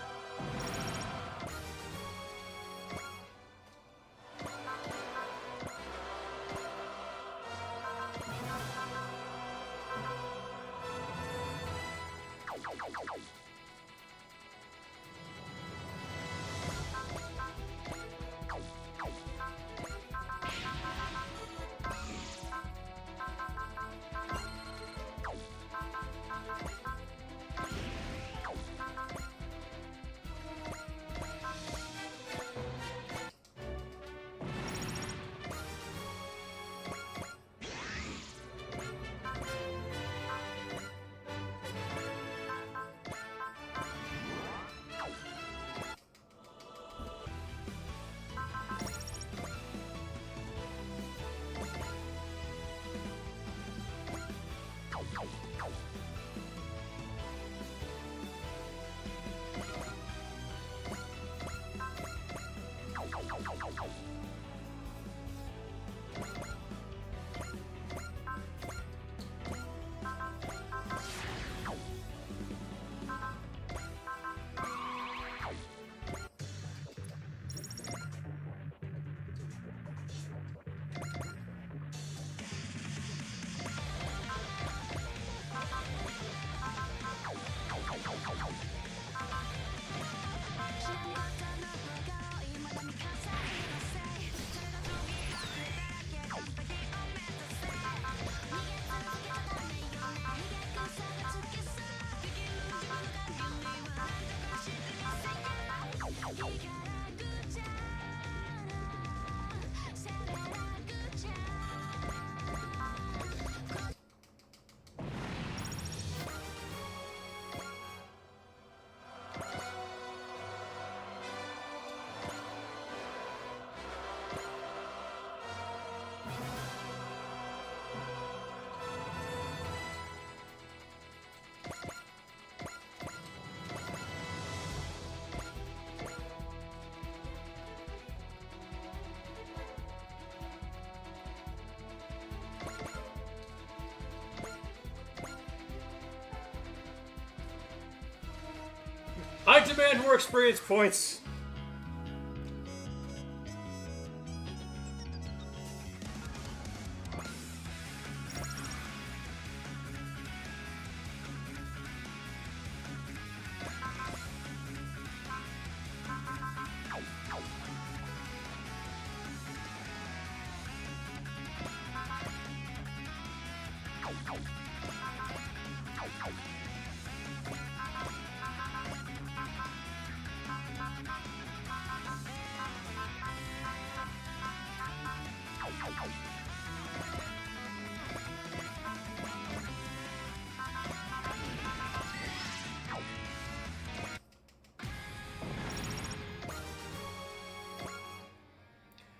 I demand more experience points.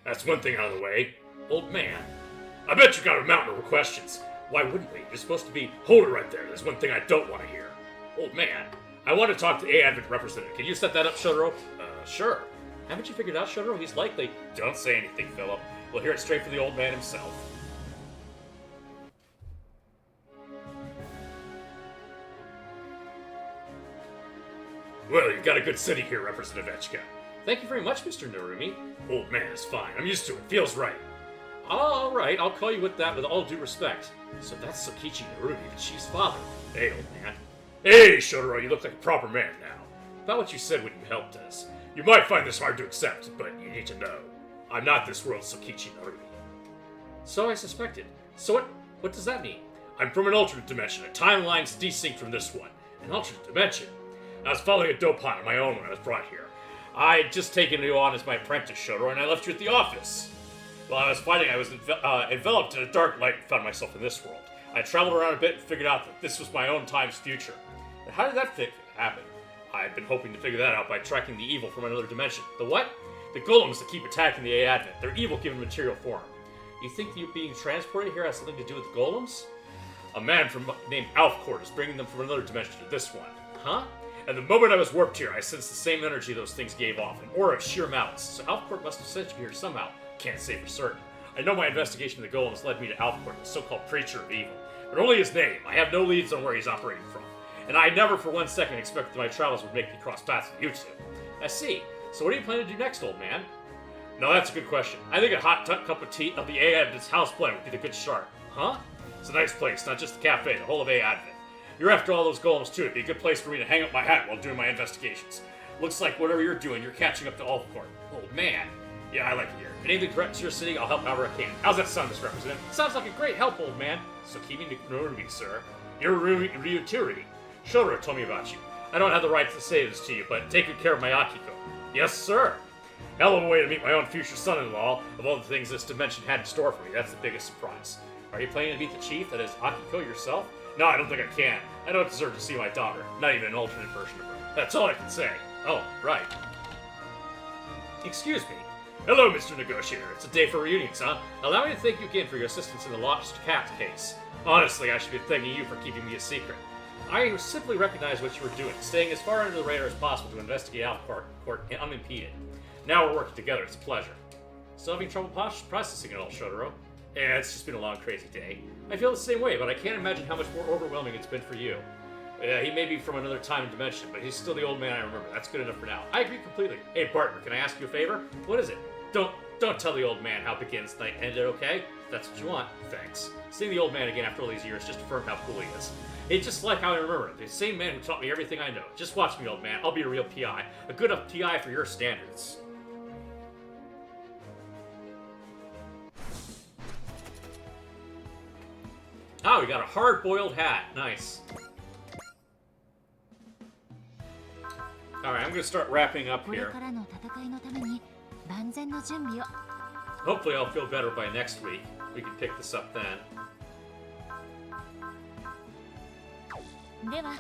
That's one thing out of the way. Old man. I bet you got a mountain of questions. Why wouldn't we? You're supposed to be... Hold it right there. There's one thing I don't want to hear. Old man. I want to talk to the Advent representative. Can you set that up, Shotaro? Sure. Haven't you figured out, Shotaro? He's likely... Don't say anything, Philip. We'll hear it straight from the old man himself. Well, you've got a good city here, Representative Etchika. Thank you very much, Mr. Narumi. Old man is fine. I'm used to it. Feels right. All right, I'll call you with that with all due respect. So that's Sokichi Narumi, the chief's father. Hey, old man. Hey, Shotaro, you look like a proper man now. About what you said when you helped us. You might find this hard to accept, but you need to know. I'm not this world's Sokichi Narumi. So I suspected. So what does that mean? I'm from an alternate dimension. A timeline's desynced from this one. An alternate dimension? I was following a Dopon on my own when I was brought here. I'd just taken you on as my apprentice, Shotaro, and I left you at the office. While I was fighting, I was enveloped in a dark light and found myself in this world. I traveled around a bit and figured out that this was my own time's future. But how did that happen? I've been hoping to figure that out by tracking the evil from another dimension. The what? The golems that keep attacking the Advent. They're evil given material form. You think you being transported here has something to do with the golems? A man named Alfcourt is bringing them from another dimension to this one. Huh? And the moment I was warped here, I sensed the same energy those things gave off, an aura of sheer malice. So Alfcourt must have sent you here somehow. Can't say for certain. I know my investigation of the golems led me to Alfcourt, the so-called preacher of evil. But only his name. I have no leads on where he's operating from. And I never for 1 second expected that my travels would make me cross paths with you two. I see. So what are you planning to do next, old man? No, that's a good question. I think a hot cup of tea of the Advent's house blend would be the good start. Huh? It's a nice place, not just the cafe, the whole of Advent. You're after all those golems too. It'd be a good place for me to hang up my hat while doing my investigations. Looks like whatever you're doing, you're catching up to Alfcourt. Old man. Yeah, I like it here. If anything threatens your city, I'll help however I can. How's that sound, Mr. Representative? Sounds like a great help, old man. So keep me to me, sir. You're Ryuturi. Shotaro told me about you. I don't have the right to say this to you, but take good care of my Akiko. Yes, sir. Hell of a way to meet my own future son-in-law. Of all the things this dimension had in store for me, that's the biggest surprise. Are you planning to meet the chief, that is Akiko, yourself? No, I don't think I can. I don't deserve to see my daughter. Not even an alternate version of her. That's all I can say. Oh, right. Excuse me. Hello, Mr. Negotiator. It's a day for reunions, huh? Allow me to thank you again for your assistance in the Lost Cat case. Honestly, I should be thanking you for keeping me a secret. I simply recognized what you were doing, staying as far under the radar as possible to investigate Alfcourt unimpeded. Now we're working together. It's a pleasure. Still having trouble processing it all, Shotaro? Yeah, it's just been a long, crazy day. I feel the same way, but I can't imagine how much more overwhelming it's been for you. He may be from another time and dimension, but he's still the old man I remember. That's good enough for now. I agree completely. Hey, partner, can I ask you a favor? What is it? Don't tell the old man how Begin's night ended, okay? If that's what you want. Thanks. Seeing the old man again after all these years just affirmed how cool he is. It's just like how I remember him. The same man who taught me everything I know. Just watch me, old man. I'll be a real PI. A good enough PI for your standards. Oh, we got a hard-boiled hat. Nice. Alright, I'm gonna start wrapping up here. Hopefully I'll feel better by next week. We can pick this up then. では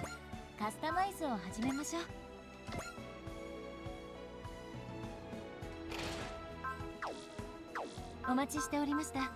カスタマイズを始めましょう。お待ちしておりました。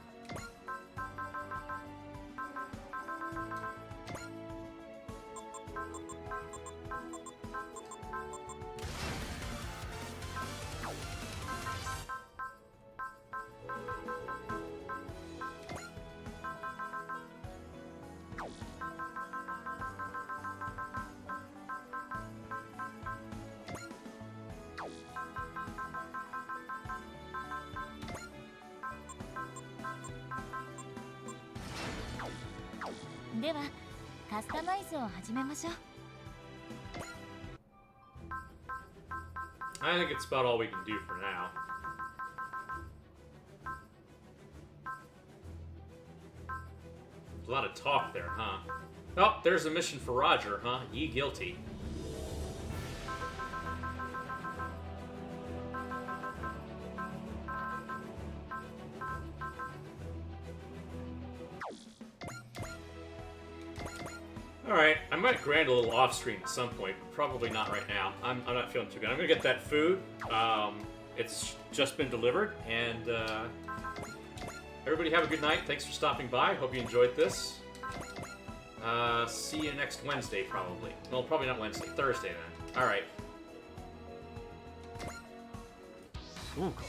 ではカスタマイズを始めましょう。 I think it's about all we can do for now. There's a lot of talk there, huh? Oh, there's a mission for Roger, huh? Ye guilty. Alright, I might grind a little off stream at some point, but probably not right now. I'm not feeling too good. I'm gonna get that food. It's just been delivered, and everybody have a good night. Thanks for stopping by. Hope you enjoyed this. See you next Wednesday, probably. Well, probably not Wednesday. Thursday, then. Alright. そうか。